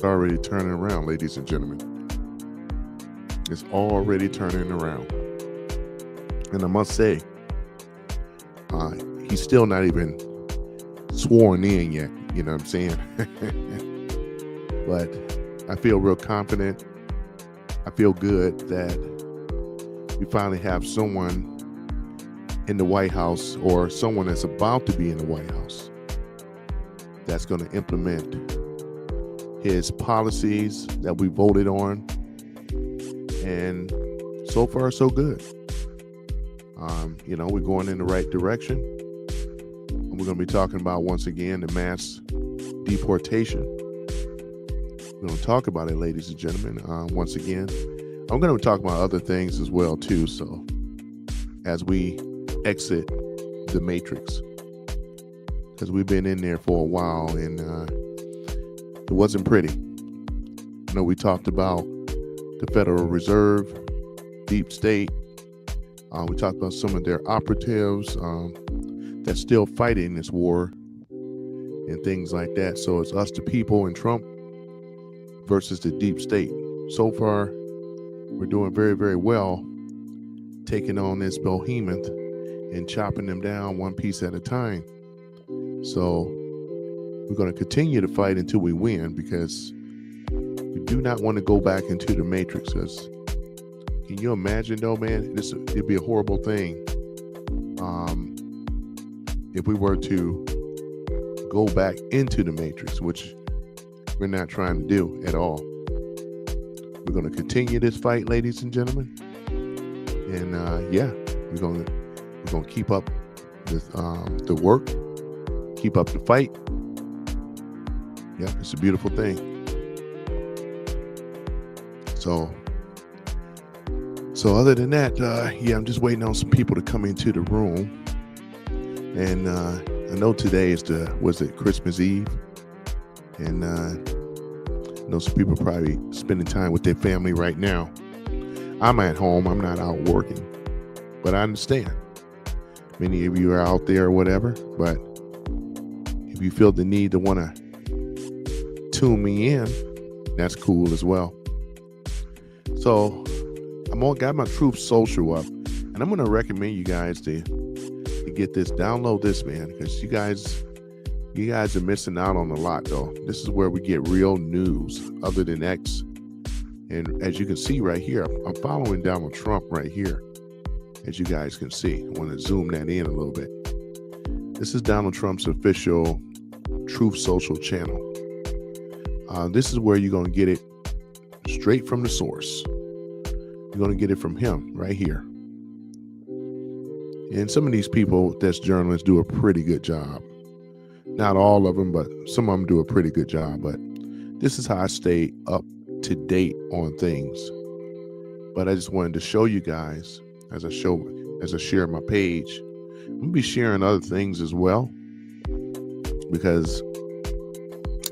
already turning around, ladies and gentlemen. It's already turning around. And I must say, he's still not even sworn in yet. You know what I'm saying? But I feel real confident. I feel good that we finally have someone in the White House, or someone that's about to be in the White House, that's going to implement his policies that we voted on. And so far, so good. We're going in the right direction. And we're going to be talking about, once again, the mass deportation. We're going to talk about it, ladies and gentlemen. Once again, I'm going to talk about other things as well, too. So as we exit the matrix, because we've been in there for a while, and it wasn't pretty. We talked about the Federal Reserve, deep state. We talked about some of their operatives that's still fighting this war and things like that. So it's us, the people, and Trump versus the deep state. So far, we're doing very, very well, taking on this behemoth and chopping them down one piece at a time. So we're going to continue to fight until we win, because we do not want to go back into the matrix. Because can you imagine, though, man? It'd be a horrible thing if we were to go back into the matrix, which we're not trying to do at all. We're going to continue this fight, ladies and gentlemen, and we're going to keep up the work, keep up the fight. Yeah, it's a beautiful thing. So other than that, I'm just waiting on some people to come into the room. And I know today is Christmas Eve? And I know some people are probably spending time with their family right now. I'm at home. I'm not out working. But I understand. Many of you are out there or whatever. But if you feel the need to want to tune me in, that's cool as well. So got my Truth Social up, and I'm going to recommend you guys to get this, download this, man, because you guys are missing out on a lot, though. This is where we get real news other than X. And as you can see right here, I'm following Donald Trump right here, as you guys can see. I want to zoom that in a little bit. This is Donald Trump's official Truth Social channel. This is where you're going to get it straight from the source. You're going to get it from him right here. And some of these people that's journalists do a pretty good job. Not all of them, but some of them do a pretty good job. But this is how I stay up to date on things. But I just wanted to show you guys as I share my page. I'm going to be sharing other things as well, because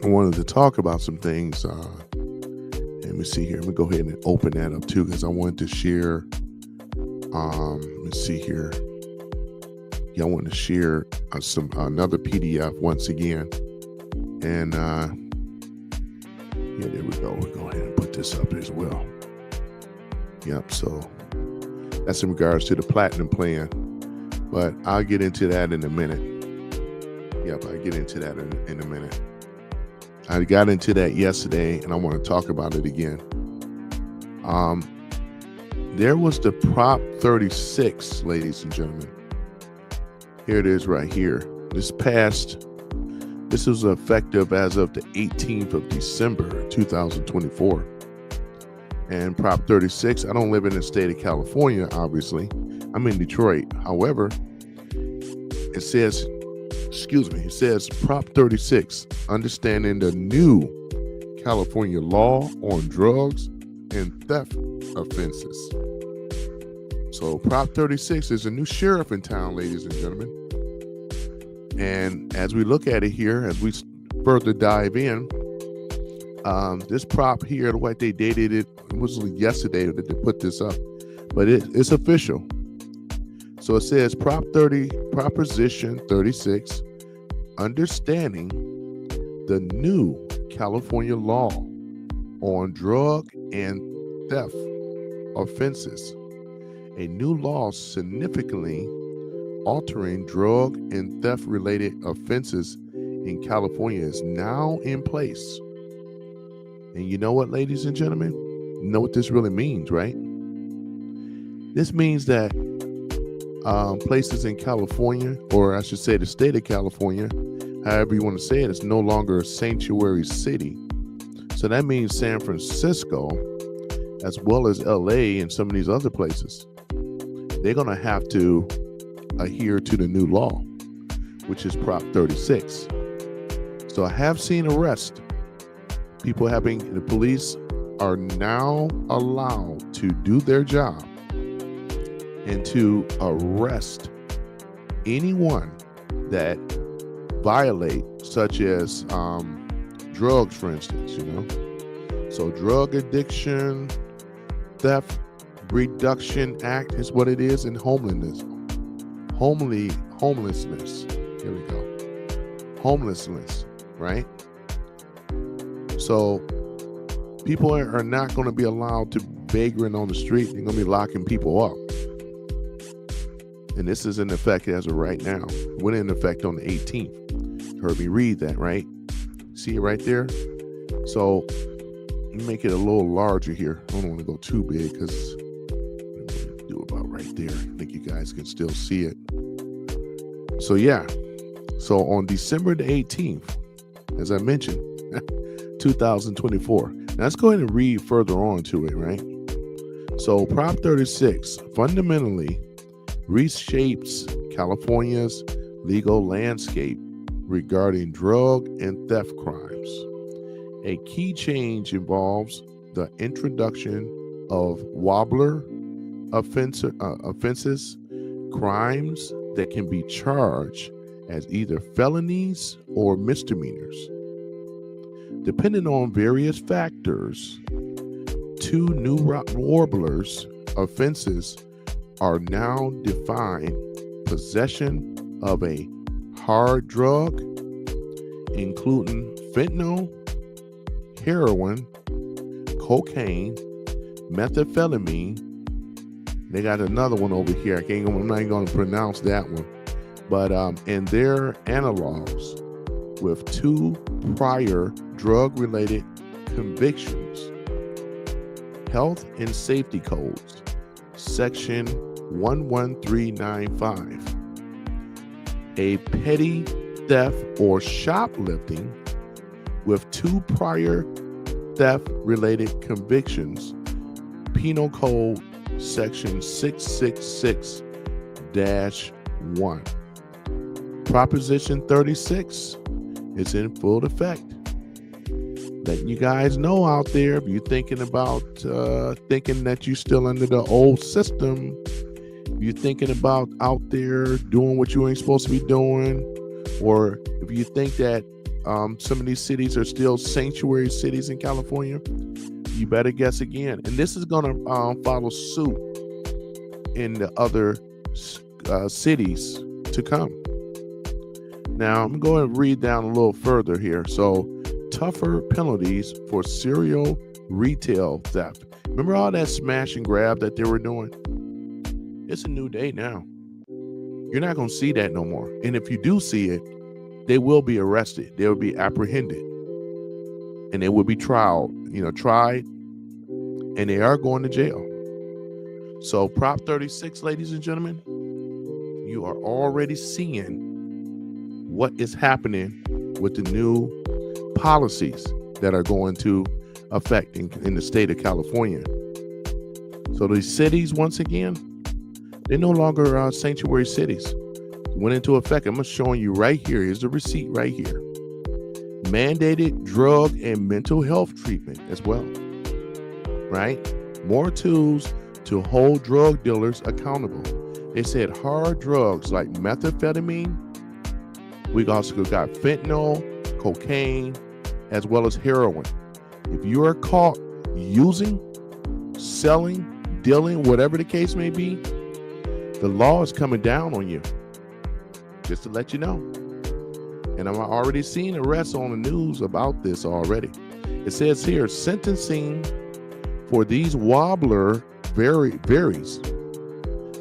I wanted to talk about some things. Let me see here. Let me go ahead and open that up too, because I wanted to share. Let's see here. Yeah, I want to share another PDF once again. And there we go. We'll go ahead and put this up as well. Yep. So that's in regards to the platinum plan, but I'll get into that in a minute. Yep, I'll get into that in a minute. I got into that yesterday, and I want to talk about it again. There was the Prop 36, ladies and gentlemen. Here it is right here. This was effective as of the 18th of December, 2024. And Prop 36, I don't live in the state of California, obviously. I'm in Detroit. However, it says Prop 36, understanding the new California law on drugs and theft offenses. So Prop 36 is a new sheriff in town, ladies and gentlemen. And as we look at it here, as we further dive in, this prop here, the way they dated it, was yesterday that they put this up, but it's official. So it says Proposition 36, understanding the new California law on drug and theft offenses. A new law significantly altering drug and theft related offenses in California is now in place. And you know what, ladies and gentlemen? You know what this really means, right? This means that places in California, or I should say the state of California, however you want to say it, is no longer a sanctuary city. So that means San Francisco, as well as LA and some of these other places, they're going to have to adhere to the new law, which is Prop 36. So I have seen arrests. The police are now allowed to do their job and to arrest anyone that violate, such as drugs, for instance, So drug addiction, theft reduction act is what it is, and homelessness. Here we go. Homelessness, right? So people are not going to be allowed to vagrant on the street. They're going to be locking people up. And this is in effect as of right now. It went in effect on the 18th. Heard me read that, right? See it right there? So let me make it a little larger here. I don't want to go too big because do about right there. I think you guys can still see it. So yeah. So on December the 18th, as I mentioned, 2024. Now let's go ahead and read further on to it, right? So Prop 36 fundamentally reshapes California's legal landscape regarding drug and theft crimes. A key change involves the introduction of wobbler offenses, crimes that can be charged as either felonies or misdemeanors. Depending on various factors, two new warblers offenses are now defined: possession of a hard drug, including fentanyl, heroin, cocaine, methamphetamine. They got another one over here. I'm not even going to pronounce that one. But and their analogs with two prior drug-related convictions. Health and Safety Codes, Section 11395. A petty theft or shoplifting with two prior theft-related convictions. Penal Code, Section 666-1. Proposition 36 is in full effect. Letting you guys know out there, if you're thinking about thinking that you're still under the old system, if you're thinking about out there doing what you ain't supposed to be doing, or if you think that some of these cities are still sanctuary cities in California, you better guess again. And this is going to follow suit in the other cities to come. Now, I'm going to read down a little further here. So, tougher penalties for serial retail theft. Remember all that smash and grab that they were doing? It's a new day now. You're not going to see that no more. And if you do see it, they will be arrested. They will be apprehended. And they will be tried, and they are going to jail. So Prop 36, ladies and gentlemen, you are already seeing what is happening with the new policies that are going to affect in the state of California. So these cities, once again, they're no longer sanctuary cities. Went into effect. I'm showing you right here. Here's the receipt right here. Mandated drug and mental health treatment as well. Right? More tools to hold drug dealers accountable. They said hard drugs like methamphetamine. We also got fentanyl, cocaine, as well as heroin. If you are caught using, selling, dealing, whatever the case may be, the law is coming down on you. Just to let you know. And I'm already seeing arrests on the news about this already. It says here, sentencing for these wobbler varies.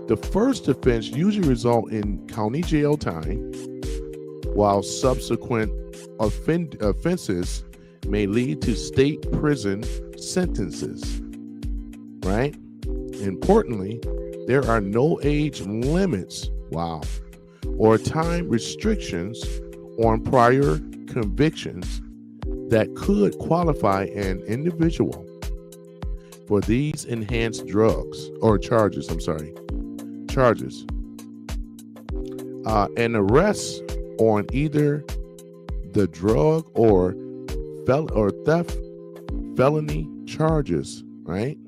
The first offense usually results in county jail time, while subsequent offenses may lead to state prison sentences, right? Importantly, there are no age limits, or time restrictions on prior convictions that could qualify an individual for these enhanced charges. An arrest on either the drug or theft felony charges, right?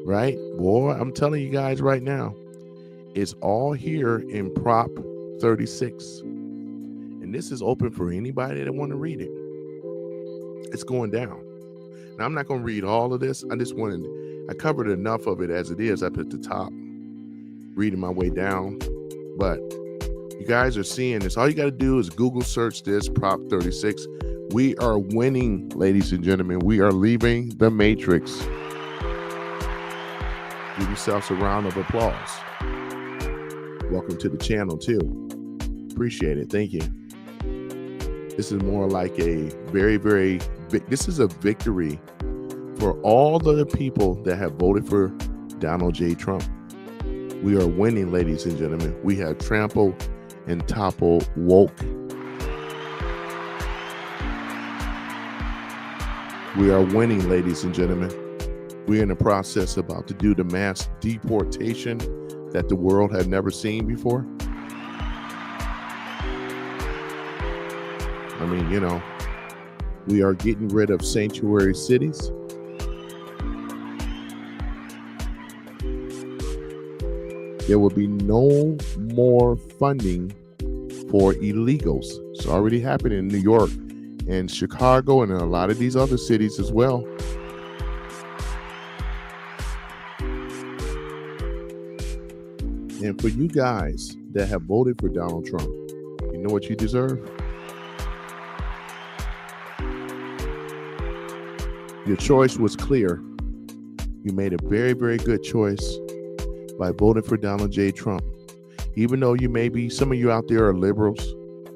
Boy, I'm telling you guys right now, it's all here in Prop 36. And this is open for anybody that want to read it. It's going down. Now, I'm not going to read all of this. I covered enough of it as it is up at the top, reading my way down. But you guys are seeing this. All you got to do is Google search this, Prop 36. We are winning, ladies and gentlemen. We are leaving the Matrix. Give yourselves a round of applause. Welcome to the channel, too. Appreciate it. Thank you. This is more like a this is a victory for all the people that have voted for Donald J. Trump. We are winning, ladies and gentlemen. We have trampled and toppled woke. We are winning, ladies and gentlemen. We're in the process about to do the mass deportation that the world had never seen before. I mean, we are getting rid of sanctuary cities. There will be no more funding for illegals. It's already happening in New York and Chicago and in a lot of these other cities as well. And for you guys that have voted for Donald Trump, you know what you deserve? Your choice was clear. You made a very, very good choice by voting for Donald J. Trump. Even though some of you out there are liberals,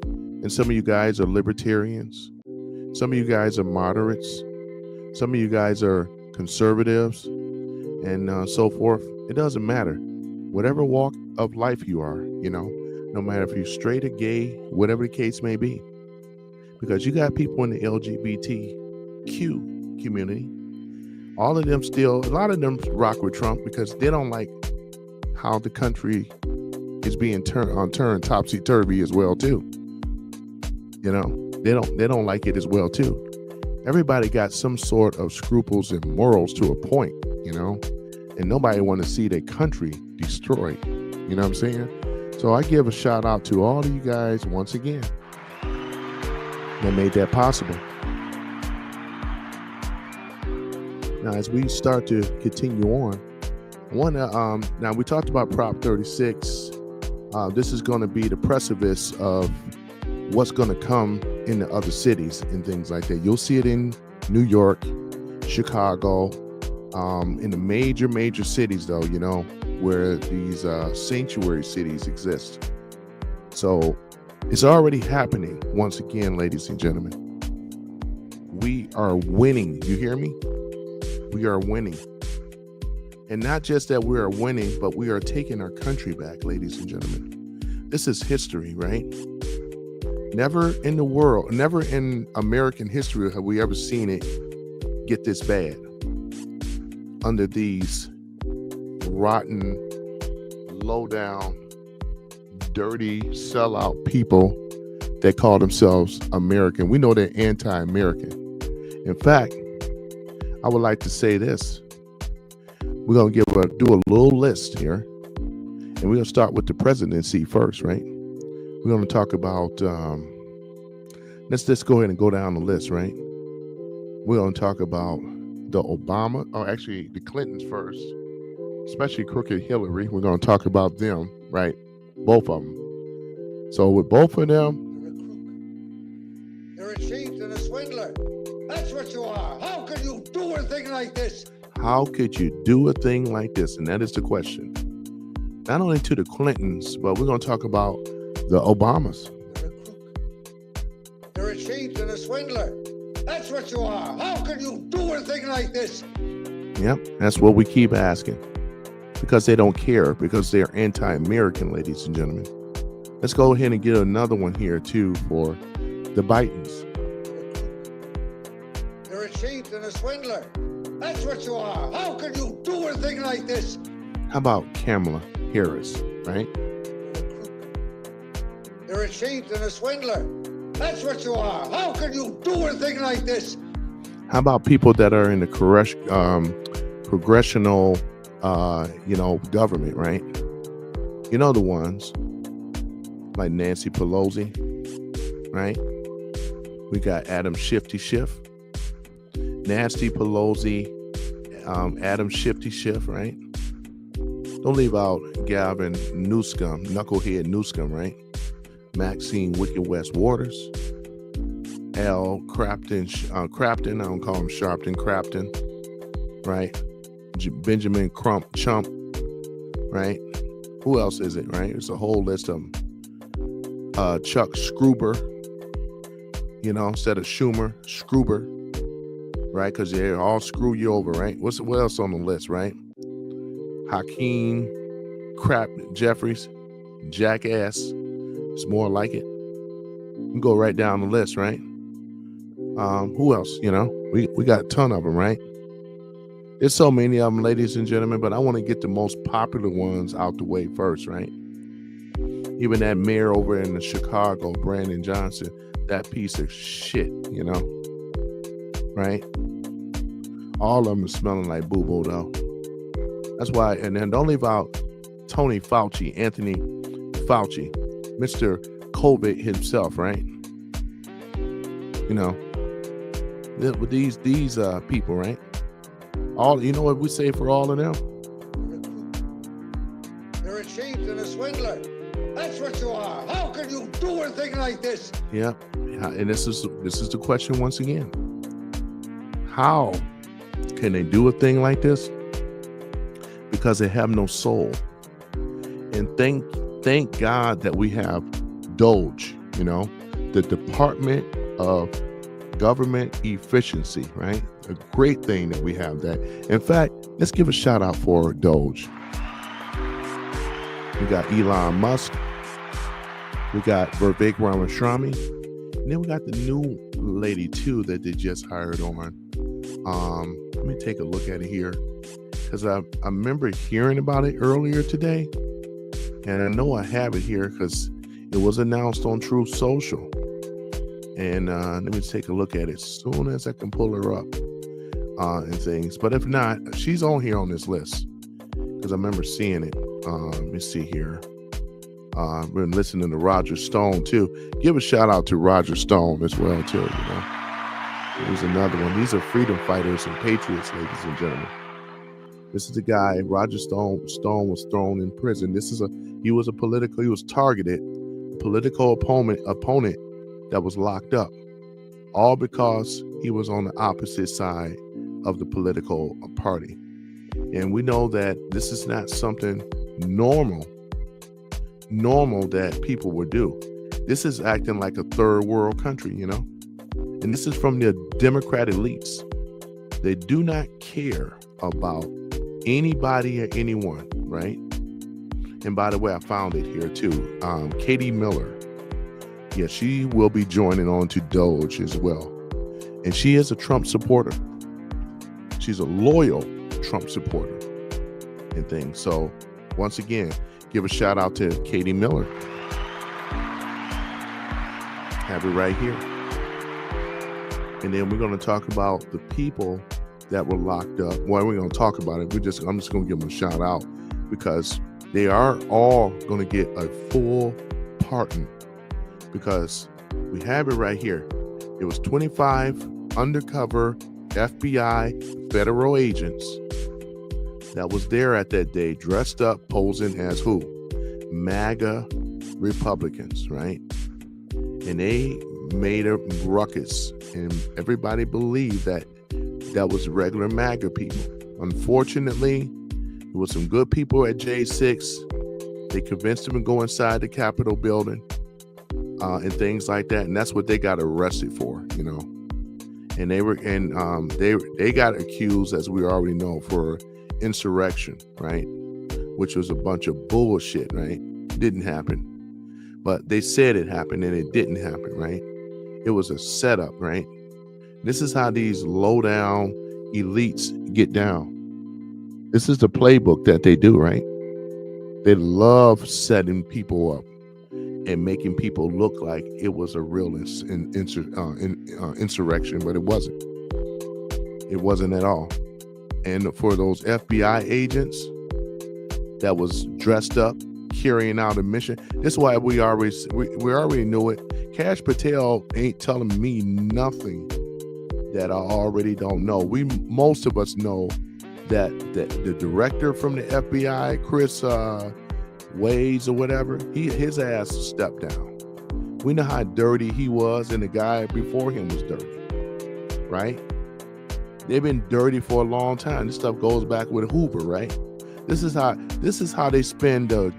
and some of you guys are libertarians, some of you guys are moderates, some of you guys are conservatives, and so forth. It doesn't matter. Whatever walk of life you are, no matter if you're straight or gay, whatever the case may be, because you got people in the LGBTQ community. A lot of them rock with Trump because they don't like how the country is being turned topsy-turvy as well too. They don't like it as well too. Everybody got some sort of scruples and morals to a point, and nobody want to see their country destroyed. You know what I'm saying? So I give a shout out to all of you guys once again that made that possible. Now, as we start to continue on, now we talked about Prop 36. This is going to be the precipice of what's going to come in the other cities and things like that. You'll see it in New York, Chicago, in the major cities, though, where these sanctuary cities exist. So it's already happening once again, ladies and gentlemen. We are winning. You hear me? We are winning. And not just that we are winning, but we are taking our country back, ladies and gentlemen. This is history, right? Never in the world, never in American history have we ever seen it get this bad under these rotten, low-down, dirty, sellout people that call themselves American. We know they're anti-American. In fact, I would like to say this. We're going to do a little list here, and we're going to start with the presidency first, right? We're going to talk about, let's just go ahead and go down the list, right? We're going to talk about the the Clintons first, especially crooked Hillary. We're going to talk about them, right? Both of them. So with both of them, you're a crook. You're a cheat and a swindler. That's what you are. thing like this? How could you do a thing like this? And that is the question. Not only to the Clintons, but we're going to talk about the Obamas. You're a cheat and a swindler. That's what you are. How can you do a thing like this? Yep, that's what we keep asking. Because they don't care, because they're anti-American, ladies and gentlemen. Let's go ahead and get another one here, too, for the Bidens. You're a cheat and a swindler. That's what you are. How can you do a thing like this? How about Kamala Harris, right? You're a cheat and a swindler. That's what you are. How can you do a thing like this? How about people that are in the congressional, government, right? You know the ones like Nancy Pelosi, right? We got Adam Shifty Schiff, Nancy Pelosi, Adam Shifty Schiff, right? Don't leave out Gavin Newsom, Knucklehead Newsom, right? Maxine Wicked West Waters, Al Crafton, I don't call him Sharpton, Crafton, right? Benjamin Crump Chump, right? Who else is it, right? It's a whole list of them. Chuck Scruber, instead of Schumer, Scruber, right? Because they all screw you over, right? What else on the list, right? Hakeem Crap Jeffries, Jackass. It's more like it. You can go right down the list, right? Who else? We got a ton of them, right? There's so many of them, ladies and gentlemen, but I want to get the most popular ones out the way first, right? Even that mayor over in Chicago, Brandon Johnson, that piece of shit, right? All of them are smelling like boo-boo, though. That's why, and then don't leave out Anthony Fauci, Mr. COVID himself, right? With these people, right? All, you know what we say for all of them? You're a cheat and a swindler. That's what you are. How can you do a thing like this? Yeah, and this is the question once again. How can they do a thing like this? Because they have no soul. And thank God that we have DOGE, the Department of Government Efficiency, right? A great thing that we have that. In fact, let's give a shout out for DOGE. We got Elon Musk. We got Vivek Ramaswamy. And then we got the new lady too that they just hired on. Let me take a look at it here. Because I remember hearing about it earlier today. And I know I have it here because it was announced on Truth Social. And let me take a look at it as soon as I can pull her up and things. But if not, she's on here on this list because I remember seeing it. Let me see here. We've been listening to Roger Stone too. Give a shout out to Roger Stone as well too. Here's another one. These are freedom fighters and patriots, ladies and gentlemen. This is the guy, Roger Stone. Stone was thrown in prison. He was targeted, political opponent that was locked up, all because he was on the opposite side of the political party. And we know that this is not something normal that people would do. This is acting like a third world country, and this is from the Democrat elites. They do not care about anybody or anyone, right? And by the way, I found it here too. Katie Miller. Yeah, she will be joining on to DOGE as well. And she is a Trump supporter. She's a loyal Trump supporter and things. So once again, give a shout out to Katie Miller. Have it right here. And then we're going to talk about the people that were locked up. Well, we're going to talk about it. I'm just going to give them a shout out because they are all going to get a full pardon because we have it right here. It was 25 undercover FBI federal agents that was there at that day, dressed up, posing as who? MAGA Republicans, right? And they made a ruckus, and everybody believed that that was regular MAGA people. Unfortunately, there was some good people at J6. They convinced them to go inside the Capitol building and things like that, and that's what they got arrested for, you know. And they got accused, as we already know, for insurrection, right? Which was a bunch of bullshit, right? Didn't happen. But they said it happened and it didn't happen, right? It was a setup, right? This is how these low-down elites get down. This is the playbook that they do, right? They love setting people up and making people look like it was a real insurrection, but it wasn't. It wasn't at all. And for those FBI agents that was dressed up, carrying out a mission, this is why we already knew it. Cash Patel ain't telling me nothing that I already don't know. Most of us know that the director from the FBI, Chris Ways or whatever, his ass stepped down. We know how dirty he was, and the guy before him was dirty, right? They've been dirty for a long time. This stuff goes back with Hoover, right? This is how they spend the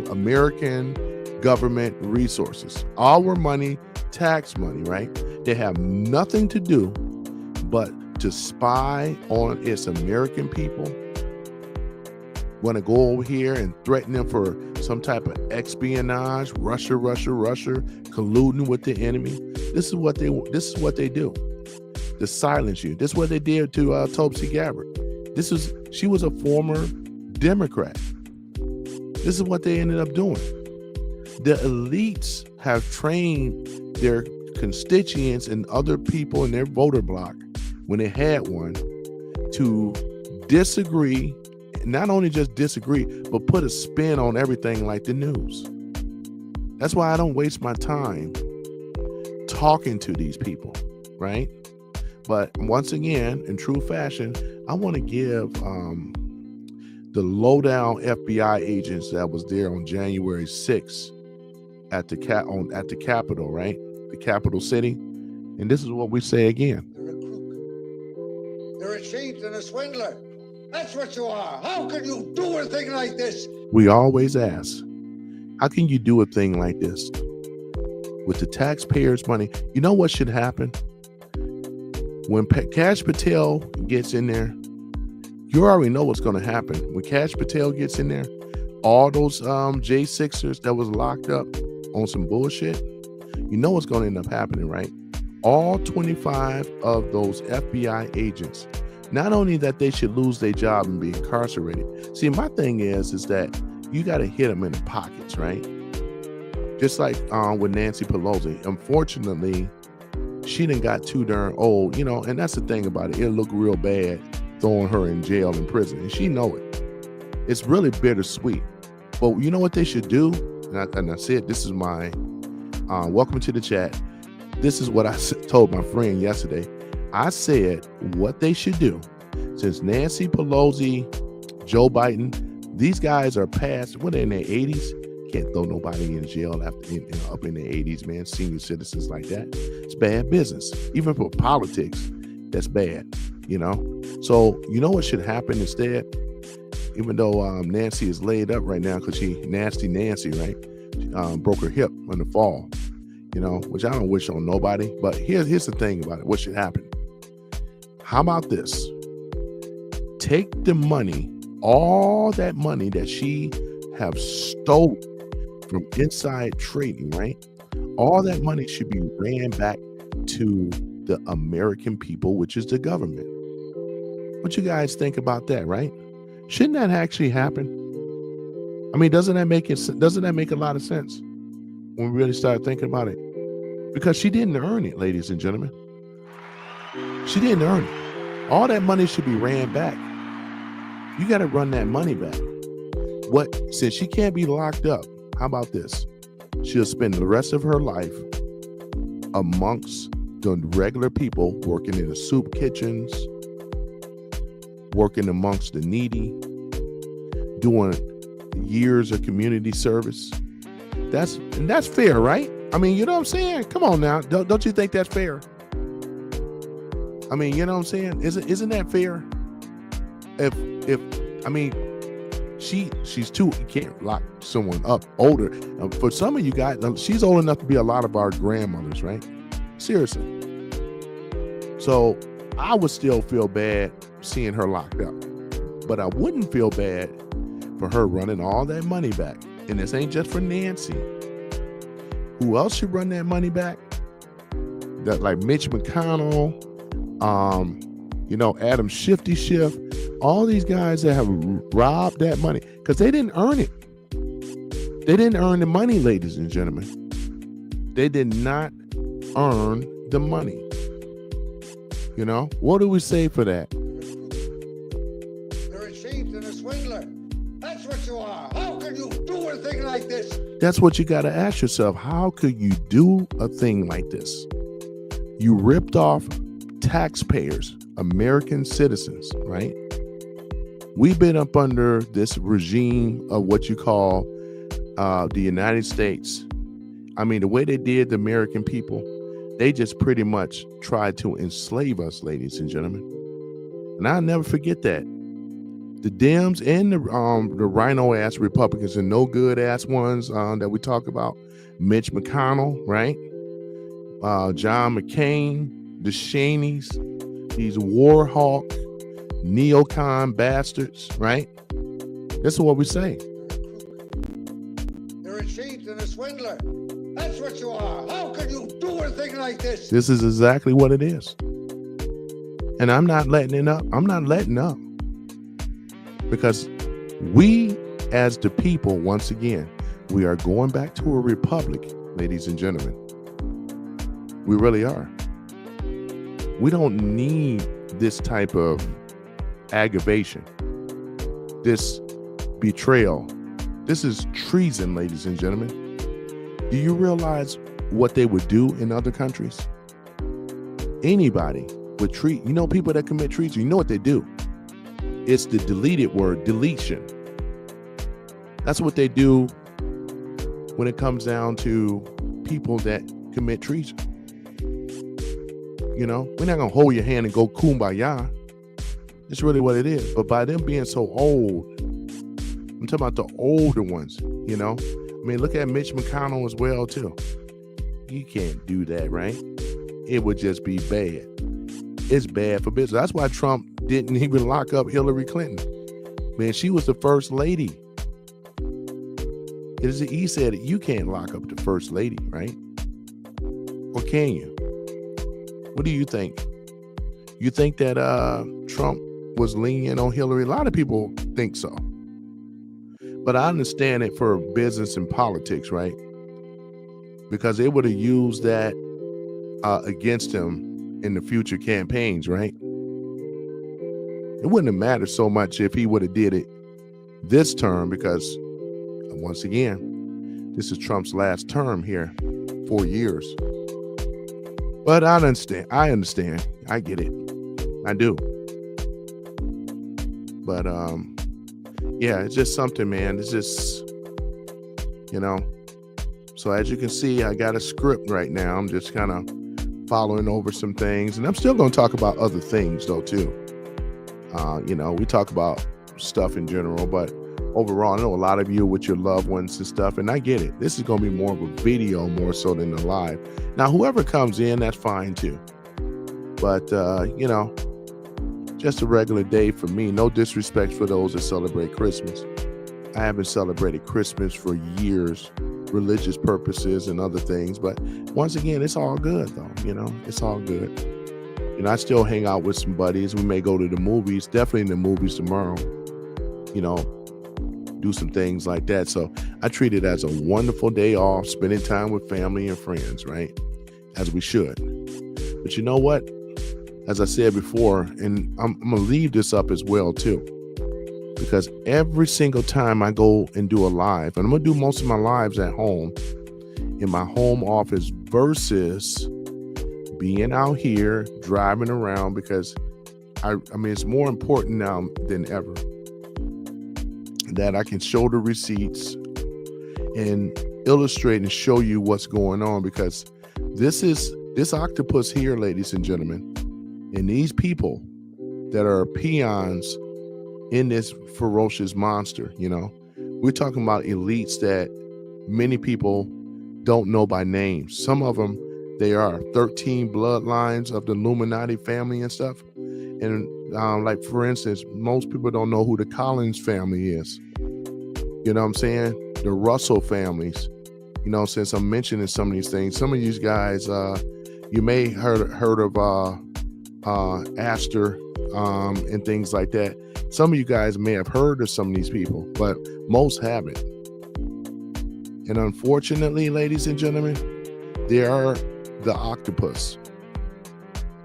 American government resources, our money, tax money, right? They have nothing to do but to spy on its American people. Want to go over here and threaten them for some type of espionage, Russia, colluding with the enemy. This is what they do. To silence you. This is what they did to Tulsi Gabbard. She was a former Democrat. This is what they ended up doing. The elites have trained their constituents and other people in their voter bloc, when they had one, to disagree. Not only just disagree, but put a spin on everything like the news. That's why I don't waste my time talking to these people, right? But once again, in true fashion, I want to give the lowdown FBI agents that was there on January 6th at the Capitol, right? The capital city. And this is what we say again. You're a crook. You're a cheat and a swindler. That's what you are. How can you do a thing like this? We always ask, how can you do a thing like this with the taxpayers' money? You know what should happen? When Cash Patel gets in there, you already know what's going to happen. When Cash Patel gets in there, all those J6ers that was locked up on some bullshit, you know what's going to end up happening, right? All 25 of those FBI agents, not only that they should lose their job and be incarcerated. See, my thing is that you got to hit them in the pockets, right? Just like with Nancy Pelosi. Unfortunately, she done got too darn old, you know, and that's the thing about it. It'll look real bad throwing her in jail and prison, and she know it. It's really bittersweet. But you know what they should do? And I said, this is my welcome to the chat. This is what I told my friend yesterday. I said what they should do, since Nancy Pelosi, Joe Biden, these guys are past, what, in their 80s? Can't throw nobody in jail up in their 80s, man. Senior citizens like that. It's bad business. Even for politics, that's bad, you know? So you know what should happen instead? Even though Nancy is laid up right now because she nasty Nancy, right? Broke her hip in the fall, you know, which I don't wish on nobody. But here's the thing about it. What should happen? How about this? Take the money, all that money that she have stolen from inside trading, right? All that money should be ran back to the American people, which is the government. What you guys think about that, right? Shouldn't that actually happen? I mean, doesn't that make a lot of sense when we really start thinking about it? Because she didn't earn it, ladies and gentlemen. She didn't earn it. All that money should be ran back. You got to run that money back. Since she can't be locked up, how about this? She'll spend the rest of her life amongst the regular people, working in the soup kitchens, working amongst the needy, doing years of community service. That's fair, right? I mean, you know what I'm saying? Come on now. Don't you think that's fair? I mean, you know what I'm saying? Isn't that fair? If I mean, she's too, you can't lock someone up older. For some of you guys, she's old enough to be a lot of our grandmothers, right? Seriously. So I would still feel bad seeing her locked up, but I wouldn't feel bad for her running all that money back. And this ain't just for Nancy. Who else should run that money back? That, like Mitch McConnell, Adam Shifty Schiff, all these guys that have robbed that money because they didn't earn it. They didn't earn the money, ladies and gentlemen. They did not earn the money. What do we say for that? You're a cheat and a swindler. That's what you are. How can you do a thing like this? That's what you got to ask yourself. How could you do a thing like this? You ripped off taxpayers, American citizens, right? We've been up under this regime of what you call the United States. I mean, the way they did the American people, they just pretty much tried to enslave us, ladies and gentlemen. And I'll never forget that. The Dems and the rhino-ass Republicans and no good-ass ones that we talk about, Mitch McConnell, right? John McCain, the Cheneys, these war hawk, neocon bastards, right? This is what we say. You're a cheat and a swindler. That's what you are. How can you do a thing like this? This is exactly what it is. And I'm not letting it up. I'm not letting up. Because we, as the people, once again, we are going back to a republic, ladies and gentlemen. We really are. We don't need this type of aggravation, this betrayal. This is treason, ladies and gentlemen. Do you realize what they would do in other countries? Anybody would treat, people that commit treason, you know what they do? It's the deleted word, deletion. That's what they do when it comes down to people that commit treason. We're not going to hold your hand and go kumbaya. It's really what it is. But by them being so old, I'm talking about the older ones, look at Mitch McConnell as well, too. You can't do that, right? It would just be bad. It's bad for business. That's why Trump didn't even lock up Hillary Clinton. Man, she was the first lady. He said you can't lock up the first lady, right? Or can you? What do you think? You think that Trump was lenient on Hillary? A lot of people think so. But I understand it for business and politics, right? Because they would have used that against him in the future campaigns, right? It wouldn't have mattered so much if he would have did it this term because, once again, this is Trump's last term here, 4 years. But I understand. I get it. I do. But yeah, it's just something, man. It's just, So as you can see, I got a script right now. I'm just kind of following over some things, and I'm still going to talk about other things though too. We talk about stuff in general, but overall, I know a lot of you with your loved ones and stuff, and I get it. This is going to be more of a video more so than a live. Now, whoever comes in, that's fine too. But, just a regular day for me. No disrespect for those that celebrate Christmas. I haven't celebrated Christmas for years, religious purposes and other things. But once again, it's all good though. It's all good. I still hang out with some buddies. We may go to the movies, definitely in the movies tomorrow, do some things like that. So I treat it as a wonderful day off, spending time with family and friends, right? As we should. But you know what? As I said before, and I'm going to leave this up as well too, because every single time I go and do a live, and I'm going to do most of my lives at home, in my home office versus being out here driving around, because it's more important now than ever that I can show the receipts and illustrate and show you what's going on, because this octopus here, ladies and gentlemen, And these people that are peons in this ferocious monster, we're talking about elites that many people don't know by name. Some of them, they are 13 bloodlines of the Illuminati family and stuff. And like, for instance, most people don't know who the Collins family is. You know what I'm saying? The Russell families. Since I'm mentioning some of these things, some of these guys, you may heard of Astor and things like that. Some of you guys may have heard of some of these people, but most haven't. And unfortunately, ladies and gentlemen, there are the octopus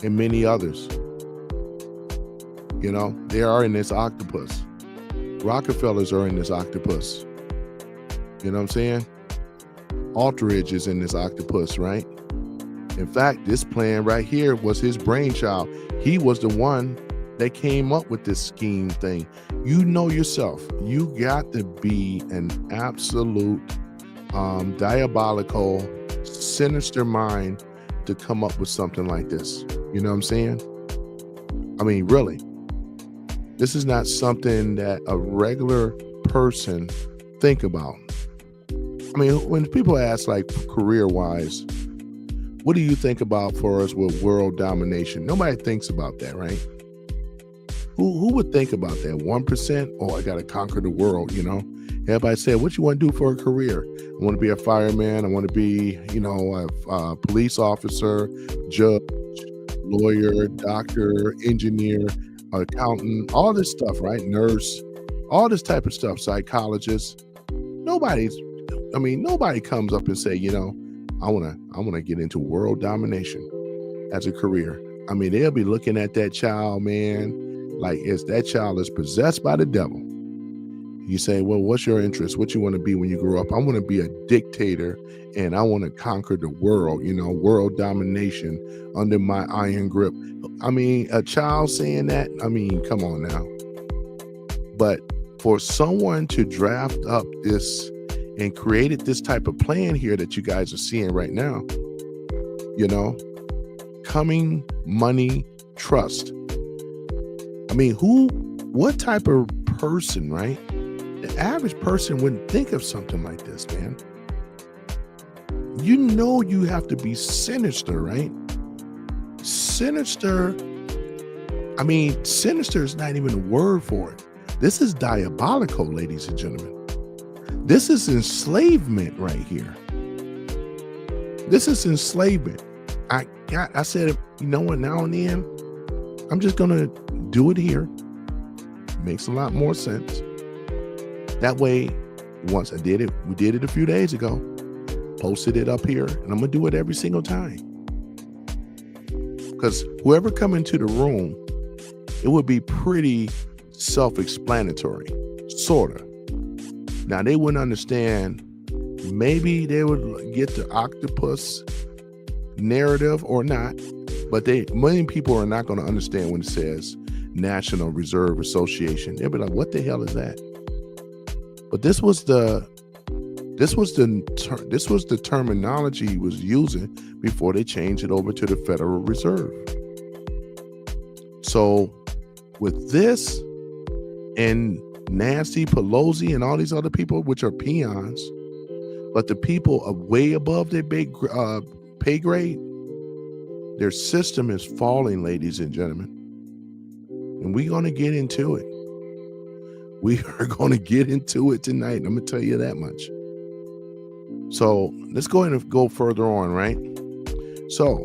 and many others. They are in this octopus. Rockefellers are in this octopus. You know what I'm saying? Alteridge is in this octopus, right? In fact, this plan right here was his brainchild. He was the one that came up with this scheme thing. You know yourself, you got to be an absolute diabolical, sinister mind to come up with something like this. You know what I'm saying? I mean, really, this is not something that a regular person think about. I mean, when people ask, like, career-wise, what do you think about for us with world domination? Nobody thinks about that, right? Who would think about that? 1%? Oh, I got to conquer the world, Everybody said, what you want to do for a career? I want to be a fireman. I want to be, a police officer, judge, lawyer, doctor, engineer, accountant, all this stuff, right? Nurse, all this type of stuff, psychologist. Nobody comes up and say, I want to get into world domination as a career. I mean, they'll be looking at that child, man, like that child is possessed by the devil. You say, well, what's your interest? What you want to be when you grow up? I want to be a dictator and I want to conquer the world, world domination under my iron grip. I mean, a child saying that, I mean, come on now. But for someone to draft up this and created this type of plan here that you guys are seeing right now, coming, money, trust. I mean, what type of person, right? The average person wouldn't think of something like this, man. You have to be sinister, right? Sinister. I mean, sinister is not even a word for it. This is diabolical, ladies and gentlemen. This is enslavement right here. This is enslavement. I said, now and then, I'm just going to do it here. Makes a lot more sense. That way, once I did it, we did it a few days ago, posted it up here, and I'm going to do it every single time. Because whoever come into the room, it would be pretty self-explanatory, sort of. Now, they wouldn't understand. Maybe they would get the octopus narrative or not, but many people are not going to understand when it says National Reserve Association. They'll be like, what the hell is that? But this was the terminology he was using before they changed it over to the Federal Reserve. So with this and Nancy Pelosi and all these other people, which are peons, but the people are way above their pay grade, their system is falling, ladies and gentlemen. And we're going to get into it. We are going to get into it tonight. I'm going to tell you that much. So let's go ahead and go further on, right? So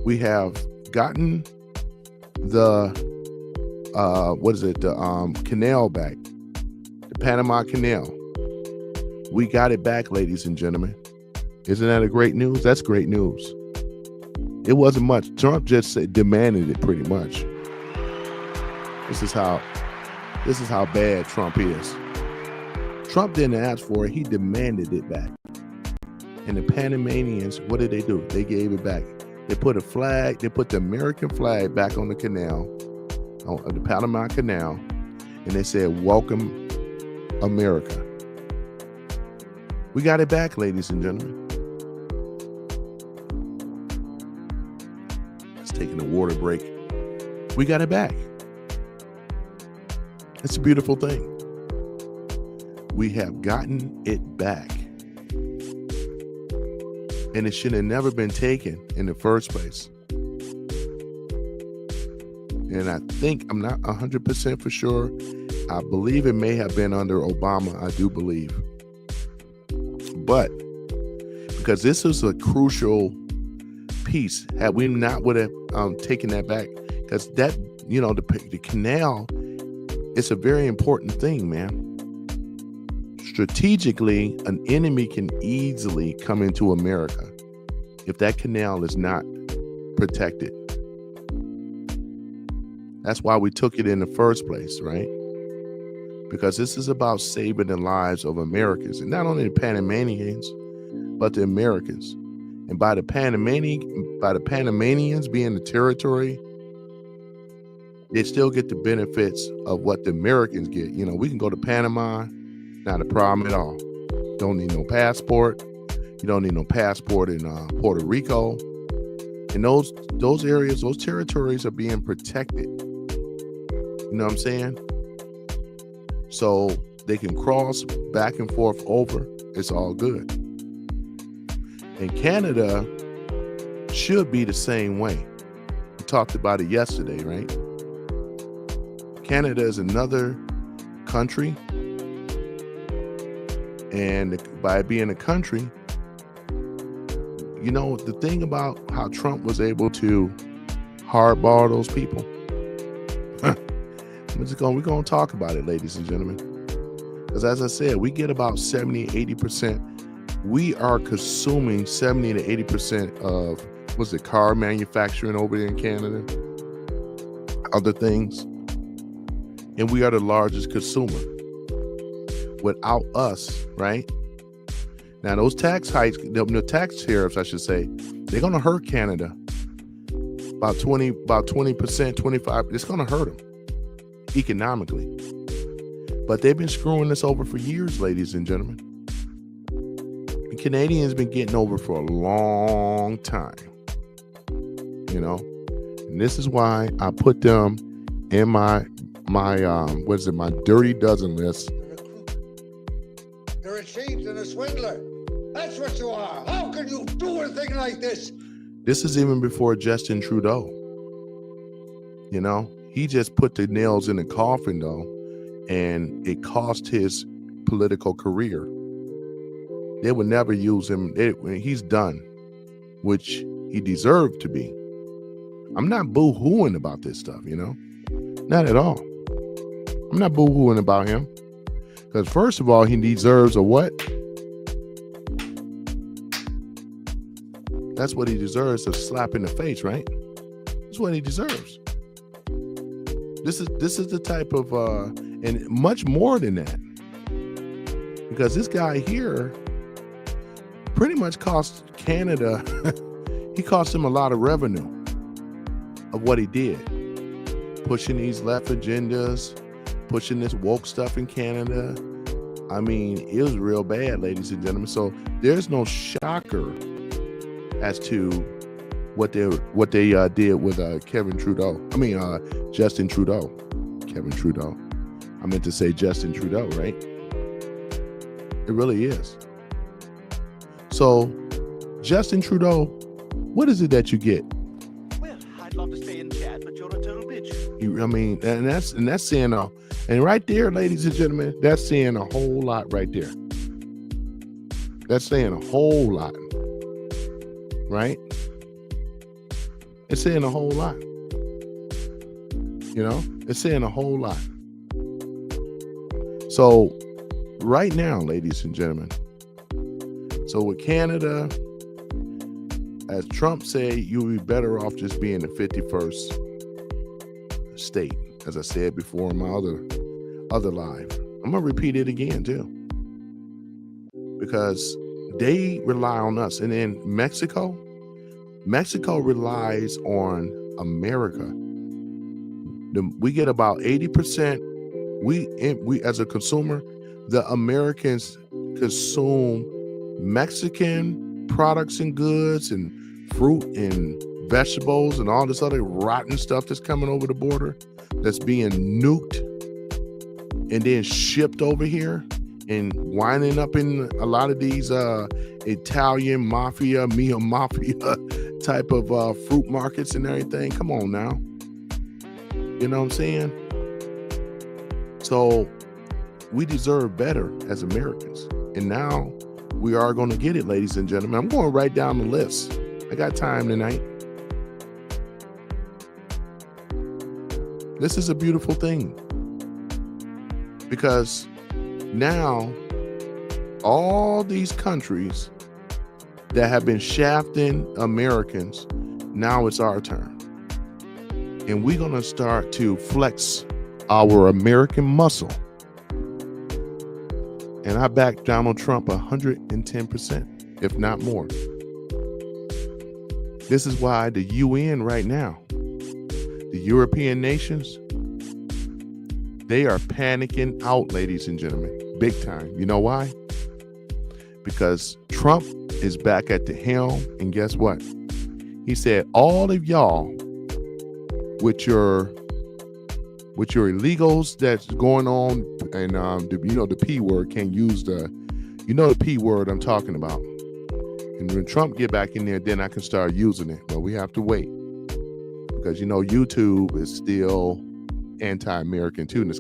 we have gotten the canal back, the Panama Canal. We got it back, ladies and gentlemen. Isn't that a great news? That's great news. It wasn't much. Trump just demanded it pretty much. This is how bad Trump is. Trump didn't ask for it. He demanded it back. And the Panamanians, what did they do? They gave it back. They put a flag. They put the American flag back on the canal, on the Panama Canal. And they said, welcome, America. We got it back, ladies and gentlemen. was taking a water break. We got it back. It's a beautiful thing. We have gotten it back. And it should have never been taken in the first place. And I think, I'm not 100% for sure, I believe it may have been under Obama, I do believe. But because this is a crucial piece, had we not would have taken that back, because that, the canal, it's a very important thing, man. Strategically, an enemy can easily come into America if that canal is not protected. That's why we took it in the first place, right? Because this is about saving the lives of Americans, and not only the Panamanians, but the Americans. And by the Panamanians being the territory, they still get the benefits of what the Americans get. We can go to Panama, not a problem at all. Don't need no passport. You don't need no passport in Puerto Rico. And those areas, those territories are being protected. You know what I'm saying? So they can cross back and forth over. It's all good. And Canada should be the same way. We talked about it yesterday, right? Canada is another country. And by being a country, the thing about how Trump was able to hardball those people, we're going to talk about it, ladies and gentlemen. Because as I said, we get about 70, 80%. We are consuming 70 to 80% of, car manufacturing over there in Canada, other things. And we are the largest consumer. Without us, right? Now, those tax hikes, the tax tariffs, I should say, they're going to hurt Canada. About 20%, 25%. It's going to hurt them economically. But they've been screwing us over for years, ladies and gentlemen. The Canadians been getting over for a long time. And this is why I put them in my dirty dozen list. You're a cheat and a swindler. That's what you are. How can you do a thing like this? This is even before Justin Trudeau. He just put the nails in the coffin, though, and it cost his political career. They would never use him. He's done, which he deserved to be. I'm not boo-hooing about this stuff, Not at all. I'm not boo-hooing about him. Because first of all, he deserves a what? That's what he deserves, a slap in the face, right? That's what he deserves. This is the type of, and much more than that. Because this guy here pretty much cost Canada, he cost him a lot of revenue of what he did. Pushing these left agendas, pushing this woke stuff in Canada. I mean, it was real bad, ladies and gentlemen. So there's no shocker as to what they did with Justin Trudeau. Kevin Trudeau. I meant to say Justin Trudeau, right? It really is. So, Justin Trudeau, what is it that you get? Well, I'd love to stay in chat, but you're a total bitch. And that's saying and right there, ladies and gentlemen, that's saying a whole lot right there. That's saying a whole lot, right? It's saying a whole lot. It's saying a whole lot. So right now, ladies and gentlemen, so with Canada, as Trump said, you'll be better off just being the 51st state, as I said before in my other live. I'm gonna repeat it again too, because they rely on us. And then Mexico relies on America. We get about 80%. We as a consumer, the Americans consume Mexican products and goods and fruit and vegetables and all this other rotten stuff that's coming over the border, that's being nuked and then shipped over here and winding up in a lot of these Italian mafia, Mia Mafia type of fruit markets and everything. Come on now. You know what I'm saying? So we deserve better as Americans. And now we are going to get it, ladies and gentlemen. I'm going to write down the list. I got time tonight. This is a beautiful thing. Because now all these countries that have been shafting Americans, now it's our turn. And we're going to start to flex our American muscle. And I back Donald Trump 110%, if not more. This is why the UN right now, the European nations, they are panicking out, ladies and gentlemen, big time. You know why? Because Trump is back at the helm, and guess what? He said, all of y'all with your illegals that's going on, and the P word, can't use the P word I'm talking about. And when Trump get back in there, then I can start using it. But we have to wait, because YouTube is still anti-American too, and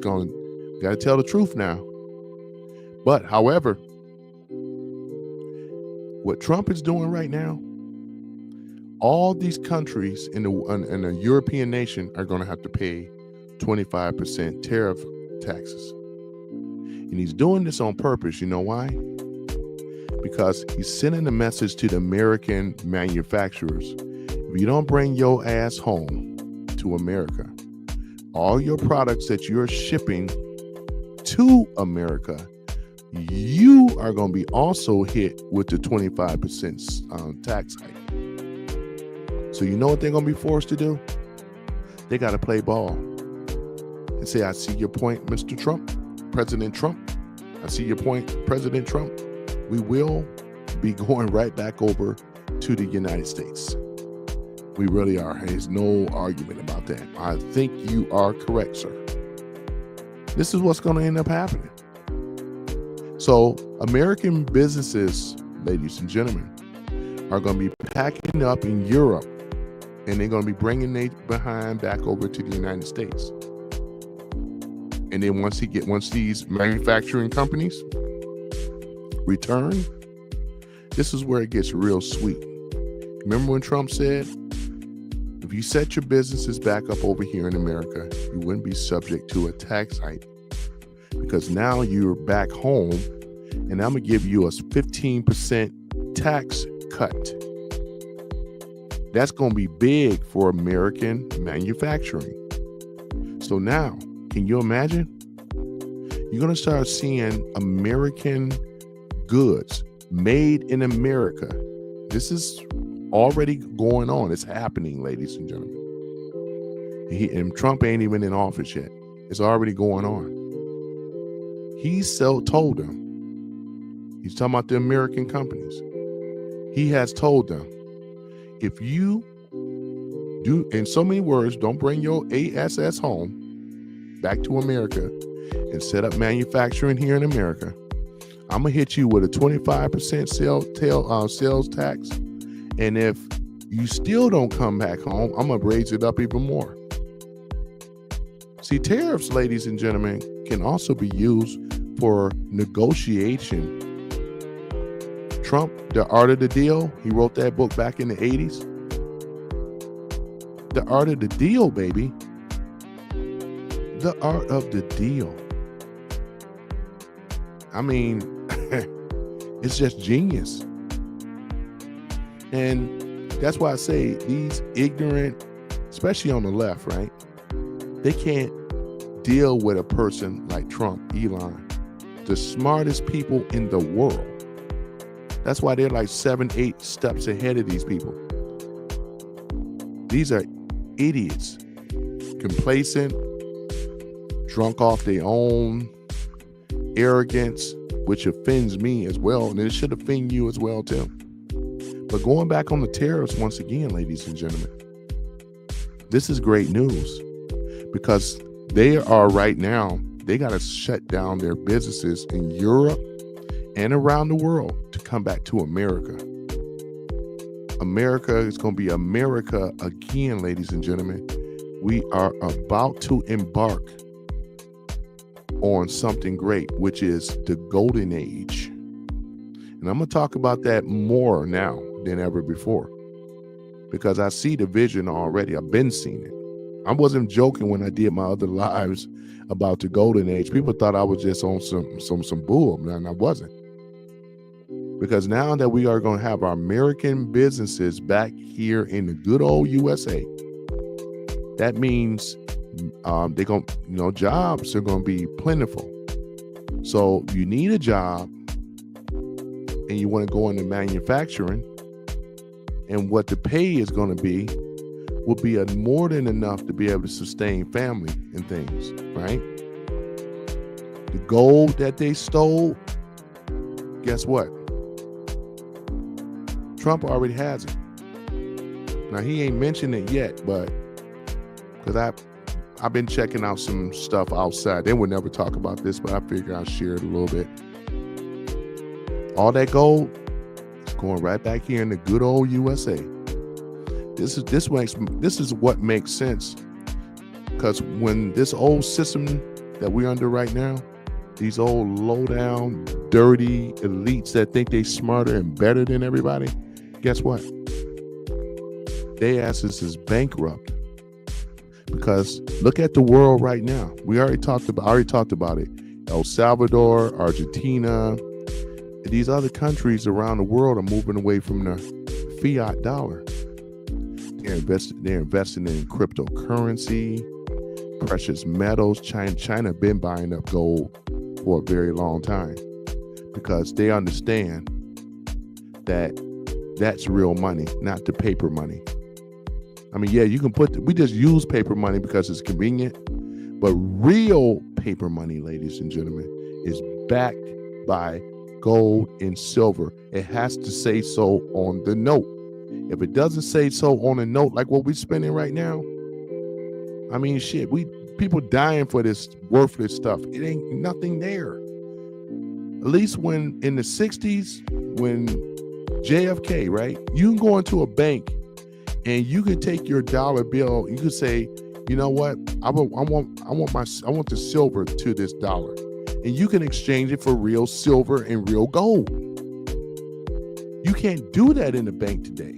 got to tell the truth now. But however, what Trump is doing right now, all these countries in the European nation are going to have to pay 25% tariff taxes. And he's doing this on purpose. You know why? Because he's sending a message to the American manufacturers. If you don't bring your ass home to America, all your products that you're shipping to America, you are going to be also hit with the 25% tax hike. So you know what they're going to be forced to do? They got to play ball and say, I see your point, Mr. Trump, President Trump. I see your point, President Trump. We will be going right back over to the United States. We really are. There's no argument about that. I think you are correct, sir. This is what's going to end up happening. So American businesses, ladies and gentlemen, are going to be packing up in Europe, and they're going to be bringing their behind back over to the United States. And then once these manufacturing companies return, this is where it gets real sweet. Remember when Trump said, if you set your businesses back up over here in America, you wouldn't be subject to a tax hike, because now you're back home, and I'm going to give you a 15% tax cut. That's going to be big for American manufacturing. So now, can you imagine? You're going to start seeing American goods made in America. This is already going on. It's happening, ladies and gentlemen. And Trump ain't even in office yet. It's already going on. He's told them. He's talking about the American companies. He has told them, if you do, in so many words, don't bring your ASS home back to America and set up manufacturing here in America, I'm going to hit you with a 25% sales tax. And if you still don't come back home, I'm going to raise it up even more. See, tariffs, ladies and gentlemen, can also be used for negotiation. Trump, The Art of the Deal, he wrote that book back in the 80s. The Art of the Deal, baby. The Art of the Deal. I mean, it's just genius. And that's why I say these ignorant, especially on the left, right? They can't deal with a person like Trump, Elon, the smartest people in the world. That's why they're like 7-8 steps ahead of these people. These are idiots, complacent, drunk off their own arrogance, which offends me as well, and it should offend you as well too. But going back on the tariffs once again, ladies and gentlemen, this is great news because they are right now, they got to shut down their businesses in Europe and around the world to come back to America. America is going to be America again, ladies and gentlemen. We are about to embark on something great, which is the golden age. And I'm going to talk about that more now than ever before because I see the vision already. I've been seeing it. I wasn't joking when I did my other lives about the golden age. People thought I was just on some bull, and I wasn't. Because now that we are going to have our American businesses back here in the good old USA, that means they're going, jobs are going to be plentiful. So you need a job and you want to go into manufacturing, and what the pay is going to be will be more than enough to be able to sustain family and things, right? The gold that they stole, guess what? Trump already has it. Now, he ain't mentioned it yet, but because I've been checking out some stuff outside. They would never talk about this, but I figure I'll share it a little bit. All that gold is going right back here in the good old USA. This is what makes sense, because when this old system that we're under right now, these old low down, dirty elites that think they smarter and better than everybody, guess what? They asses is bankrupt. Because look at the world right now. I already talked about it. El Salvador, Argentina, these other countries around the world are moving away from the fiat dollar. They're investing in cryptocurrency, precious metals. China been buying up gold for a very long time because they understand that that's real money, not the paper money. I mean, yeah, we just use paper money because it's convenient, but real paper money, ladies and gentlemen, is backed by gold and silver. It has to say so on the note. If it doesn't say so on a note, like what we're spending right now, I mean, shit, people dying for this worthless stuff. It ain't nothing there. At least when in the 60s, when JFK, right? You can go into a bank and you can take your dollar bill. You can say, you know what? I want the silver to this dollar, and you can exchange it for real silver and real gold. You can't do that in the bank today.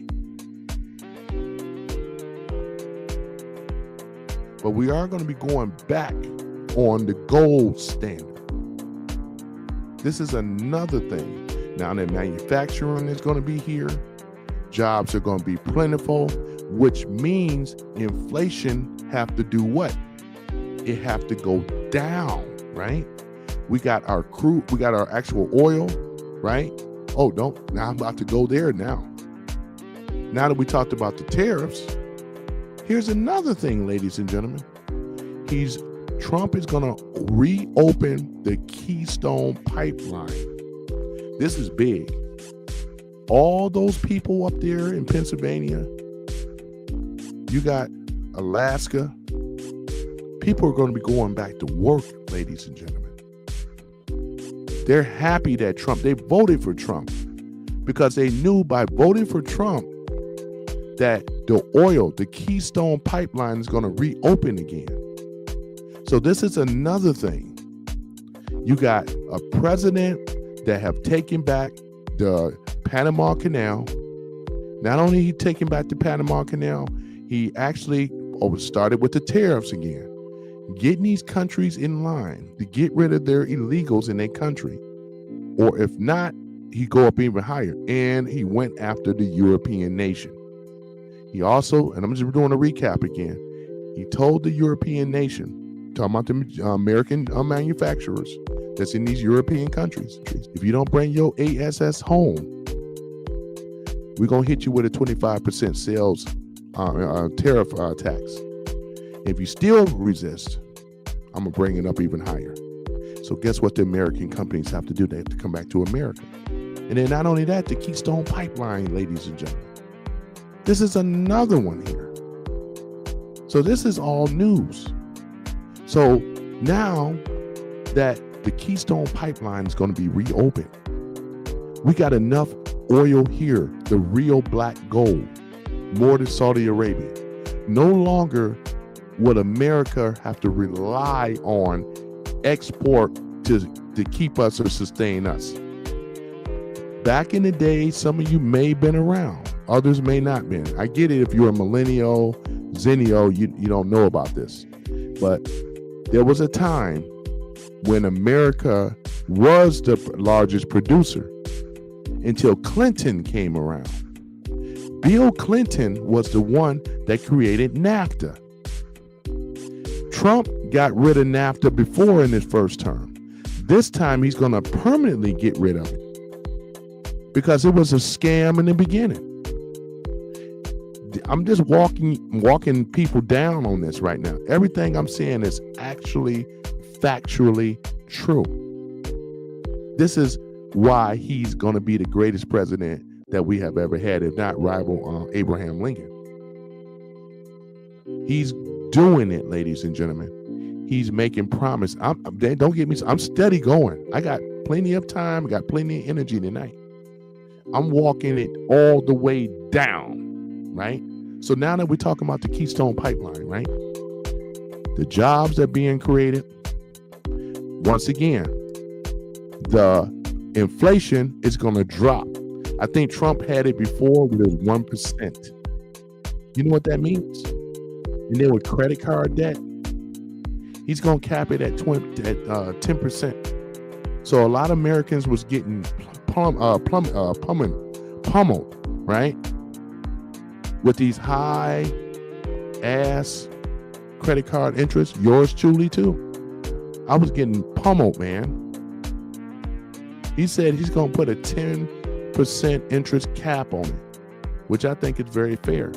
But we are going to be going back on the gold standard. This is another thing. Now that manufacturing is going to be here, jobs are going to be plentiful, which means inflation have to do what? It have to go down, right? We got our crude, we got our actual oil, right? Oh, no, now I'm about to go there now. Now that we talked about the tariffs, here's another thing, ladies and gentlemen. Trump is going to reopen the Keystone Pipeline. This is big. All those people up there in Pennsylvania, you got Alaska. People are going to be going back to work, ladies and gentlemen. They're happy that they voted for Trump because they knew by voting for Trump that the Keystone Pipeline is going to reopen again. So this is another thing. You got a president that have taken back the Panama Canal. Not only he taking back the Panama Canal, he actually started with the tariffs again, getting these countries in line to get rid of their illegals in their country. Or if not, he go up even higher. And he went after the European nation. He also, and I'm just doing a recap again, he told the European nation, talking about the American manufacturers that's in these European countries, if you don't bring your ASS home, we're going to hit you with a 25% sales tariff tax. If you still resist, I'm going to bring it up even higher. So guess what the American companies have to do? They have to come back to America. And then not only that, the Keystone Pipeline, ladies and gentlemen. This is another one here. So this is all news. So now that the Keystone Pipeline is going to be reopened, we got enough oil here, the real black gold, more than Saudi Arabia. No longer would America have to rely on export to keep us or sustain us. Back in the day, some of you may have been around, others may not been. I get it if you're a millennial, zennial, you don't know about this. But there was a time when America was the largest producer until Clinton came around. Bill Clinton was the one that created NAFTA. Trump got rid of NAFTA before in his first term. This time he's going to permanently get rid of it because it was a scam in the beginning. I'm just walking people down on this right now. Everything I'm saying is actually factually true. This is why he's going to be the greatest president that we have ever had, if not rival Abraham Lincoln. He's doing it, ladies and gentlemen. He's making promise. Don't get me. I'm steady going. I got plenty of time. I got plenty of energy tonight. I'm walking it all the way down, right? So now that we're talking about the Keystone Pipeline, right? The jobs that are being created. Once again, the inflation is going to drop. I think Trump had it before with 1%. You know what that means? And then with credit card debt, he's going to cap it at 10%. So a lot of Americans was getting pummeled, right? With these high ass credit card interest, yours truly too. I was getting pummeled, man. He said he's going to put a 10% interest cap on it, which I think is very fair.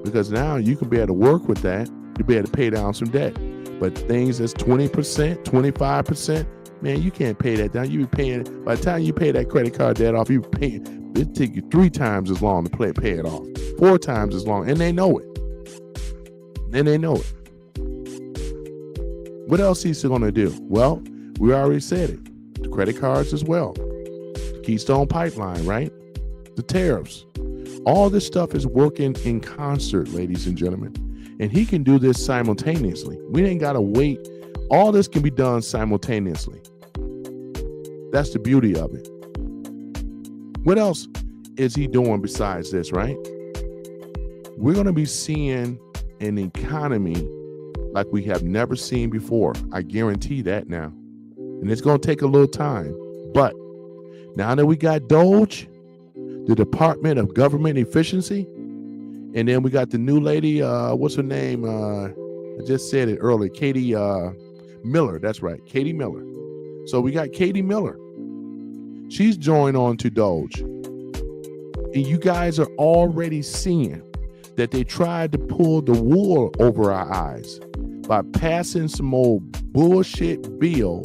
Because now you can be able to work with that. You'll be able to pay down some debt. But things that's 20%, 25%, man, you can't pay that down. You be paying, by the time you pay that credit card debt off, you pay, it take you 3 times as long to pay it off, 4 times as long, and they know it. And they know it. What else he's going to do? Well, we already said it. The credit cards as well. The Keystone Pipeline, right? The tariffs. All this stuff is working in concert, ladies and gentlemen. And he can do this simultaneously. We ain't got to wait. All this can be done simultaneously. That's the beauty of it. What else is he doing besides this, right? We're going to be seeing an economy like we have never seen before. I guarantee that now. And it's going to take a little time. But now that we got Doge, the Department of Government Efficiency, and then we got the new lady, what's her name? I just said it earlier, Katie Miller. That's right, Katie Miller. So we got Katie Miller. She's joined on to Doge. And you guys are already seeing that they tried to pull the wool over our eyes by passing some old bullshit bill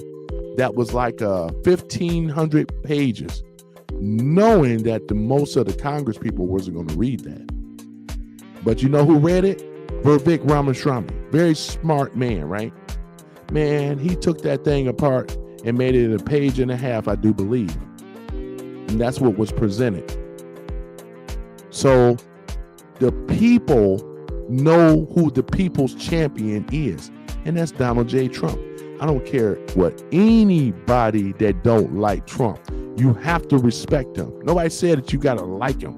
that was like 1,500 pages, knowing that the most of the Congress people wasn't going to read that. But you know who read it? Vivek Ramaswamy. Very smart man, right? Man, he took that thing apart and made it 1.5 pages, I do believe. And that's what was presented. So the people know who the people's champion is, and that's Donald J. Trump. I don't care what anybody that don't like Trump. You have to respect him. Nobody said that you got to like him,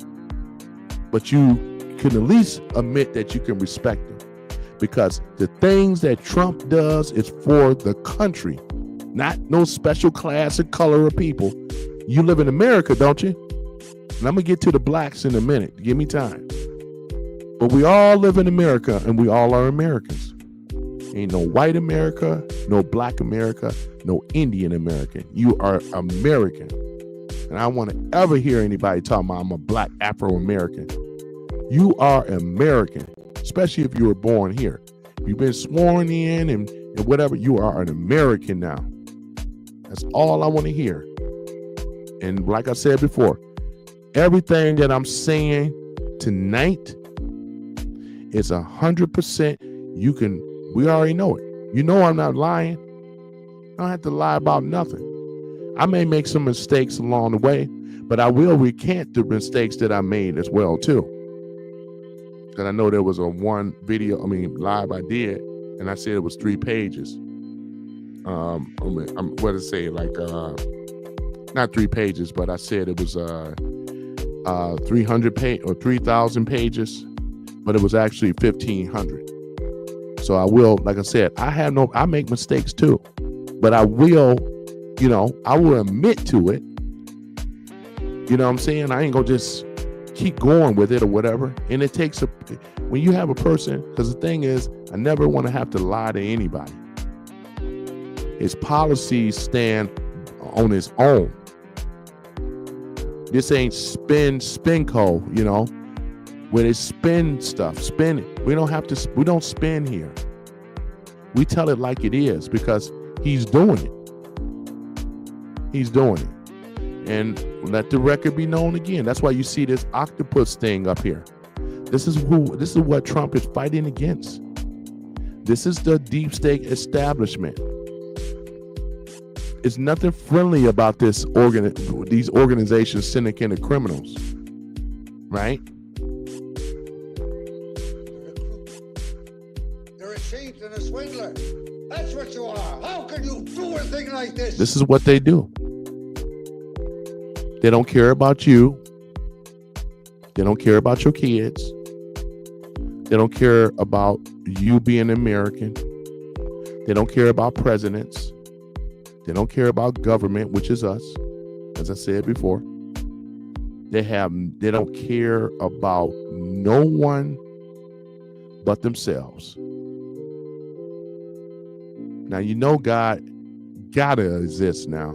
but you can at least admit that you can respect him, because the things that Trump does is for the country, not no special class or color of people. You live in America, don't you? And I'm going to get to the blacks in a minute. Give me time. But we all live in America, and we all are Americans. Ain't no white America, no black America, no Indian American. You are American. And I don't want to ever hear anybody talking about I'm a black Afro-American. You are American, especially if you were born here. You've been sworn in and whatever. You are an American now. That's all I want to hear. And like I said before, everything that I'm saying tonight is 100%. We already know it. You know I'm not lying. I don't have to lie about nothing. I may make some mistakes along the way, but I will recant the mistakes that I made as well too. Because I know there was one live I did, and I said it was 3 pages. What did I say? Not 3 pages, but I said it was 300 page or 3,000 pages, but it was actually 1,500. So I will, like I said, I make mistakes too, but I will admit to it. You know what I'm saying? I ain't gonna just keep going with it or whatever. And it takes when you have a person, because the thing is, I never want to have to lie to anybody. His policies stand on his own. This ain't spinco, where they spin stuff, spin it. We don't spin here. We tell it like it is because he's doing it. He's doing it. And let the record be known again. That's why you see this octopus thing up here. This is what Trump is fighting against. This is the deep state establishment. It's nothing friendly about these organizations syndicate of criminals, right? You're a cheat and a swindler. That's what you are. How can you do a thing like this? This is what they do. They don't care about you. They don't care about your kids. They don't care about you being American. They don't care about presidents. They don't care about government, which is us, as I said before. They don't care about no one but themselves. Now, God gotta exist now.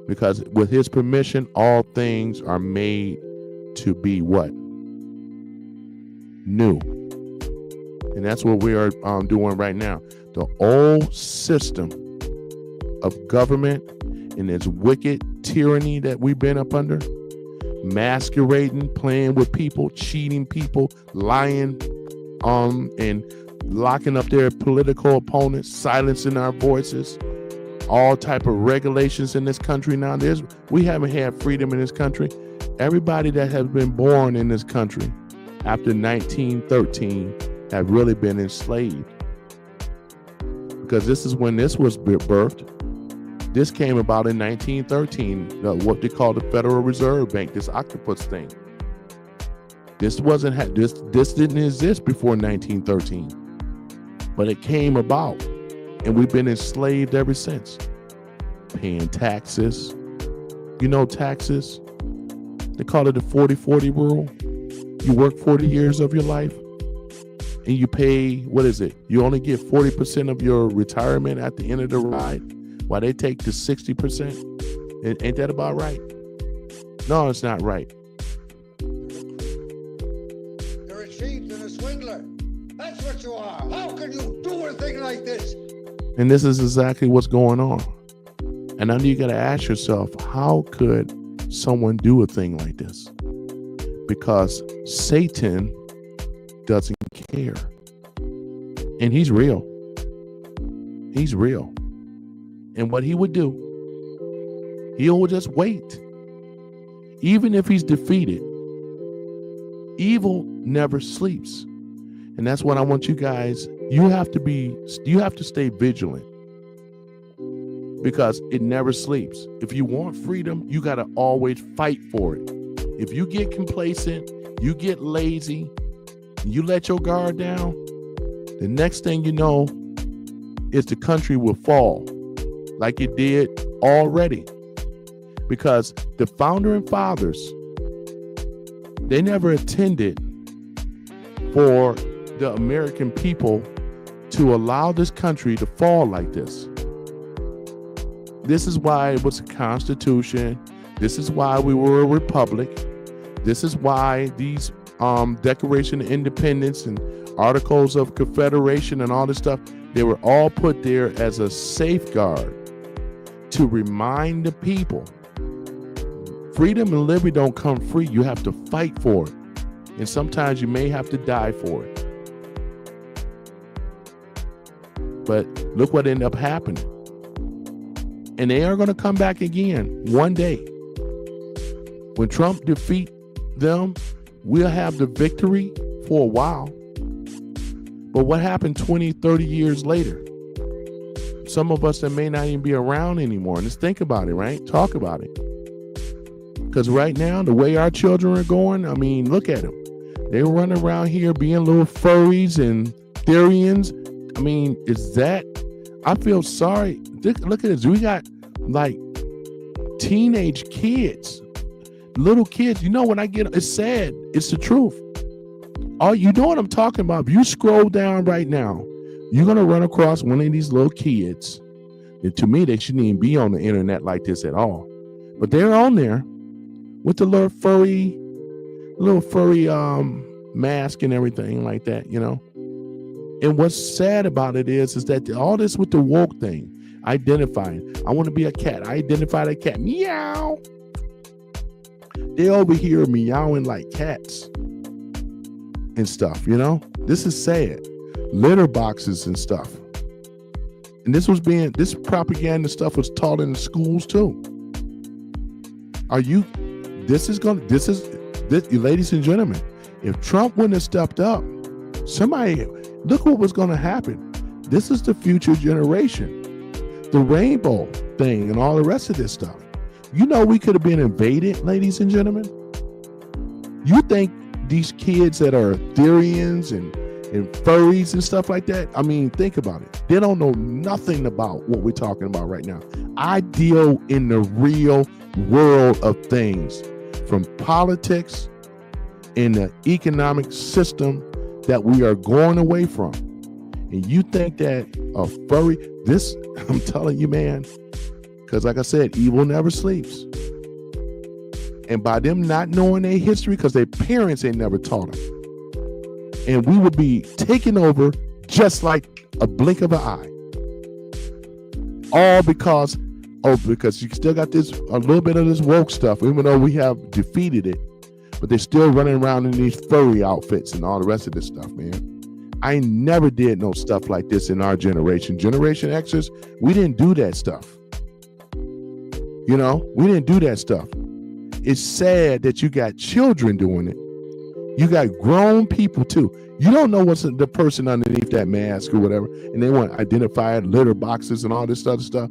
Because with his permission, all things are made to be what? New. And that's what we are doing right now. The old system of government and its wicked tyranny that we've been up under, masquerading, playing with people, cheating people, lying, and locking up their political opponents, silencing our voices, all type of regulations in this country now. We haven't had freedom in this country. Everybody that has been born in this country after 1913 have really been enslaved. Because this is when this was birthed. This came about in 1913, what they call the Federal Reserve Bank, this octopus thing. This didn't exist before 1913, but it came about, and we've been enslaved ever since. Paying taxes, taxes. They call it the 40-40 rule. You work 40 years of your life, and you pay, what is it? You only get 40% of your retirement at the end of the ride, while they take the 60%. Ain't that about right? No, it's not right. You're a cheat and a swindler. That's what you are. How can you do a thing like this? And this is exactly what's going on. And now you got to ask yourself, how could someone do a thing like this? Because Satan doesn't care. And he's real. He's real. And what he would do, he'll just wait. Even if he's defeated, evil never sleeps. And that's what I want you guys, you have to stay vigilant, because it never sleeps. If you want freedom, you got to always fight for it. If you get complacent, you get lazy, you let your guard down, the next thing you know is the country will fall like it did already. Because the founder and fathers, they never intended for the American people to allow this country to fall like this. This is why it was a constitution. This is why we were a republic. This is why these Declaration of Independence and Articles of Confederation and all this stuff, they were all put there as a safeguard to remind the people, freedom and liberty don't come free. You have to fight for it. And sometimes you may have to die for it. But look what ended up happening. And they are going to come back again one day. When Trump defeats them, we'll have the victory for a while. But what happened 20, 30 years later? Some of us that may not even be around anymore. And just think about it, right? Talk about it. Because right now, the way our children are going, I mean, look at them. They run around here being little furries and Therians. I mean, is that, I feel sorry. Look at this. We got like teenage kids, little kids. You know, when I get, it's sad. It's the truth. You know what I'm talking about? If you scroll down right now, you're going to run across one of these little kids. And to me, they shouldn't even be on the internet like this at all. But they're on there with the little furry mask and everything like that, you know. And what's sad about it is that all this with the woke thing, identifying, I want to be a cat. I identify that cat. Meow. They over here meowing like cats and stuff, you know. This is sad. Litter boxes and stuff. And this propaganda stuff was taught in the schools too. Ladies and gentlemen, if Trump wouldn't have stepped up, look what was going to happen. This is the future generation. The rainbow thing and all the rest of this stuff. You know, we could have been invaded, ladies and gentlemen. You think these kids that are Therians and furries and stuff like that, I mean, think about it. They don't know nothing about what we're talking about right now. I deal in the real world of things, from politics and the economic system that we are going away from. And you think that a furry, I'm telling you, man, because like I said, evil never sleeps. And by them not knowing their history, because their parents ain't never taught them, and we would be taken over just like a blink of an eye. All because you still got a little bit of this woke stuff, even though we have defeated it, but they're still running around in these furry outfits and all the rest of this stuff, man. I never did no stuff like this in our generation. Generation Xers, we didn't do that stuff. You know, we didn't do that stuff. It's sad that you got children doing it. You got grown people too. You don't know what's the person underneath that mask or whatever, and they want identified litter boxes and all this other stuff.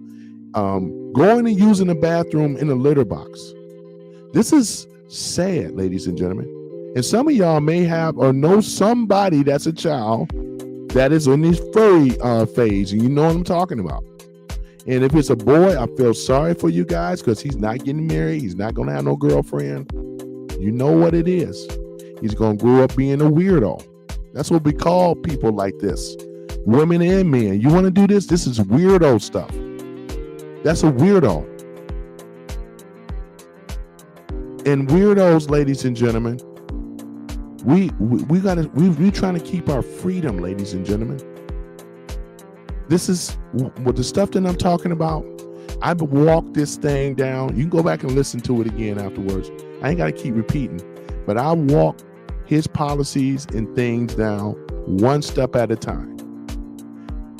Going and using the bathroom in a litter box. This is sad, ladies and gentlemen. And some of y'all may have or know somebody that's a child that is on this furry phase, and you know what I'm talking about. And if it's a boy, I feel sorry for you guys, because he's not getting married. He's not going to have no girlfriend. You know what it is. He's going to grow up being a weirdo. That's what we call people like this. Women and men. You want to do this? This is weirdo stuff. That's a weirdo. And weirdos, ladies and gentlemen, we trying to keep our freedom, ladies and gentlemen. This is what the stuff that I'm talking about. I've walked this thing down. You can go back and listen to it again afterwards. I ain't got to keep repeating, but I walk his policies and things down one step at a time.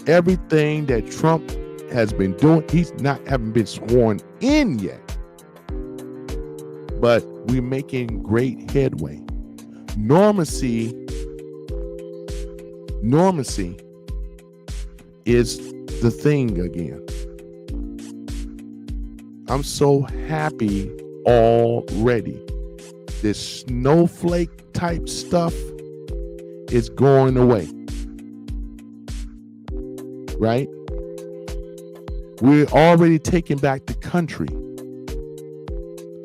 Everything that Trump has been doing, haven't been sworn in yet, but we're making great headway. Normacy is the thing again. I'm so happy already. This snowflake type stuff is going away. Right? We're already taking back the country.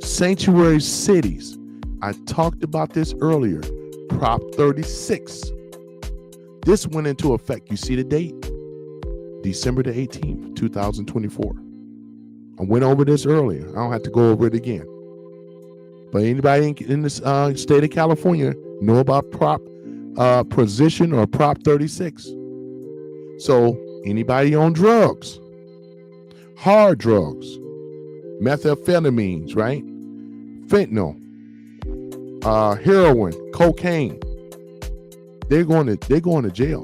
Sanctuary cities. I talked about this earlier. Prop 36. This went into effect. You see the date? December the 18th, 2024. I went over this earlier. I don't have to go over it again. But anybody in this state of California know about Prop Position or Prop 36? So anybody on drugs, hard drugs, methamphetamines, right? Fentanyl, heroin, cocaine. They're going to jail.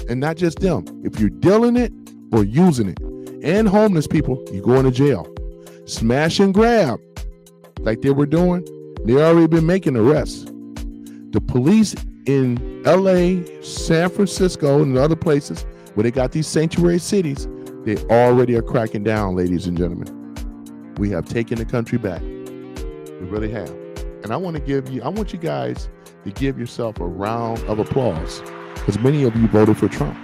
And not just them. If you're dealing it or using it, and homeless people, you're going to jail. Smash and grab, like they were doing, they already been making arrests. The police in LA, San Francisco, and other places where they got these sanctuary cities, they already are cracking down, ladies and gentlemen. We have taken the country back. We really have. And I want you guys to give yourself a round of applause, because many of you voted for Trump.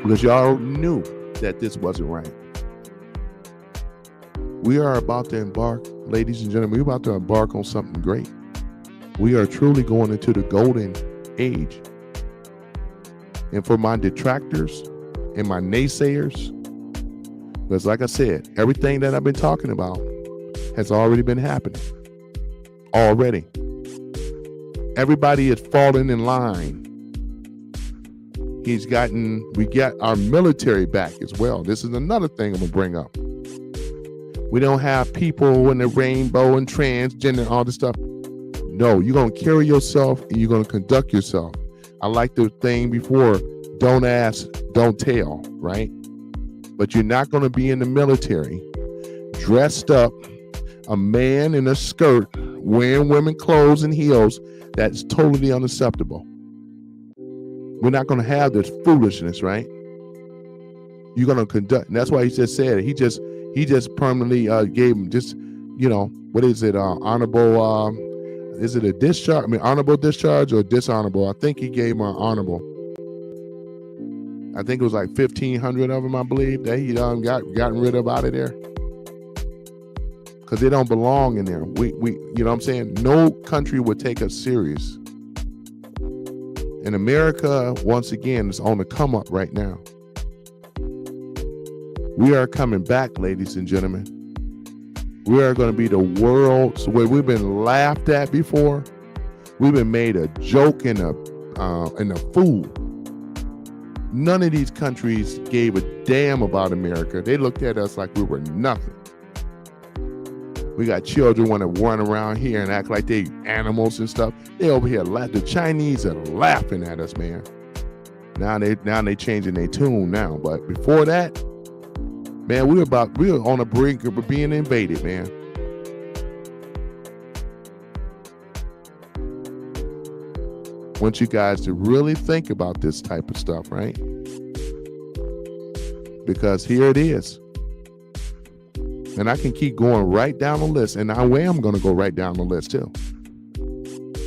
Because y'all knew that this wasn't right. We are about to embark, ladies and gentlemen, we're about to embark on something great. We are truly going into the golden age. And for my detractors and my naysayers, because like I said, everything that I've been talking about has already been happening. Already. Everybody is falling in line. We got our military back as well. This is another thing I'm gonna bring up. We don't have people in the rainbow and transgender and all this stuff. No, you're gonna carry yourself and you're gonna conduct yourself. I like the thing before, don't ask, don't tell, right? But you're not gonna be in the military dressed up, a man in a skirt, wearing women clothes and heels. That's totally unacceptable. We're not going to have this foolishness, right? You're going to conduct. And that's why he just said it. He just permanently gave him just, what is it? Honorable. Is it a discharge? I mean, honorable discharge or dishonorable? I think he gave him an honorable. I think it was like 1,500 of them, I believe, that he gotten rid of out of there. Because they don't belong in there. We you know what I'm saying? No country would take us serious. And America, once again, is on the come up right now. We are coming back, ladies and gentlemen. We are going to be the world's where we've been laughed at before. We've been made a joke and a fool. None of these countries gave a damn about America. They looked at us like we were nothing. We got children want to run around here and act like they animals and stuff. They over here the Chinese are laughing at us, man. Now they changing their tune now. But before that, man, we were on the brink of being invaded, man. Want you guys to really think about this type of stuff, right? Because here it is. And I can keep going right down the list, and I am going to go right down the list too,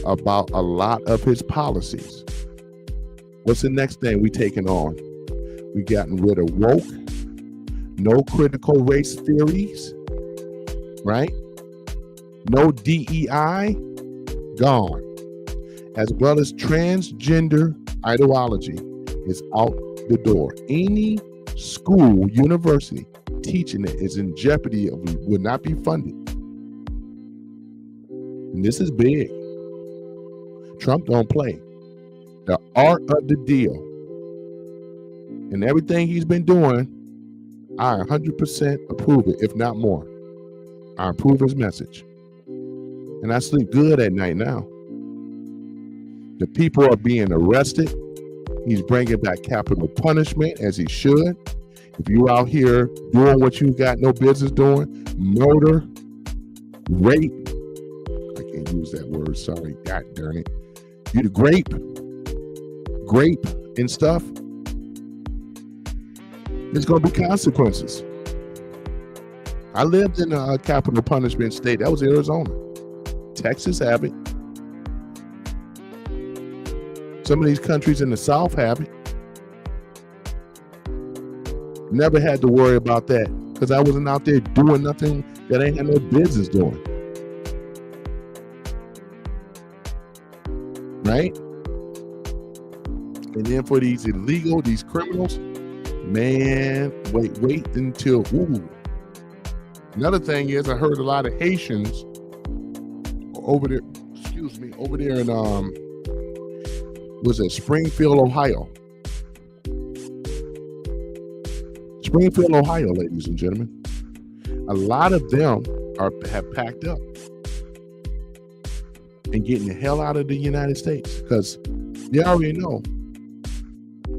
about a lot of his policies. What's the next thing we taking on? We gotten rid of woke, no critical race theories, right? No DEI, gone. As well as transgender ideology is out the door. Any school, university, teaching it is in jeopardy of will not be funded. And this is big. Trump don't play. The art of the deal and everything he's been doing, I 100% approve it, if not more. I approve his message. And I sleep good at night now. The people are being arrested. He's bringing back capital punishment as he should. If you're out here doing what you got no business doing, murder, rape, I can't use that word, sorry, God darn it. You the grape and stuff, there's going to be consequences. I lived in a capital punishment state. That was Arizona. Texas have it. Some of these countries in the South have it. Never had to worry about that because I wasn't out there doing nothing that I ain't had no business doing. Right? And then for these criminals, man, wait until, ooh. Another thing is I heard a lot of Haitians over there in, was it Springfield, Ohio? Springfield, Ohio, ladies and gentlemen. A lot of them have packed up and getting the hell out of the United States because they already know.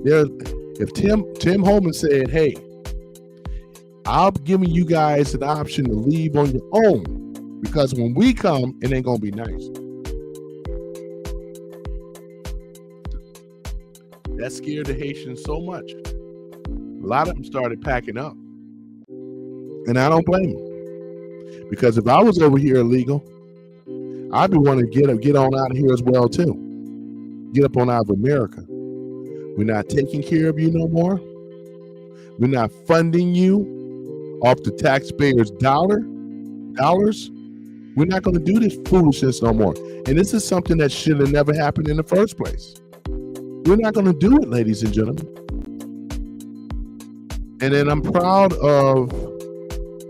If Tim Holman said, "Hey, I'm giving you guys an option to leave on your own because when we come, it ain't gonna be nice." That scared the Haitians so much. A lot of them started packing up. And I don't blame them. Because if I was over here illegal, I'd be wanting to get on out of here as well too. Get up on out of America. We're not taking care of you no more. We're not funding you off the taxpayers' dollars. We're not going to do this foolishness no more. And this is something that should have never happened in the first place. We're not going to do it, ladies and gentlemen. And then I'm proud of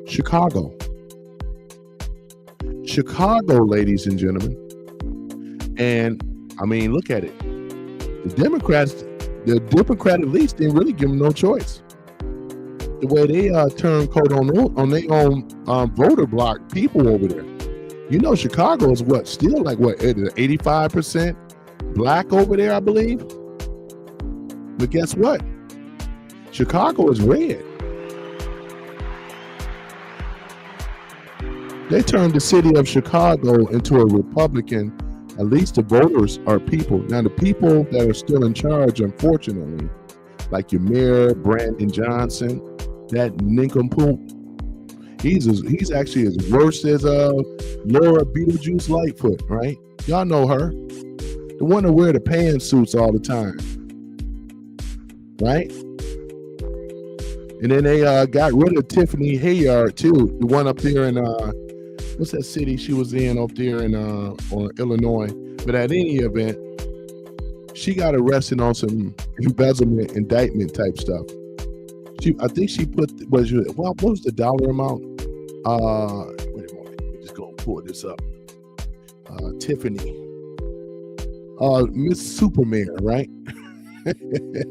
Chicago. Chicago, ladies and gentlemen. And I mean, look at it. The Democrat elites didn't really give them no choice. The way they turned coat on their own voter block people over there. You know, Chicago is still like 85% black over there, I believe. But guess what? Chicago is red. They turned the city of Chicago into a Republican. At least the voters are people. Now, the people that are still in charge, unfortunately, like your mayor, Brandon Johnson, that nincompoop, he's actually as worse as Laura Beetlejuice Lightfoot, right? Y'all know her. The one that wear the pantsuits all the time. Right? And then they got rid of Tiffany Hayard too, the one up there in what's that city she was in up there in Illinois. But at any event, she got arrested on some embezzlement indictment type stuff. I think she put what was the dollar amount? Wait a moment, I'm just gonna pull this up. Tiffany, Miss Superman, right?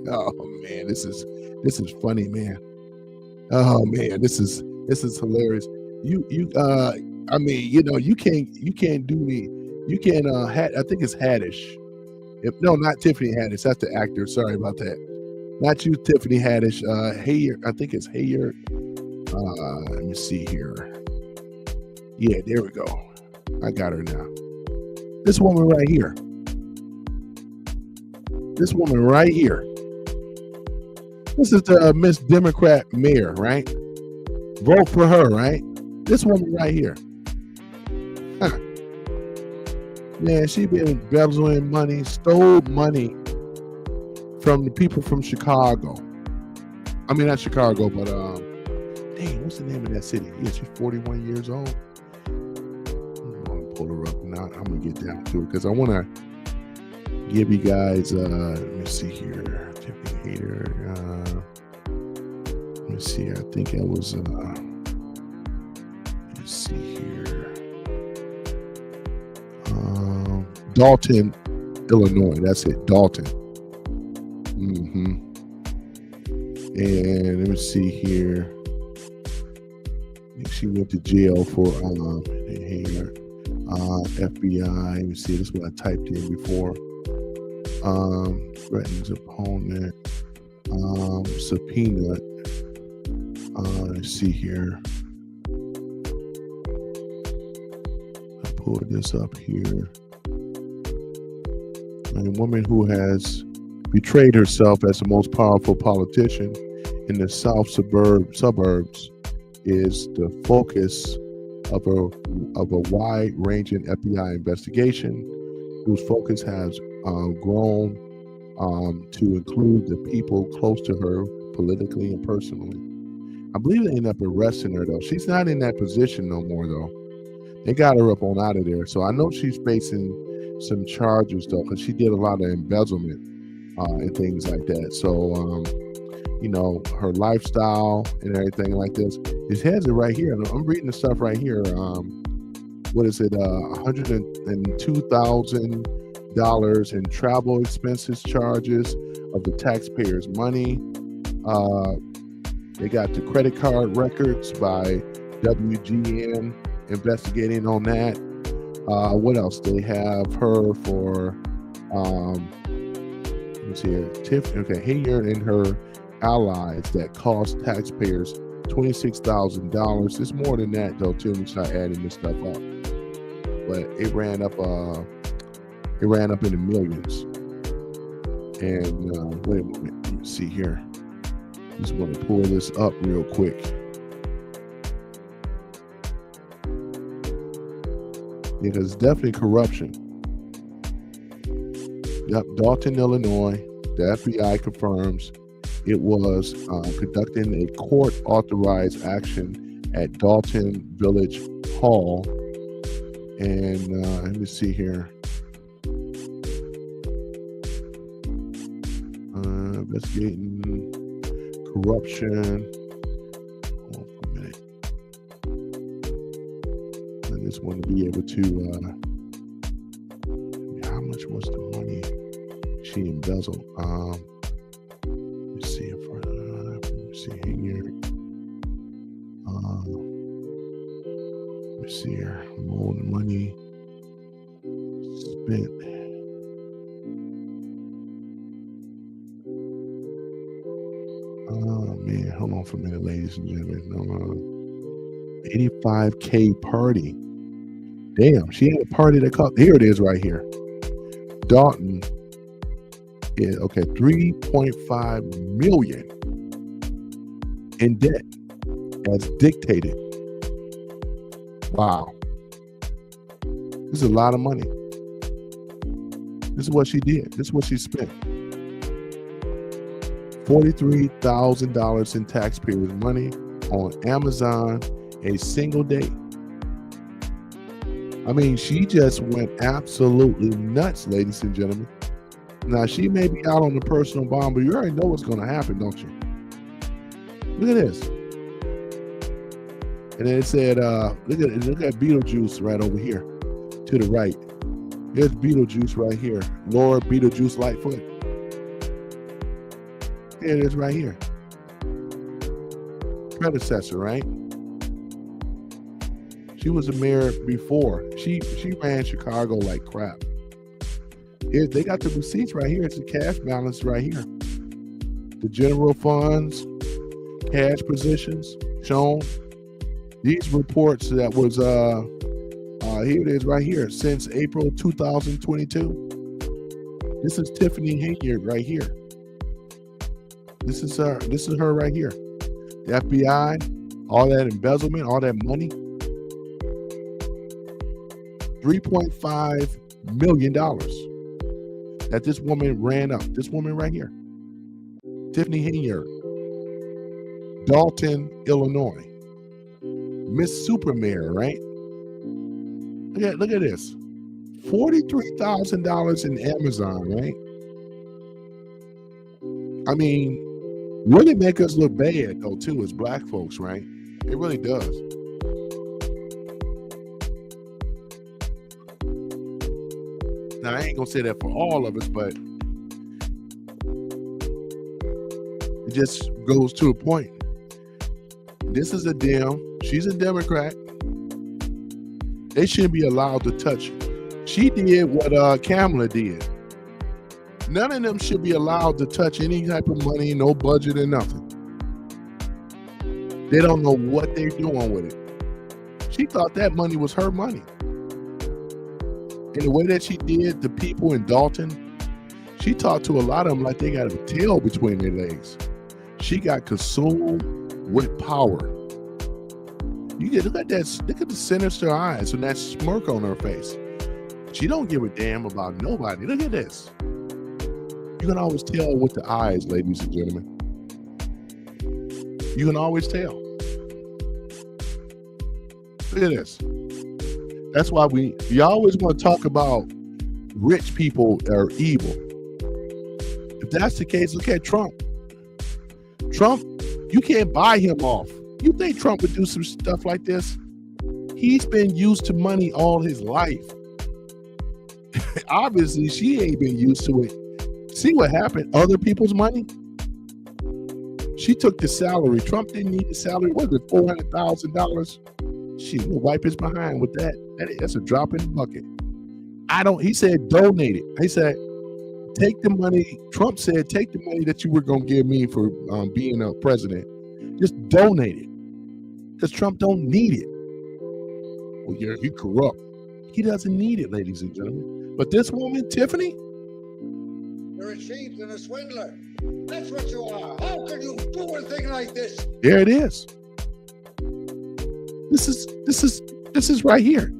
Oh man, this is funny, man. Oh man, this is hilarious. I mean, you know, you can't do me. You can't I think it's Haddish. No, not Tiffany Haddish. That's the actor. Sorry about that. Not you, Tiffany Haddish. Hayard. I think it's Hayard. Let me see here. Yeah, there we go. I got her now. This woman right here. This woman right here. This is the Miss Democrat mayor, right? Vote for her, right? This woman right here. Huh. Man, she been embezzling money, stole money from the people from Chicago. I mean, not Chicago, but dang, what's the name of that city? Yeah, she's 41 years old. I'm gonna pull her up now. I'm gonna get down to it because I want to give you guys. Let me see here. Tiffany Hayter. Let me see. I think it was. Let's see here. Dalton, Illinois. That's it. Dalton. And let me see here. I think she went to jail for FBI. Let me see. This is what I typed in before. Threatens opponent. Subpoena. Let's see here. I pulled this up here. A woman who has betrayed herself as the most powerful politician in the South suburbs is the focus of a wide-ranging FBI investigation, whose focus has grown to include the people close to her politically and personally. I believe they ended up arresting her though. She's not in that position no more though. They got her up on out of there. So I know she's facing some charges though, because she did a lot of embezzlement and things like that. So you know, her lifestyle and everything like this. It has it right here. I'm reading the stuff right here. What is it? $102,000 in travel expenses charges of the taxpayers' money. They got the credit card records by WGN investigating on that. What else? They have her for, let's see here, Hayyer and her allies that cost taxpayers $26,000. It's more than that though, too. We start adding this stuff up, but it ran up in the millions. And wait a moment, let me see here. Just want to pull this up real quick. Because it's definitely corruption. Yep, Dalton, Illinois. The FBI confirms it was conducting a court-authorized action at Dalton Village Hall. And let me see here. Investigating corruption. Hold on for a minute. I just want to be able to. How much was the money she embezzled? Let's see if let's see here. Let's see here. More money spent. Oh man, hold on for a minute, ladies and gentlemen. 85K party. Damn, she had a party that cost. Here it is, right here. Dalton. Yeah, okay, 3.5 million in debt as dictated. Wow, this is a lot of money. This is what she did. This is what she spent. $43,000 in taxpayers' money on Amazon a single day. I mean, she just went absolutely nuts, ladies and gentlemen. Now, she may be out on the personal bond, but you already know what's going to happen, don't you? Look at this. And then it said, look at Beetlejuice right over here to the right. There's Beetlejuice right here. Lord Beetlejuice Lightfoot. There it is right here. Predecessor, right? She was a mayor before. She ran Chicago like crap. They got the receipts right here. It's the cash balance right here. The general funds, cash positions shown. These reports that was here it is right here since April 2022. This is Tiffany Hayyer right here. This is her. This is her right here. The FBI, all that embezzlement, all that money. $3.5 million that this woman ran up. This woman right here, Tiffany Hayyer, Dalton, Illinois, Miss Supermayor, right? Look at this, $43,000 in Amazon, right? I mean, really make us look bad though too as black folks, right? It really does. Now, I ain't gonna say that for all of us, but it just goes to a point. This is a Dem. She's a Democrat. They shouldn't be allowed to touch her. She did what Kamala did. None of them should be allowed to touch any type of money, no budget or nothing. They don't know what they're doing with it. She thought that money was her money. And the way that she did the people in Dalton, she talked to a lot of them like they got a tail between their legs. She got consumed with power. You get look at the sinister eyes and that smirk on her face. She don't give a damn about nobody. Look at this. You can always tell with the eyes, ladies and gentlemen. You can always tell. Look at this. That's why we always want to talk about rich people are evil. If that's the case, look at Trump. Trump, you can't buy him off. You think Trump would do some stuff like this? He's been used to money all his life. Obviously, she ain't been used to it. See what happened? Other people's money. She took the salary. Trump didn't need the salary. What was it, $400,000? She will wipe his behind with that. That's a drop in the bucket. He said, donate it. He said, take the money. Trump said, take the money that you were going to give me for being a president. Just donate it. Because Trump don't need it. Well, yeah, he corrupt. He doesn't need it, ladies and gentlemen. But this woman, Tiffany, you're a cheat and a swindler. That's what you are. How can you do a thing like this? there it is. This is right here.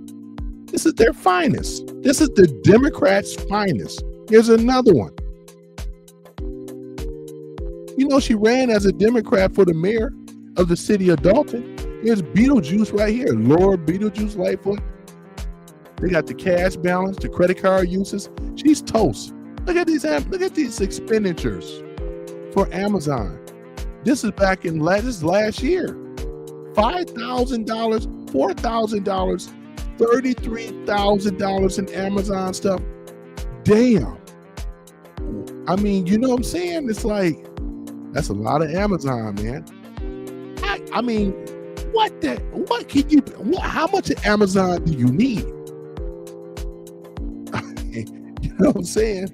This is their finest. This is the Democrats' finest. Here's another one. You know, she ran as a Democrat for the mayor of the city of Dalton. Here's Beetlejuice right here. Lord Beetlejuice Lightfoot. They got the cash balance, the credit card uses. She's toast. Look at these expenditures for Amazon. This is back in last year. $5,000, $4,000, $33,000 in Amazon stuff. Damn. I mean, you know what I'm saying? It's like, that's a lot of Amazon, man. I mean, how much of Amazon do you need? You know what I'm saying?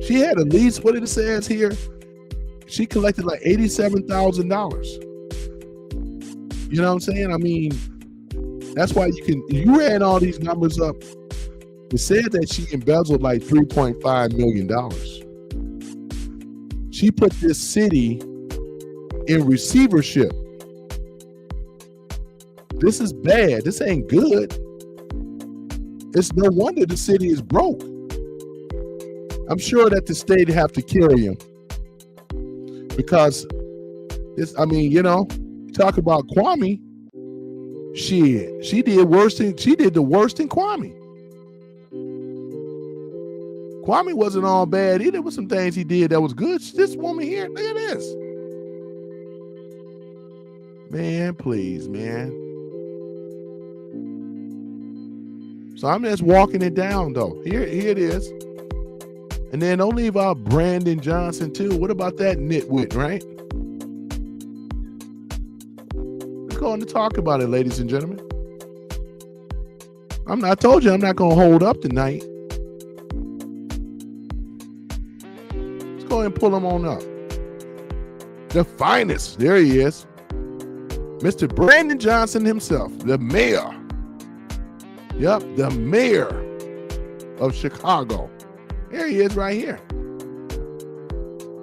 She had at least, what it says here, she collected like $87,000. You know what I'm saying? I mean, that's why you ran all these numbers up. It said that she embezzled like $3.5 million. She put this city in receivership. This is bad. This ain't good. It's no wonder the city is broke. I'm sure that the state have to carry him because this. I mean, you know, talk about Kwame. She did worse than the worst in Kwame. Kwame wasn't all bad either. There was some things he did that was good. This woman here, look at this. Man, please, man. So I'm just walking it down though. Here it is. And then don't leave out Brandon Johnson too. What about that nitwit, right? We're going to talk about it, ladies and gentlemen. I told you I'm not going to hold up tonight. Let's go ahead and pull him on up. The finest. There he is. Mr. Brandon Johnson himself, the mayor. Yep, the mayor of Chicago. Here he is right here.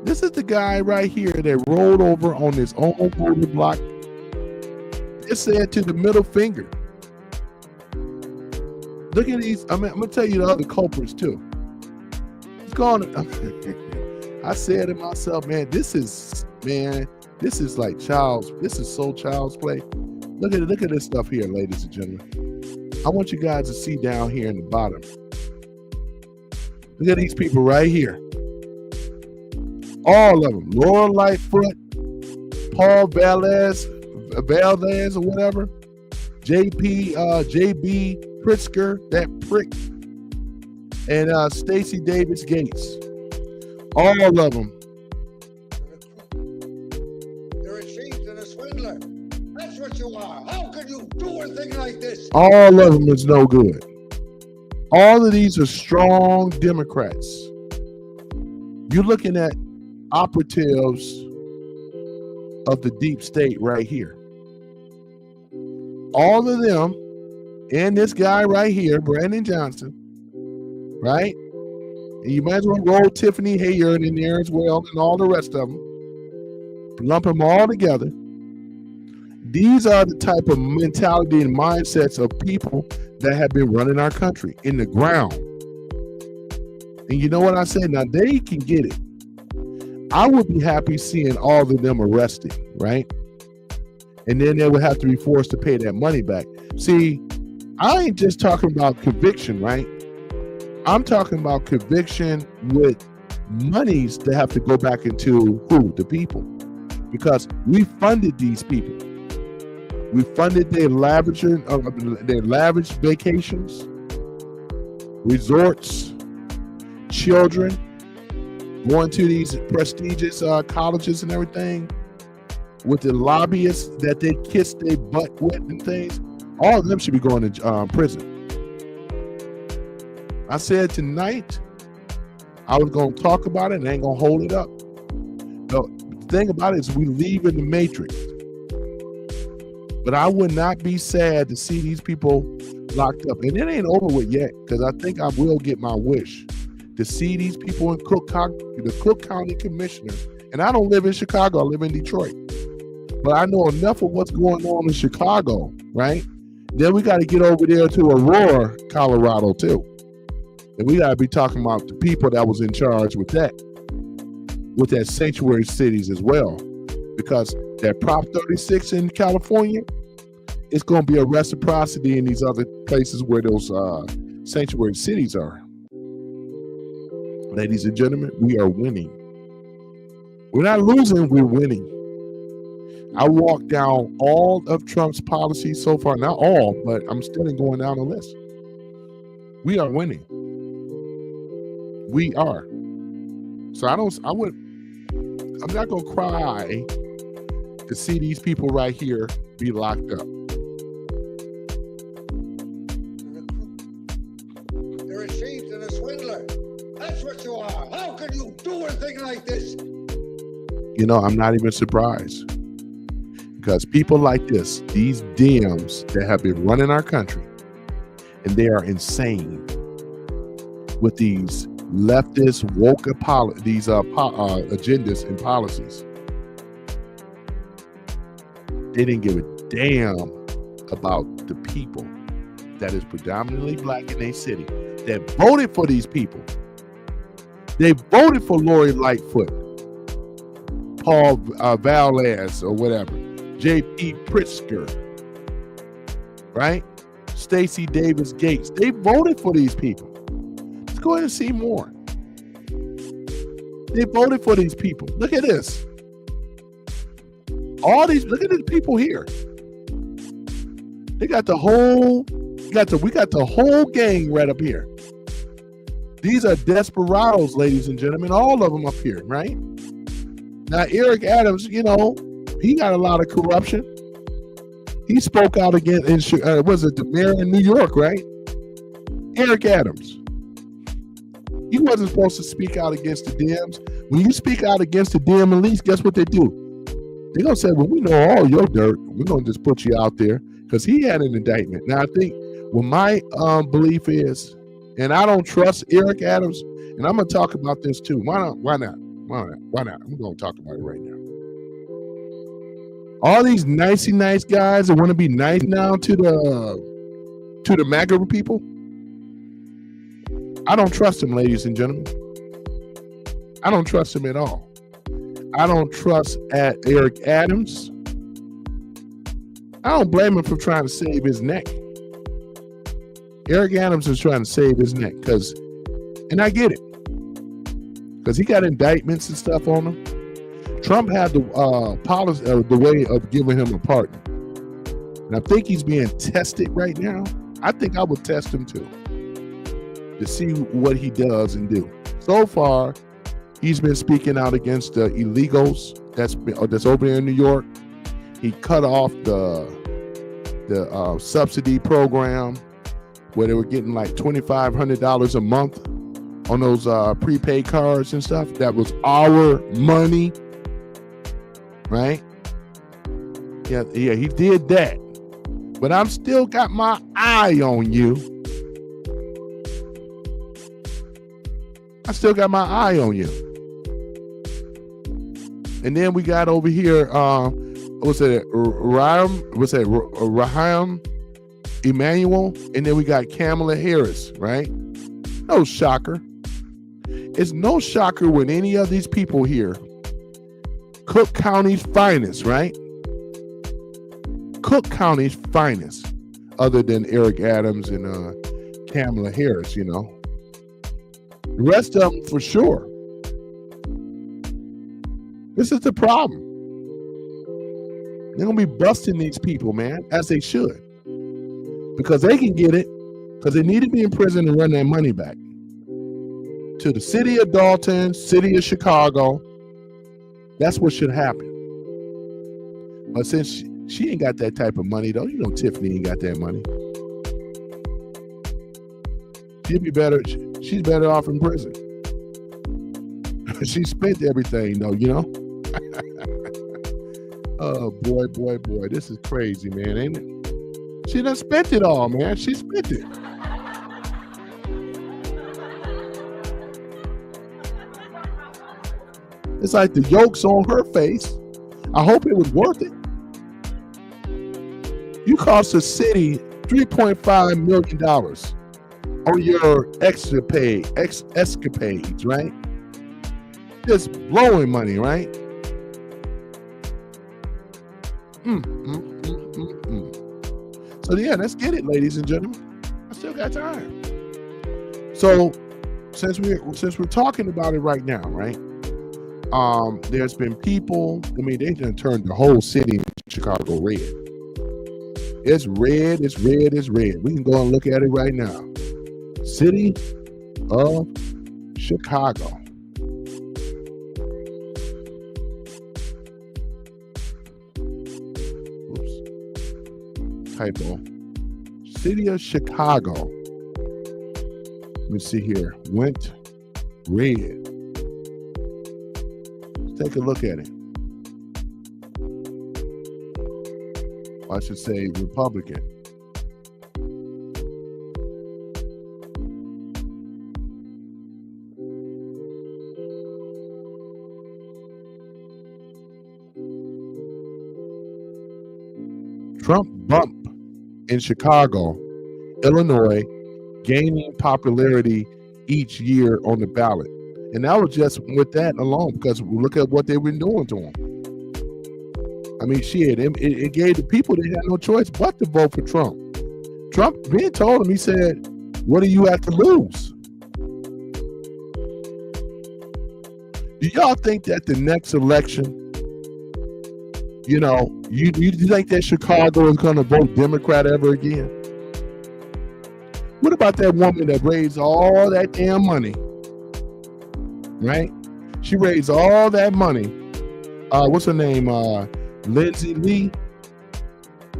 This is the guy right here that rolled over on his own voting block. It said to the middle finger. Look at these. I'm going to tell you the other culprits too. It's gone. I said to myself, man, this is like this is so child's play. Look at this stuff here, ladies and gentlemen. I want you guys to see down here in the bottom. Look at these people right here. All of them. Laura Lightfoot, Paul Valdez or whatever, JB Pritzker, that prick, and Stacey Davis Gates. All of them. You're a cheat and a swindler. That's what you are. How can you do a thing like this? All of them is no good. All of these are strong Democrats. You're looking at operatives of the deep state right here. All of them, and this guy right here, Brandon Johnson, right? And you might as well roll Tiffany Hayard in there as well, and all the rest of them. Lump them all together. These are the type of mentality and mindsets of people that have been running our country in the ground. And you know what I said? Now they can get it. I would be happy seeing all of them arrested, right? And then they would have to be forced to pay that money back. See, I ain't just talking about conviction, right? I'm talking about conviction with monies that have to go back into who? The people. Because we funded these people. We funded their lavish vacations, resorts, children. going to these prestigious colleges and everything with the lobbyists that they kiss their butt with and things. All of them should be going to prison. I said tonight I was going to talk about it and ain't going to hold it up. The thing about it is we leave in the matrix. But I would not be sad to see these people locked up. And it ain't over with yet, because I think I will get my wish to see these people in the Cook County Commissioner. And I don't live in Chicago, I live in Detroit. But I know enough of what's going on in Chicago, right? Then we got to get over there to Aurora, Colorado, too. And we got to be talking about the people that was in charge with that sanctuary cities as well. Because that Prop 36 in California, it's going to be a reciprocity in these other places where those sanctuary cities are. Ladies and gentlemen, we are winning. We're not losing, we're winning. I walked down all of Trump's policies so far, not all, but I'm still going down the list. We are winning. We are. So I'm not going to cry to see these people right here be locked up. You're a cheat and a swindler. That's what you are. How can you do a thing like this? You know, I'm not even surprised. Because people like this, these Dems that have been running our country, and they are insane with these leftist woke agendas and policies. They didn't give a damn about the people that is predominantly black in their city that voted for these people. They voted for Lori Lightfoot, Paul Valez, or whatever, J.P. Pritzker, right? Stacey Davis Gates. They voted for these people. Let's go ahead and see more. They voted for these people. Look at this. Look at the people here. They got the whole, we got the whole gang right up here. These are desperados, ladies and gentlemen, all of them up here, right? Now, Eric Adams, you know, he got a lot of corruption. He spoke out against, was it the mayor in New York, right? Eric Adams. He wasn't supposed to speak out against the Dems. When you speak out against the Dem elites, guess what they do? They're going to say, well, we know all your dirt. We're going to just put you out there, because he had an indictment. Now, I think what my belief is, and I don't trust Eric Adams, and I'm going to talk about this too. Why not? I'm going to talk about it right now. All these nicey nice guys that want to be nice now to the MAGA people, I don't trust them, ladies and gentlemen. I don't trust them at all. I don't trust Eric Adams. I don't blame him for trying to save his neck. Eric Adams is trying to save his neck, and I get it, because he got indictments and stuff on him. Trump had the policy, the way of giving him a partner, and I think he's being tested right now. I think I would test him too, to see what he does and do. So far, he's been speaking out against the illegals that's over there in New York. He cut off the subsidy program where they were getting like $2,500 a month on those prepaid cards and stuff. That was our money, right? Yeah, he did that. But I'm still got my eye on you. I still got my eye on you. And then we got over here, Rahm Emanuel, and then we got Kamala Harris, right? No shocker. It's no shocker when any of these people here, Cook County's finest, right? Cook County's finest, other than Eric Adams and Kamala Harris, you know. The rest of them for sure. This is the problem. They're going to be busting these people, man, as they should. Because they can get it, because they need to be in prison and run their money back. to the city of Dalton, city of Chicago. That's what should happen. But since she ain't got that type of money, though, you know Tiffany ain't got that money. She'd be better. She's better off in prison. She spent everything, though, you know. Oh boy, boy, boy, this is crazy, man, ain't it? She done spent it all, man. She spent it. It's like the yolk's on her face. I hope it was worth it. You cost the city $3.5 million on your escapades, right? Just blowing money, right? So yeah, let's get it, ladies and gentlemen. I still got time. So since we're talking about it right now, right? There's been people. I mean, they done turned the whole city in Chicago red. It's red. It's red. It's red. We can go and look at it right now. City of Chicago. Oops. Typo. City of Chicago. Let me see here. Went red. Let's take a look at it. I should say Republican. Trump bump in Chicago, Illinois, gaining popularity each year on the ballot. And that was just with that alone, because look at what they've been doing to him. I mean, shit, it gave the people, they had no choice but to vote for Trump. Trump being told him, he said, what do you have to lose? Do y'all think that the next election, you know, you think that Chicago is going to vote Democrat ever again? What about that woman that raised all that damn money? Right? She raised all that money. What's her name? Lindsay Lee,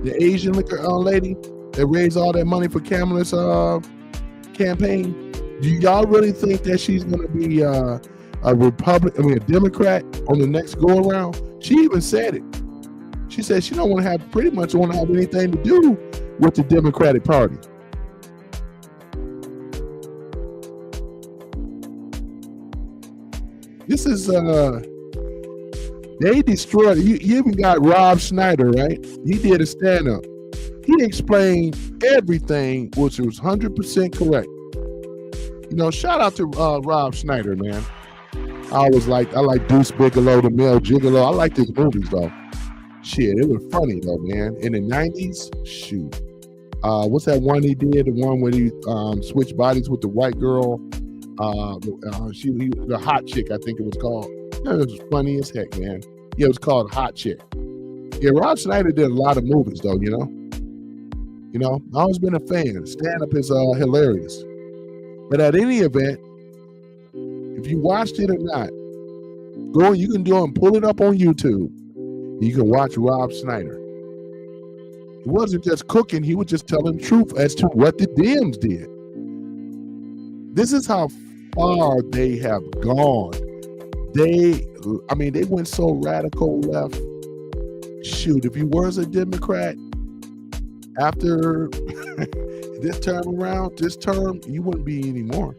the Asian lady that raised all that money for Kamala's campaign. Do y'all really think that she's going to be a Democrat on the next go around? She even said it. She said she don't want to have anything to do with the Democratic Party. This is they destroyed. You even got Rob Schneider, right? He did a stand-up. He explained everything, which was 100% correct. You know, shout out to Rob Schneider, man. I like Deuce Bigelow, the Male Gigolo. I like his movies, though. Shit, it was funny, though, man. In the 90s, shoot. What's that one he did? The one where he switched bodies with the white girl. The hot chick, I think it was called. It was funny as heck, man. Yeah, it was called Hot Chick. Yeah, Rob Schneider did a lot of movies, though, you know. You know, I've always been a fan. Stand-up is hilarious. But at any event, if you watched it or not, you can do it and pull it up on YouTube. You can watch Rob Schneider. He wasn't just cooking, he was just telling the truth as to what the Dems did. This is how far they have gone. They went so radical left. Shoot, if you was a Democrat after this term, you wouldn't be anymore.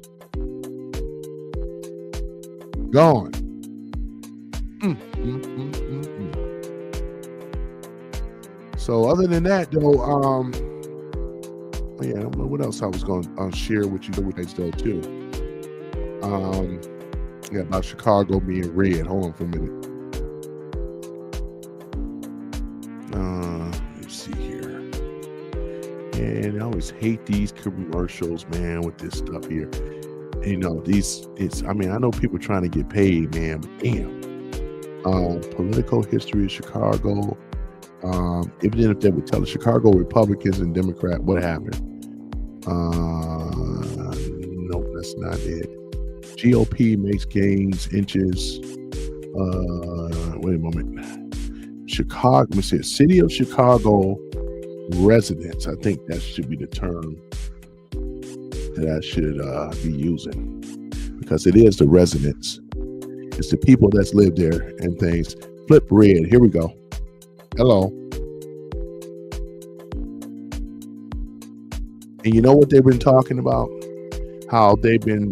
Gone. So other than that, though, I don't know what else I was going to share with you guys, though, too. About Chicago being red. Hold on for a minute. Let me see here. And I always hate these commercials, man, with this stuff here. You know, I know people trying to get paid, man, but damn. Political history of Chicago. Even if they would tell the Chicago Republicans and Democrat what happened. Nope, that's not it. GOP makes gains inches. Wait a moment. Chicago, let me see. City of Chicago residents. I think that should be the term that I should be using, because it is the residents. It's the people that's lived there and things. Flip red. Here we go. Hello. And you know what they've been talking about? How they've been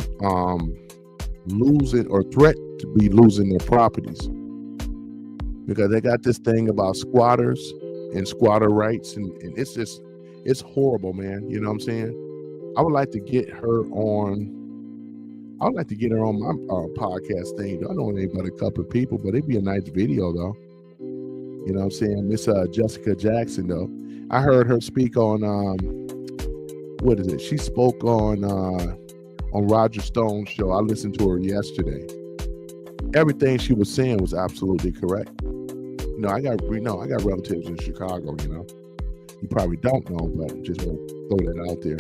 losing or threat to be losing their properties, because they got this thing about squatters and squatter rights, and it's horrible, man. You know what I'm saying? I would like to get her on my podcast thing. I don't know anything but a couple of people, but it'd be a nice video though. You know what I'm saying? Miss Jessica Jackson though. I heard her speak on what is it? She spoke on Roger Stone's show. I listened to her yesterday. Everything she was saying was absolutely correct. You know, I got relatives in Chicago, you know. You probably don't know, but just want to throw that out there.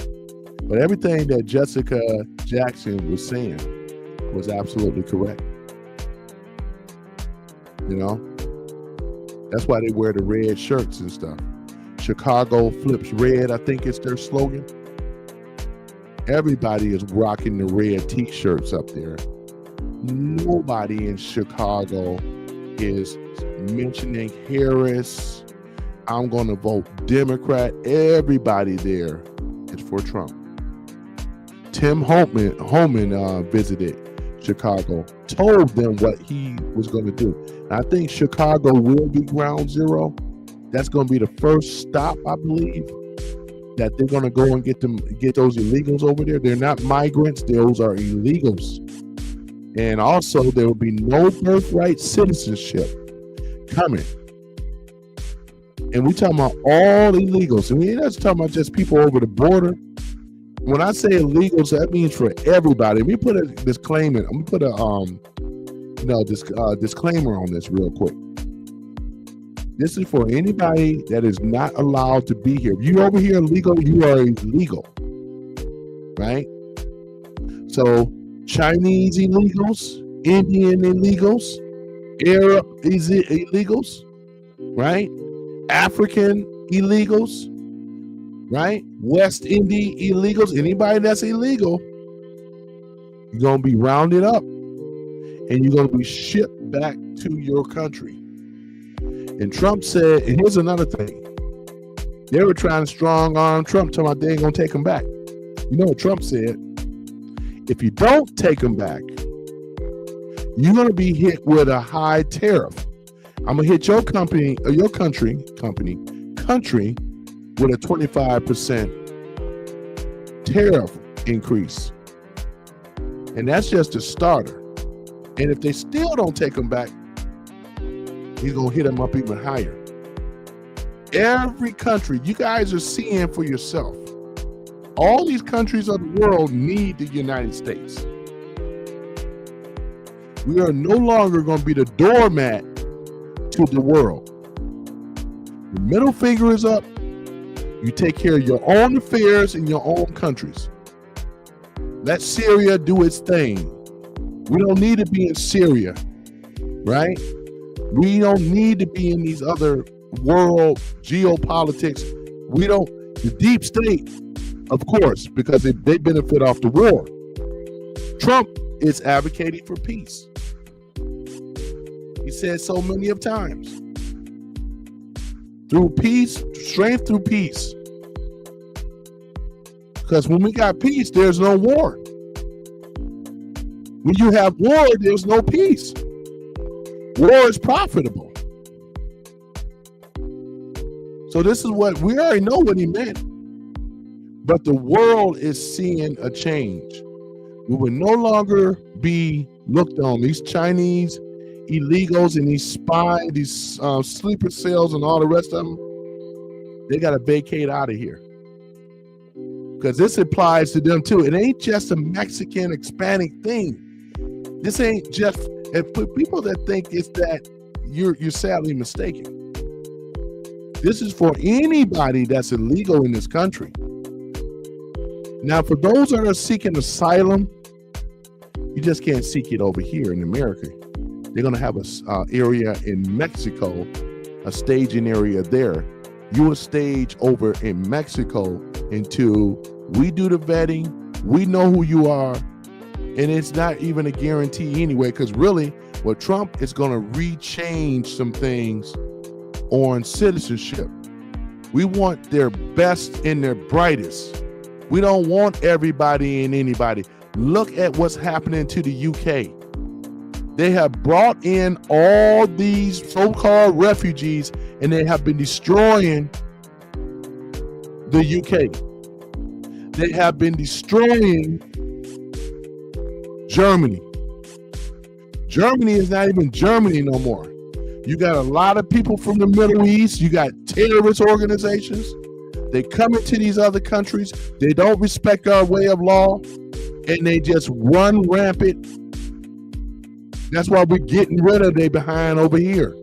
But everything that Jessica Jackson was saying was absolutely correct. You know? That's why they wear the red shirts and stuff. Chicago flips red, I think it's their slogan. Everybody is rocking the red t-shirts up there. Nobody in Chicago is mentioning Harris. I'm going to vote Democrat. Everybody there is for Trump. Tim Homan visited Chicago, told them what he was going to do. And I think Chicago will be ground zero. That's going to be the first stop, I believe, that they're going to go and get those illegals over there. They're not migrants. Those are illegals. And also, there will be no birthright citizenship coming. And we're talking about all illegals. And we're not talking about just people over the border. When I say illegals, that means for everybody. We put a disclaimer. I'm gonna put a disclaimer on this real quick. This is for anybody that is not allowed to be here. If you're over here illegal, you are illegal, right? So Chinese illegals, Indian illegals, Arab illegals, right? African illegals, right? West Indian illegals, anybody that's illegal, you're going to be rounded up and you're going to be shipped back to your country. And Trump said, and here's another thing. They were trying to strong arm Trump, talking about they ain't going to take him back. You know what Trump said? If you don't take them back, you're going to be hit with a high tariff. I'm going to hit your company or your country with a 25% tariff increase. And that's just a starter. And if they still don't take them back, he's going to hit them up even higher. Every country, you guys are seeing for yourself. All these countries of the world need the United States. We are no longer going to be the doormat to the world. The middle finger is up. You take care of your own affairs in your own countries. Let Syria do its thing. We don't need to be in Syria, right? We don't need to be in these other world geopolitics. The deep state, of course, because they benefit off the war. Trump is advocating for peace. He said so many of times. Through peace, strength through peace. Because when we got peace, there's no war. When you have war, there's no peace. War is profitable. So this is what we already know what he meant. But the world is seeing a change. We will no longer be looked on. These Chinese illegals and these spies, these sleeper cells and all the rest of them, they got to vacate out of here. Because this applies to them too. It ain't just a Mexican Hispanic thing. This ain't just, if people that think it's that, you're sadly mistaken. This is for anybody that's illegal in this country. Now, for those that are seeking asylum, You just can't seek it over here in America. They're going to have a area in Mexico, a staging area there. You will stage over in Mexico until we do the vetting. We know who you are. And it's not even a guarantee anyway, because really what Trump is going to rechange some things on citizenship. We want their best and their brightest. We don't want everybody and anybody. Look at what's happening to the UK. They have brought in all these so-called refugees, and they have been destroying the UK. They have been destroying Germany. Germany is not even Germany no more. You got a lot of people from the Middle East. You got terrorist organizations. They come into these other countries. They don't respect our way of law, and they just run rampant. That's why we're getting rid of they behind over here.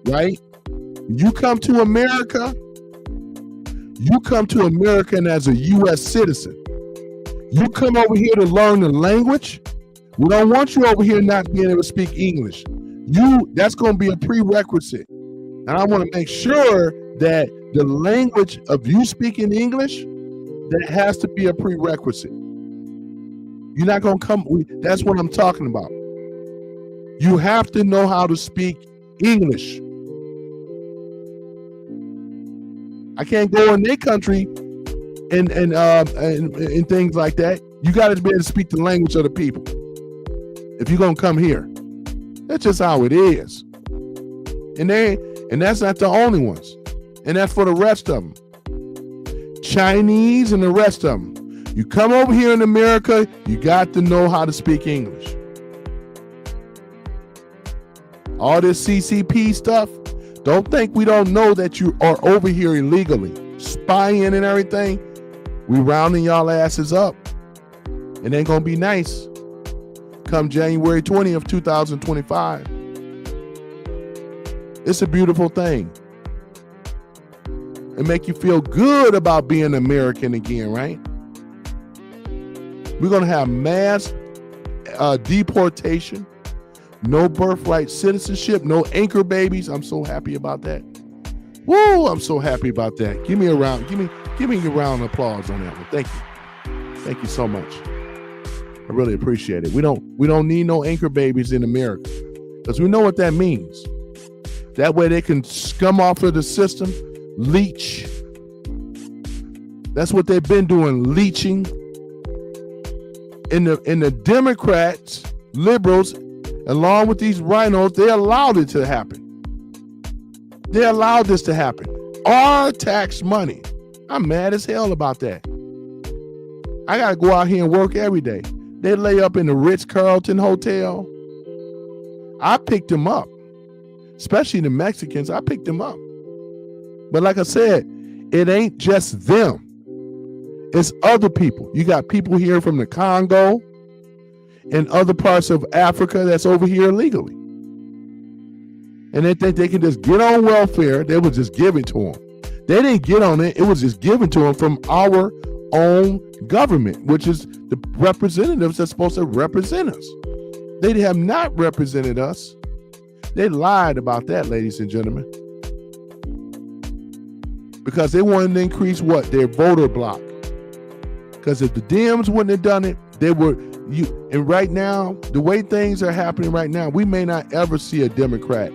Right? You come to America, and as a U.S. citizen. You come over here to learn the language. We don't want you over here not being able to speak English. That's going to be a prerequisite. And I want to make sure that the language of you speaking English, that has to be a prerequisite. You're not going to come. That's what I'm talking about. You have to know how to speak English. I can't go in their country and things like that. You got to be able to speak the language of the people if you're going to come here. That's just how it is. And that's not the only ones. And that's for the rest of them. Chinese and the rest of them. You come over here in America, you got to know how to speak English. All this CCP stuff, don't think we don't know that you are over here illegally, spying and everything. We rounding y'all asses up. It ain't gonna be nice. Come January 20th, 2025. It's a beautiful thing. It make you feel good about being American again, right? We're gonna have mass deportation, no birthright citizenship, no anchor babies. I'm so happy about that. Woo! I'm so happy about that. Give me a round. Give me a round of applause on that one. Thank you. Thank you so much. I really appreciate it. We don't need no anchor babies in America, because we know what that means. That way they can scum off of the system, leech. That's what they've been doing, leeching. In the Democrats, liberals, along with these rhinos, they allowed it to happen. They allowed this to happen. Our tax money. I'm mad as hell about that. I got to go out here and work every day. They lay up in the Ritz-Carlton Hotel. I picked them up. Especially the Mexicans, I picked them up. But like I said, it ain't just them. It's other people. You got people here from the Congo and other parts of Africa that's over here illegally. And they think they can just get on welfare. They was just given to them. They didn't get on it. It was just given to them from our own government, which is the representatives that's supposed to represent us. They have not represented us. They lied about that, ladies and gentlemen. Because they wanted to increase what? Their voter block. Because if the Dems wouldn't have done it, they were and right now, the way things are happening right now, we may not ever see a Democrat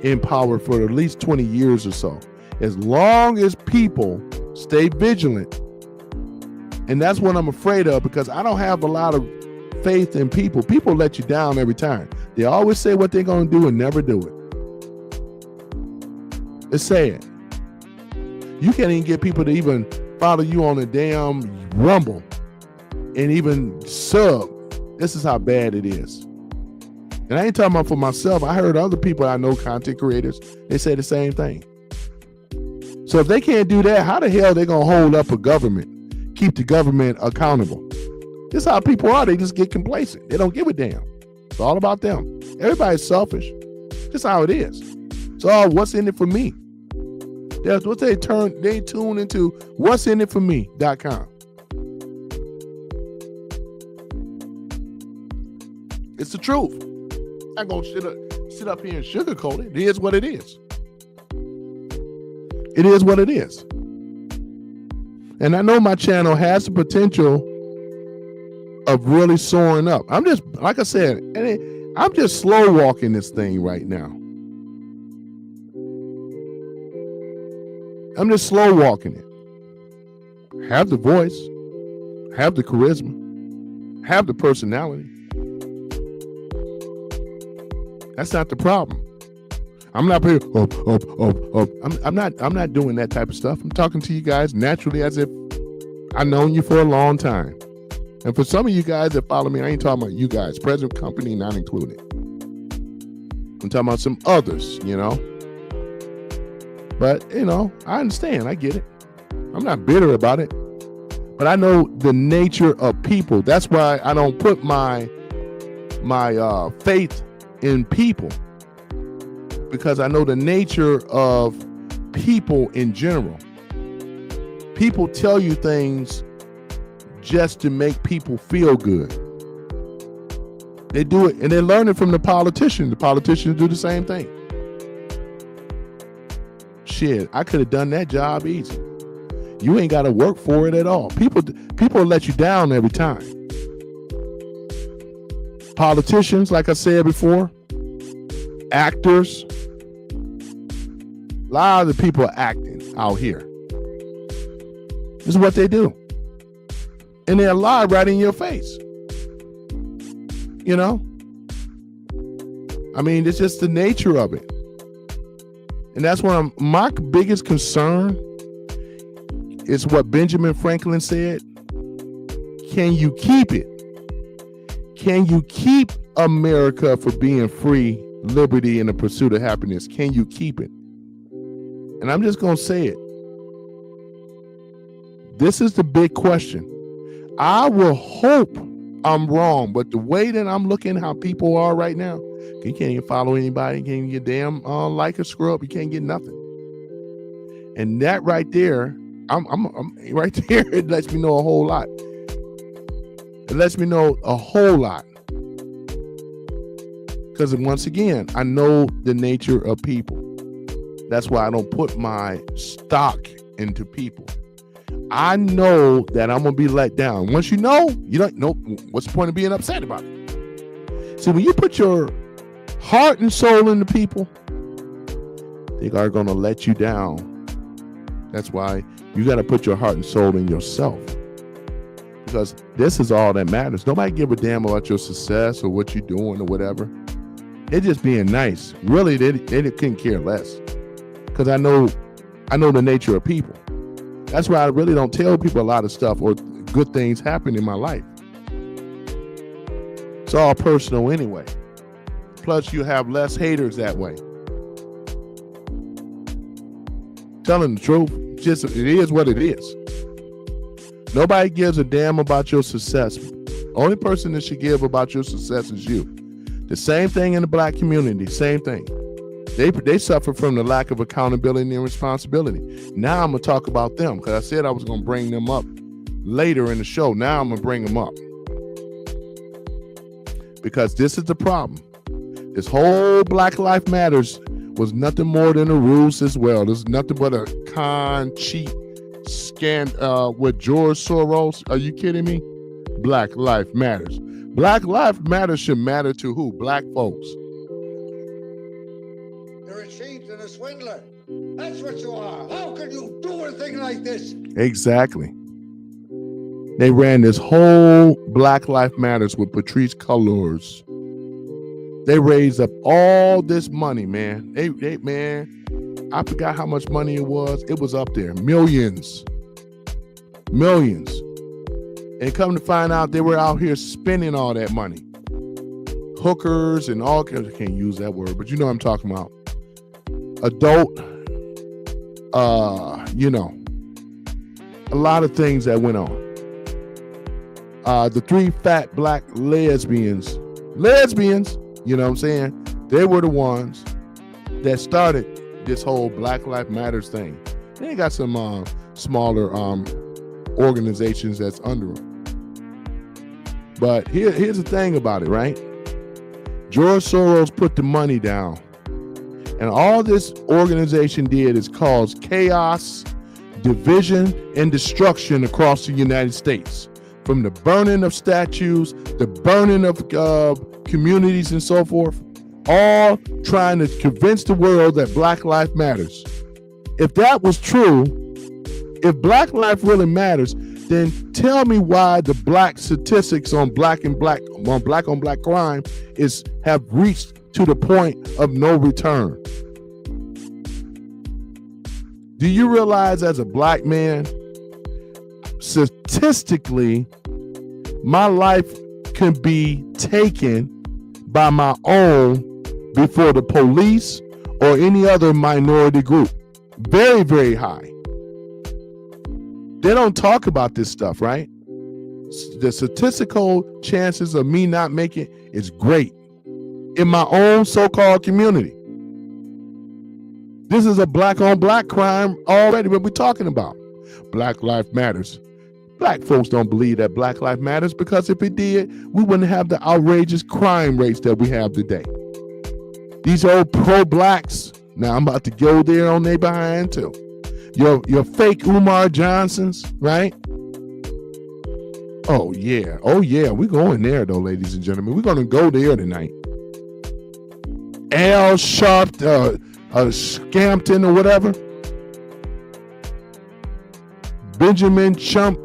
in power for at least 20 years or so. As long as people stay vigilant. And that's what I'm afraid of, because I don't have a lot of faith in people. People let you down every time. They always say what they're going to do and never do it. It's sad. You can't even get people to even follow you on a damn Rumble and even sub. This is how bad it is. And I ain't talking about for myself. I heard other people I know, content creators, they say the same thing. So if they can't do that, how the hell are they going to hold up a government, keep the government accountable? This is how people are. They just get complacent. They don't give a damn. It's all about them. Everybody's selfish. Just how it is. So what's in it for me? That's what they tune into what's in it for me.com. It's the truth. I'm not gonna sit up here and sugarcoat it. It is what it is. It is what it is. And I know my channel has the potential of really soaring up. I'm just, like I said, I'm just slow walking this thing right now. I'm just slow walking it. Have the voice, have the charisma, have the personality. That's not the problem. I'm not here. I'm not doing that type of stuff. I'm talking to you guys naturally as if I've known you for a long time. And for some of you guys that follow me, I ain't talking about you guys, present company not included. I'm talking about some others, you know. But, you know, I understand. I get it. I'm not bitter about it. But I know the nature of people. That's why I don't put my faith in people. Because I know the nature of people in general. People tell you things just to make people feel good. They do it, and they're learning from the politicians. The politicians do the same thing. Shit, I could have done that job easy. You ain't got to work for it at all. People let you down every time. Politicians, like I said before, actors, a lot of the people are acting out here. This is what they do. And they're alive right in your face. You know? I mean, it's just the nature of it. And that's why my biggest concern is what Benjamin Franklin said. Can you keep it? Can you keep America for being free, liberty, and the pursuit of happiness? Can you keep it? And I'm just going to say it. This is the big question. I will hope I'm wrong, but the way that I'm looking how people are right now, you can't even follow anybody. You can't get damn like a scrub. You can't get nothing. And that right there, I'm right there. It lets me know a whole lot. It lets me know a whole lot. Because once again, I know the nature of people. That's why I don't put my stock into people. I know that I'm going to be let down. Once you know, you don't know. What's the point of being upset about it? See, when you put your heart and soul into people, they are going to let you down. That's why you got to put your heart and soul in yourself. Because this is all that matters. Nobody give a damn about your success or what you're doing or whatever. They're just being nice. Really, they couldn't care less. Because I know the nature of people. That's why I really don't tell people a lot of stuff or good things happen in my life. It's all personal anyway. Plus, you have less haters that way. Telling the truth, it is what it is. Nobody gives a damn about your success. Only person that should give about your success is you. The same thing in the black community, same thing. They suffer from the lack of accountability and responsibility. Now I'm going to talk about them because I said I was going to bring them up later in the show. Now I'm going to bring them up. Because this is the problem. This whole Black Lives Matters was nothing more than a ruse as well. There's nothing but a con, cheat, scam with George Soros. Are you kidding me? Black Lives Matters. Black Lives Matter should matter to who? Black folks. You're a cheat and a swindler. That's what you are. How can you do a thing like this? Exactly. They ran this whole Black Lives Matters with Patrice Cullors. They raised up all this money, man. Man, I forgot how much money it was. It was up there. Millions. And come to find out, they were out here spending all that money. Hookers and all kinds. I can't use that word, but you know what I'm talking about. Adult, a lot of things that went on. The 3 fat black lesbians, you know what I'm saying? They were the ones that started this whole Black Lives Matters thing. They got some smaller organizations that's under them. But here's the thing about it, right? George Soros put the money down. And all this organization did is cause chaos, division, and destruction across the United States. From the burning of statues, the burning of communities and so forth, all trying to convince the world that Black life matters. If that was true, if Black life really matters, then tell me why the black statistics on black on black crime have reached to the point of no return. Do you realize as a black man, statistically, my life can be taken by my own before the police or any other minority group? Very, very high. They don't talk about this stuff, right? The statistical chances of me not making is great in my own so-called community. This is a black on black crime already, what we're talking about. Black life matters. Black folks don't believe that Black life matters, because if it did, we wouldn't have the outrageous crime rates that we have today. These old pro-blacks, now I'm about to go there on their behind too. Your fake Umar Johnsons, right? Oh yeah, we're going there though, ladies and gentlemen. We're gonna go there tonight. Al Sharpton Scampton or whatever. Benjamin Chump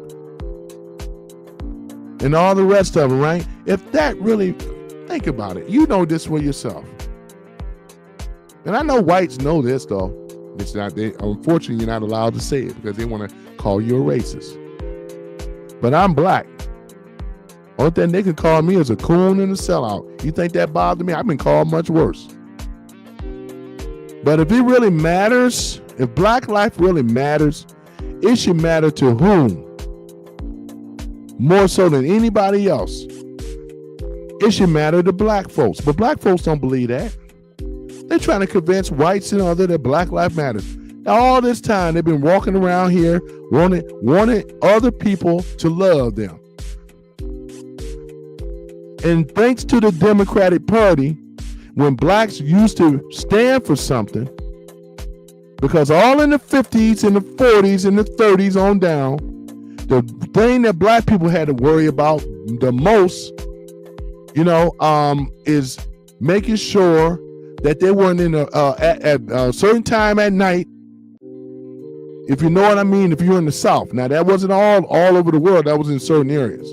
and all the rest of them, right? If that really, think about it. You know this for yourself. And I know whites know this though. It's not, unfortunately, you're not allowed to say it because they want to call you a racist. But I'm black. Only thing they can call me is a coon and a sellout. You think that bothered me? I've been called much worse. But if it really matters, if Black life really matters, it should matter to whom? More so than anybody else. It should matter to black folks. But black folks don't believe that. They're trying to convince whites and other that Black life matters. All this time they've been walking around here wanting other people to love them. And thanks to the Democratic Party, when blacks used to stand for something, because all in the 50s and the 40s and the 30s on down, the thing that black people had to worry about the most, is making sure that they weren't in at a certain time at night. If you know what I mean, if you're in the South. Now, that wasn't all over the world. That was in certain areas.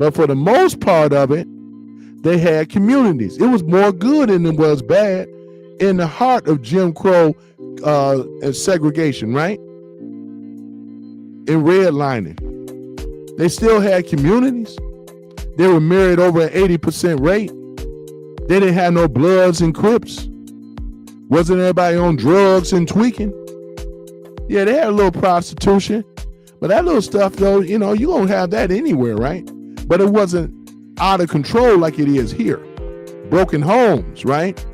But for the most part of it, they had communities. It was more good than it was bad in the heart of Jim Crow and segregation, right? In redlining. They still had communities. They were married over an 80% rate. They didn't have no Bloods and Crips. Wasn't everybody on drugs and tweaking? Yeah, they had a little prostitution. But that little stuff, though, you're going to have that anywhere, right? But it wasn't out of control like it is here. Broken homes, right?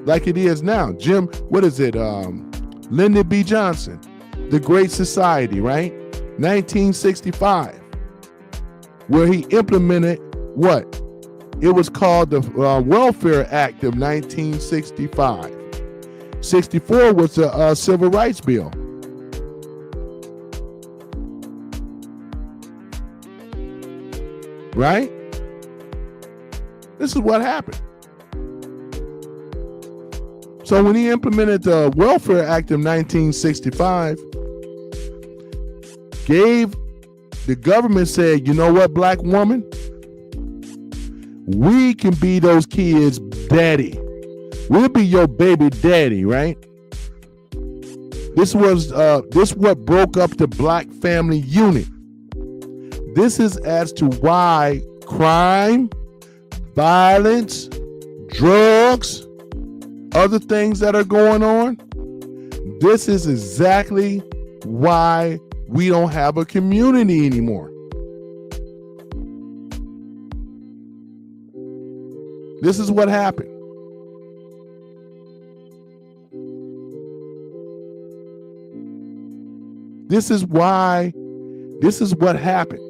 Like it is now. Lyndon B. Johnson, The Great Society, right? 1965, where he implemented what? It was called the Welfare Act of 1965. 64 was the Civil Rights Bill. Right? This is what happened. So when he implemented the Welfare Act of 1965, the government said, you know what, black woman? We can be those kids' daddy. We'll be your baby daddy, right? This what broke up the black family unit. This is as to why crime, violence, drugs, other things that are going on. This is exactly why we don't have a community anymore. This is what happened. This is what happened.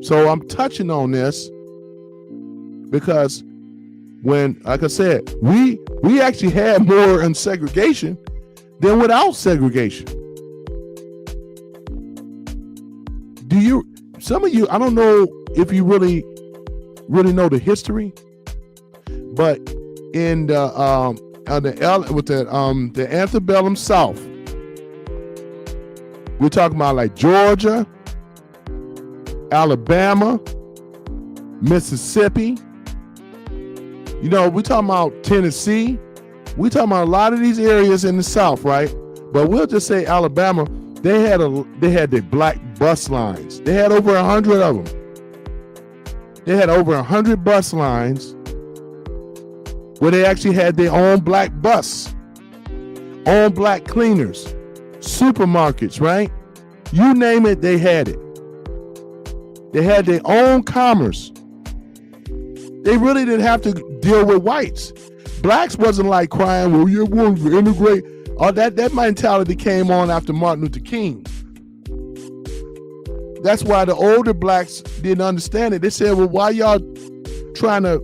So I'm touching on this because when, like I said, we actually had more in segregation than without segregation. Some of you, I don't know if you really know the history, but in the antebellum South, we're talking about like Georgia, Alabama, Mississippi. You know, we're talking about Tennessee. We're talking about a lot of these areas in the South, right? But we'll just say Alabama. They had the black bus lines. They had over 100 of them. They had over 100 bus lines where they actually had their own black bus, own black cleaners, supermarkets, right? You name it, they had it. They had their own commerce. They really didn't have to deal with whites. Blacks wasn't like crying, well, you want to integrate. All that mentality came on after Martin Luther King. That's why the older blacks didn't understand it. They said, well, why y'all trying to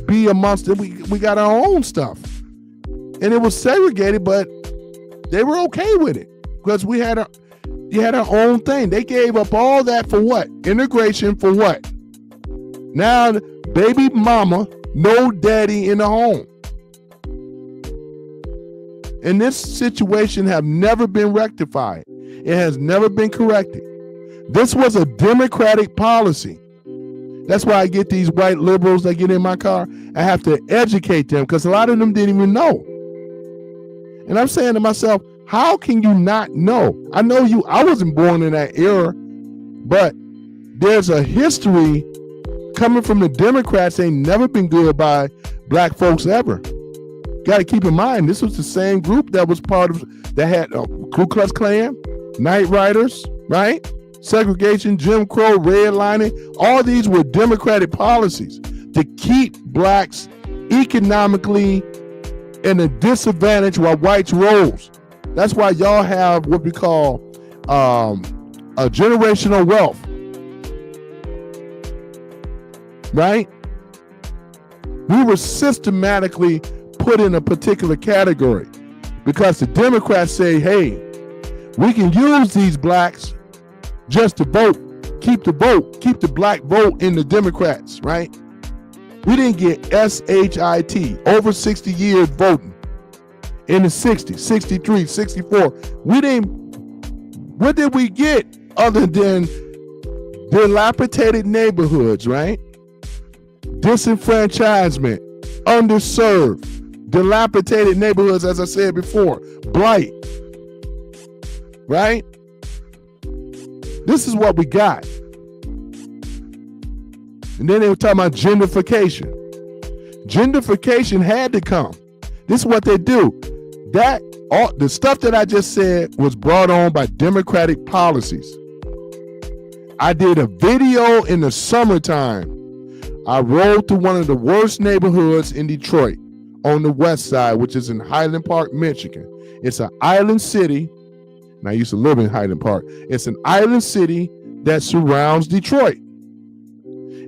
be amongst it? We got our own stuff. And it was segregated, but they were okay with it because you had our own thing. They gave up all that for what? Integration for what? Now, baby mama, no daddy in the home. And this situation have never been rectified. It has never been corrected. This was a Democratic policy. That's why I get these white liberals that get in my car. I have to educate them because a lot of them didn't even know. And I'm saying to myself, how can you not know? I know I wasn't born in that era, but there's a history coming from the Democrats ain't never been good by black folks ever. Got to keep in mind, this was the same group that was that had Ku Klux Klan, Night Riders, right? Segregation, Jim Crow, redlining. All these were Democratic policies to keep blacks economically in a disadvantage while whites rose. That's why y'all have what we call a generational wealth, right? We were systematically put in a particular category because the Democrats say, hey, we can use these blacks just to vote, keep the black vote in the Democrats, right? We didn't get SHIT, over 60 years voting in the 60s, 63, 64. What did we get other than dilapidated neighborhoods, right? Disenfranchisement, underserved, dilapidated neighborhoods, as I said before, blight, right? This is what we got. And then they were talking about gentrification. Gentrification had to come. This is what they do. The stuff that I just said was brought on by Democratic policies. I did a video in the summertime. I rode through one of the worst neighborhoods in Detroit on the west side, which is in Highland Park, Michigan. It's an island city. And I used to live in Highland Park. It's an island city that surrounds Detroit.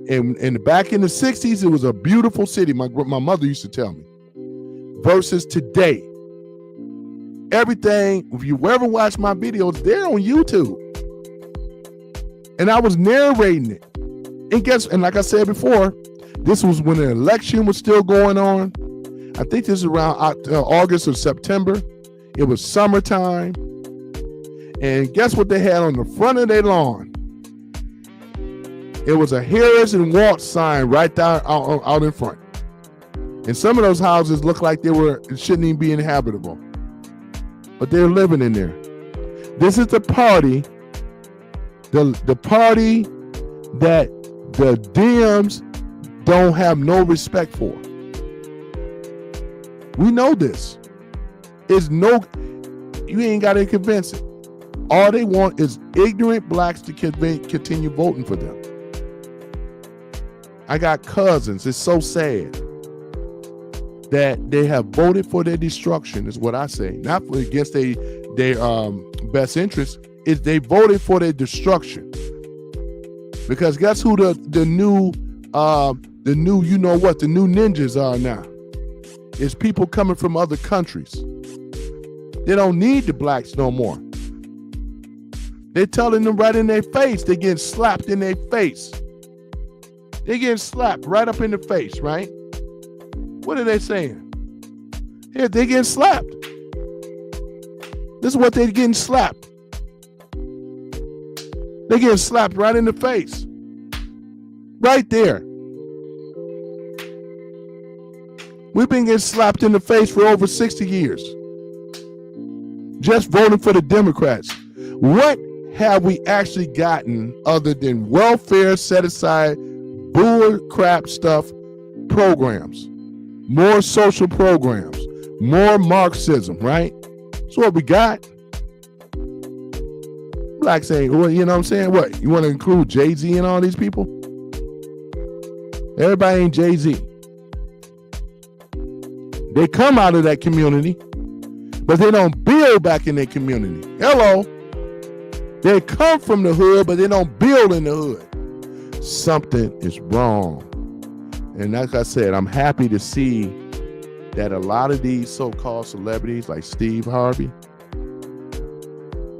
And back in the 60s, it was a beautiful city. My mother used to tell me. Versus today. Everything, if you ever watch my videos, they're on YouTube. And I was narrating it. And like I said before, this was when the election was still going on. I think this is around August or September. It was summertime. And guess what they had on the front of their lawn? It was a Harris and Waltz sign right there out in front. And some of those houses looked like it shouldn't even be inhabitable. But they're living in there. This is the party, the party that the Dems don't have no respect for. We know this. You ain't got to convince it. All they want is ignorant blacks to continue voting for them. I got cousins. It's so sad that they have voted for their destruction, is what I say. Not against their best interest, is they voted for their destruction. Because guess who the new you know what, the new ninjas are now? It's people coming from other countries. They don't need the blacks no more. They're telling them right in their face. They're getting slapped in their face. They're getting slapped right up in the face, right? What are they saying? Here, they're getting slapped. This is what they're getting slapped. They're getting slapped right in the face. Right there. We've been getting slapped in the face for over 60 years. Just voting for the Democrats. What have we actually gotten other than welfare set aside, bull crap stuff, programs, more social programs, more Marxism, right? That's what we got. Blacks ain't, well, you know what I'm saying? What, you want to include Jay-Z and all these people? Everybody ain't Jay-Z. They come out of that community, but they don't build back in their community. Hello. They come from the hood, but they don't build in the hood. Something is wrong. And like I said, I'm happy to see that a lot of these so-called celebrities like Steve Harvey,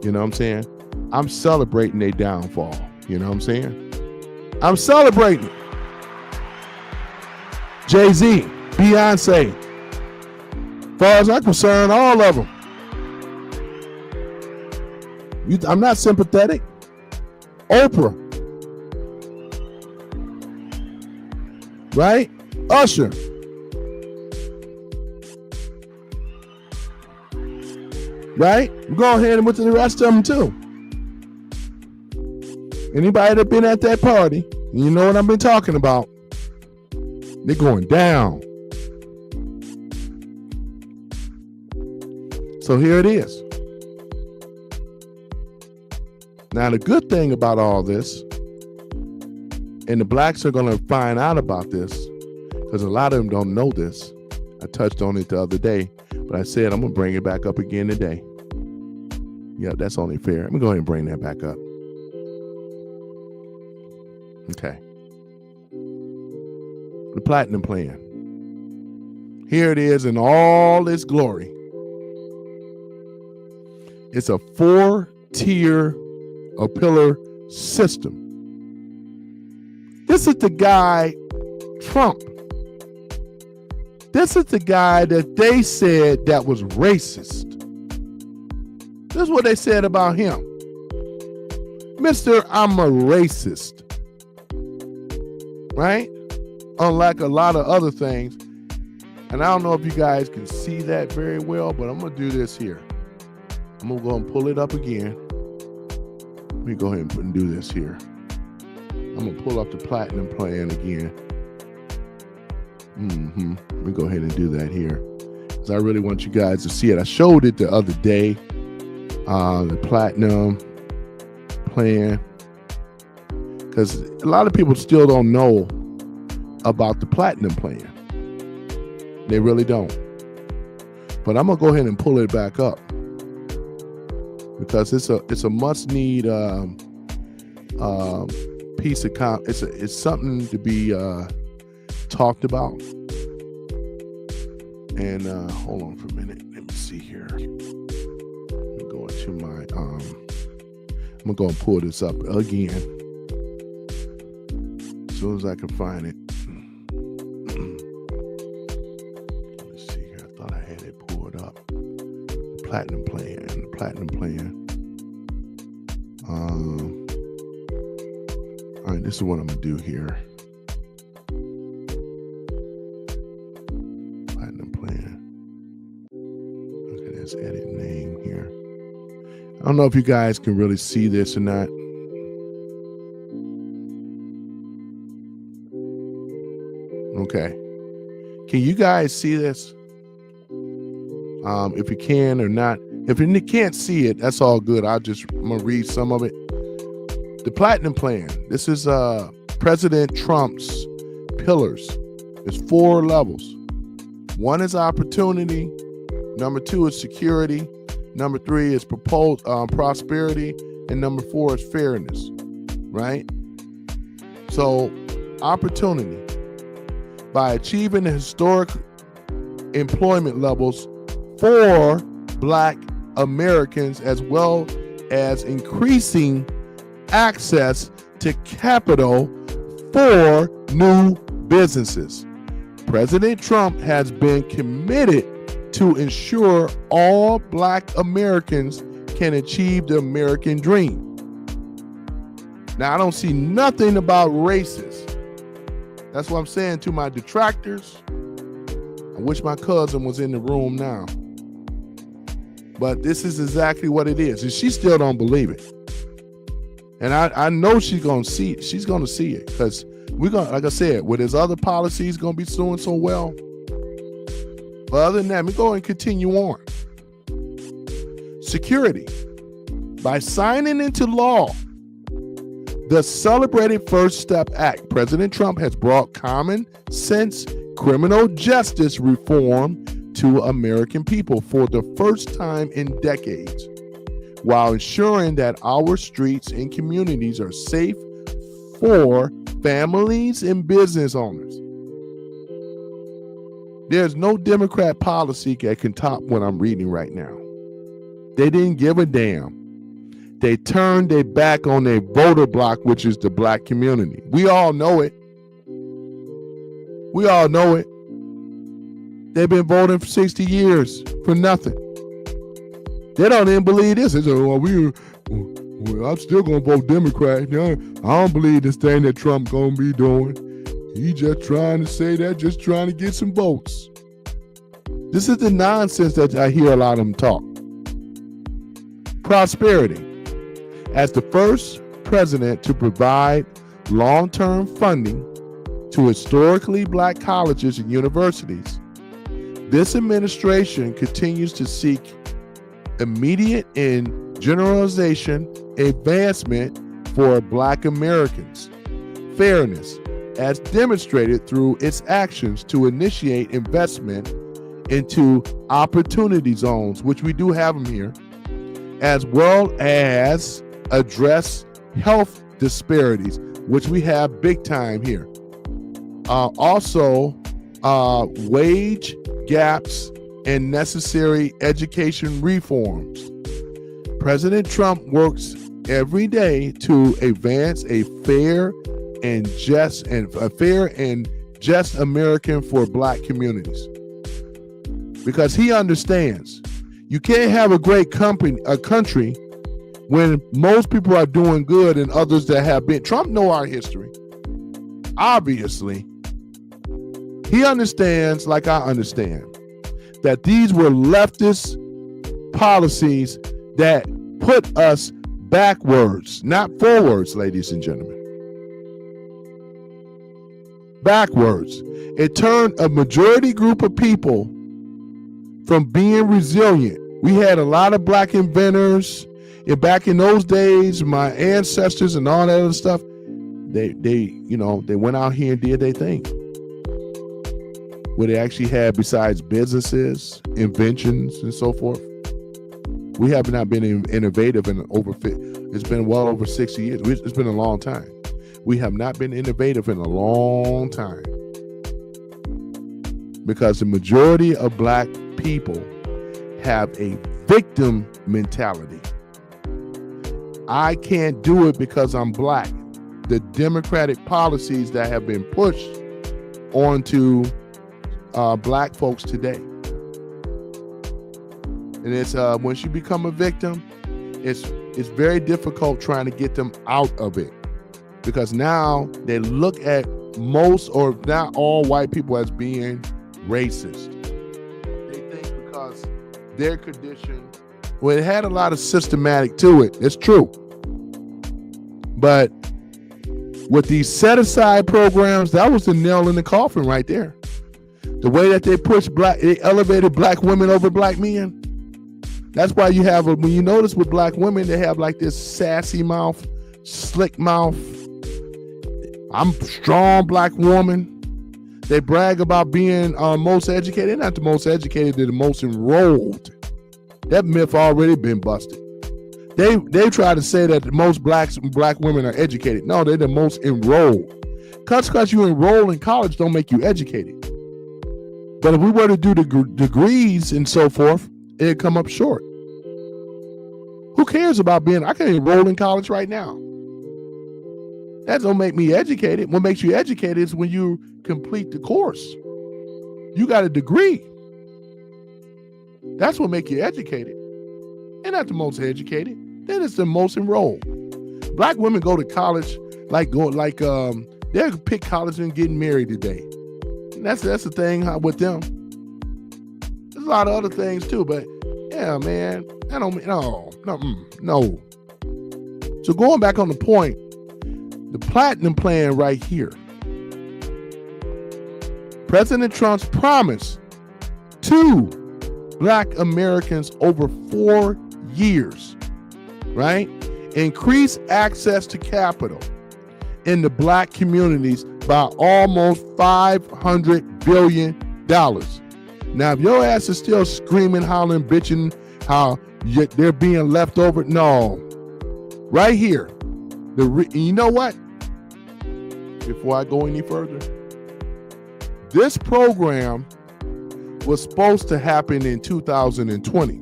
you know what I'm saying? I'm celebrating their downfall. You know what I'm saying? I'm celebrating. Jay-Z, Beyonce, as far as I'm concerned, all of them. I'm not sympathetic. Oprah. Right? Usher. Right? Go ahead and went to the rest of them too. Anybody that been at that party, you know what I've been talking about. They're going down. So here it is. Now the good thing about all this, and the blacks are going to find out about this, because a lot of them don't know this. I touched on it the other day, but I said I'm going to bring it back up again today. Yeah, that's only fair. I'm going to go ahead and bring that back up. Okay. The Platinum Plan. Here it is in all its glory. It's a 4-tier or pillar system. This is the guy, Trump. This is the guy that they said that was racist. This is what they said about him. Mr. I'm a racist. Right? Unlike a lot of other things. And I don't know if you guys can see that very well, but I'm going to do this here. I'm going to go and pull it up again. Let me go ahead and do this here. I'm going to pull up the Platinum Plan again. Let me go ahead and do that here, because I really want you guys to see it. I showed it the other day, the Platinum Plan, because a lot of people still don't know about the Platinum Plan. They really don't. But I'm going to go ahead and pull it back up, because it's a must need piece of it's something to be talked about. And hold on for a minute. Let me see here. Let me go into my I'm gonna go and pull this up again as soon as I can find it. Let's see here. I thought I had it pulled up. The Platinum Plan. The Platinum Plan. All right, this is what I'm gonna do here. Platinum Plan. Look at this edit name here. I don't know if you guys can really see this or not. Okay. Can you guys see this? If you can or not. If you can't see it, that's all good. I'm gonna read some of it. The Platinum Plan. This is President Trump's pillars. It's 4 levels. 1 is opportunity. Number 2 is security. Number 3 is prosperity. And number 4 is fairness. Right? So, opportunity. By achieving the historic employment levels for Black Americans, as well as increasing access to capital for new businesses. President Trump has been committed to ensure all Black Americans can achieve the American dream. Now, I don't see nothing about races. That's what I'm saying to my detractors. I wish my cousin was in the room now. But this is exactly what it is. And she still don't believe it. And I know she's going to see it. She's going to see it. Because we're going to, like I said, with his other policies going to be doing so well. But other than that, we go and continue on. Security. By signing into law the celebrated First Step Act, President Trump has brought common sense criminal justice reform to American people for the first time in decades, while ensuring that our streets and communities are safe for families and business owners. There's no Democrat policy that can top what I'm reading right now. They didn't give a damn. They turned their back on their voter bloc, which is the Black community. We all know it. We all know it. They've been voting for 60 years for nothing. They don't even believe this. They say, well, I'm still going to vote Democrat. I don't believe this thing that Trump going to be doing. He just trying to say that, just trying to get some votes. This is the nonsense that I hear a lot of them talk. Prosperity. As the first president to provide long-term funding to historically Black colleges and universities, this administration continues to seek immediate and generalization advancement for Black Americans. Fairness, as demonstrated through its actions to initiate investment into opportunity zones, which we do have them here, as well as address health disparities, which we have big time here. Also, wage gaps and necessary education reforms. President Trump works every day to advance a fair and just American for Black communities, because he understands you can't have a great country when most people are doing good and others that have been. Trump know our history. Obviously, he understands, like I understand, that these were leftist policies that put us backwards, not forwards, ladies and gentlemen. Backwards. It turned a majority group of people from being resilient. We had a lot of Black inventors. And back in those days, my ancestors and all that other stuff, they went out here and did their thing. What they actually had besides businesses, inventions, and so forth. We have not been innovative it's been well over 60 years. It's been a long time. We have not been innovative in a long time. Because the majority of Black people have a victim mentality. I can't do it because I'm Black. The Democratic policies that have been pushed onto Black folks today. And it's once you become a victim, it's very difficult trying to get them out of it, because now they look at most or not all white people as being racist. They think because their condition, well, it had a lot of systematic to it. It's true. But with these set-aside programs, that was the nail in the coffin right there. The way that they pushed they elevated Black women over Black men. That's why you have, when you notice with Black women, they have like this sassy mouth, slick mouth. I'm a strong Black woman. They brag about being most educated. They're not the most educated, they're the most enrolled. That myth already been busted. They try to say that the most black women are educated. No, they're the most enrolled. Because you enroll in college don't make you educated. But if we were to do the degrees and so forth, it'd come up short. Who cares about I can enroll in college right now. That don't make me educated. What makes you educated is when you complete the course. You got a degree. That's what makes you educated. They're not the most educated. They're just the most enrolled. Black women go to college they'll pick college and getting married today. And that's the thing with them. There's a lot of other things too, but yeah, man, I don't no. So going back on the point, the platinum plan right here. President Trump's promise to Black Americans over 4 years, right? Increase access to capital in the Black communities by almost $500 billion. Now, if your ass is still screaming, hollering, bitching, how they're being left over, no. Right here. You know what? Before I go any further, this program was supposed to happen in 2020.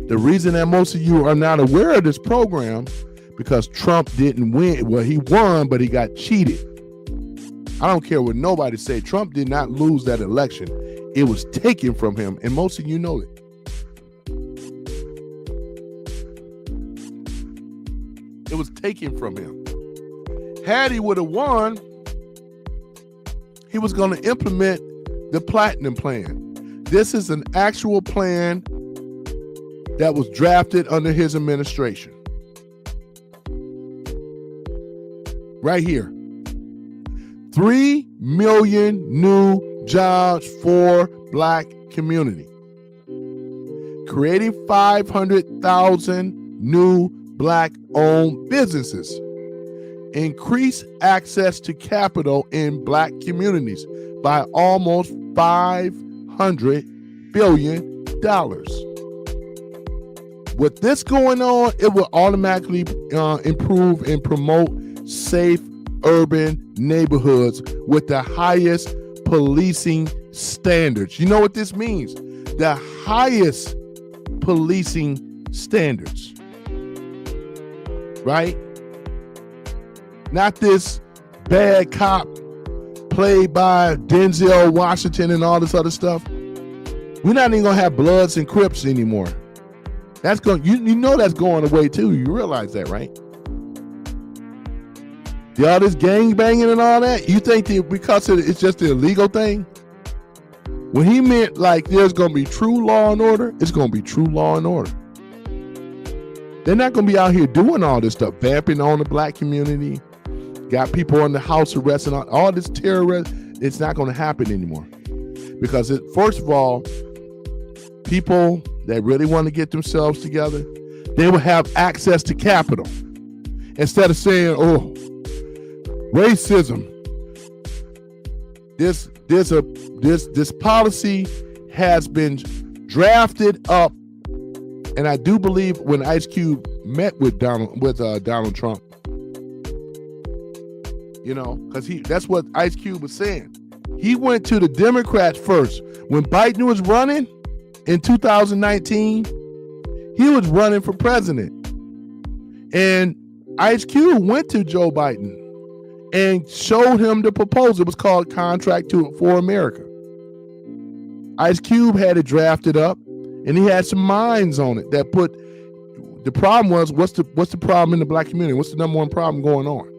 The reason that most of you are not aware of this program, because Trump didn't win. Well, he won, but he got cheated. I don't care what nobody say. Trump did not lose that election. It was taken from him, and most of you know it. It was taken from him. Had he would have won, he was going to implement the platinum plan. This is an actual plan that was drafted under his administration. Right here. 3 million new jobs for Black community. Creating 500,000 new Black-owned businesses. Increase access to capital in Black communities by almost $500 billion. With this going on, it will automatically improve and promote safe urban neighborhoods with the highest policing standards. You know what this means? The highest policing standards. Right? Not this bad cop played by Denzel Washington and all this other stuff. We're not even gonna have Bloods and Crips anymore. That's going. You know that's going away too. You realize that, right? All this gang banging and all that. You think that because it's just the illegal thing? When he meant like there's gonna be true law and order, it's gonna be true law and order. They're not gonna be out here doing all this stuff, vamping on the Black community. Got people on the house arrest and all this terrorism. It's not going to happen anymore because first of all, people that really want to get themselves together, they will have access to capital instead of saying, "Oh, racism." This policy has been drafted up, and I do believe when Ice Cube met with Donald Trump. You know, because that's what Ice Cube was saying. He went to the Democrats first. When Biden was running in 2019, he was running for president. And Ice Cube went to Joe Biden and showed him the proposal. It was called Contract for America. Ice Cube had it drafted up, and he had some minds on it that put, the problem was, what's the problem in the Black community? What's the number one problem going on?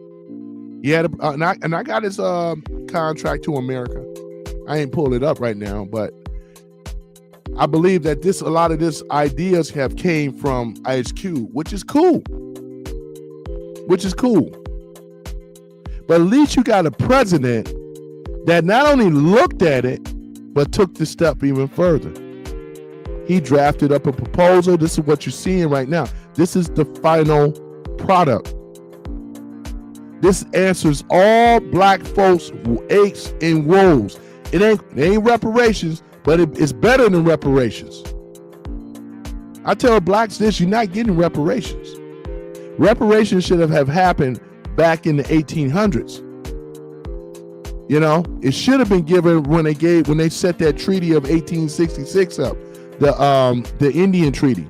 He had and I got his Contract to America. I ain't pulling it up right now, but I believe that a lot of this ideas have came from Ice Cube, which is cool. But at least you got a president that not only looked at it, but took the step even further. He drafted up a proposal. This is what you're seeing right now. This is the final product. This answers all Black folks' aches and woes. It ain't reparations, but it's better than reparations. I tell Blacks this: you're not getting reparations. Reparations should have happened back in the 1800s. You know, it should have been given when they set that treaty of 1866 up, the Indian Treaty.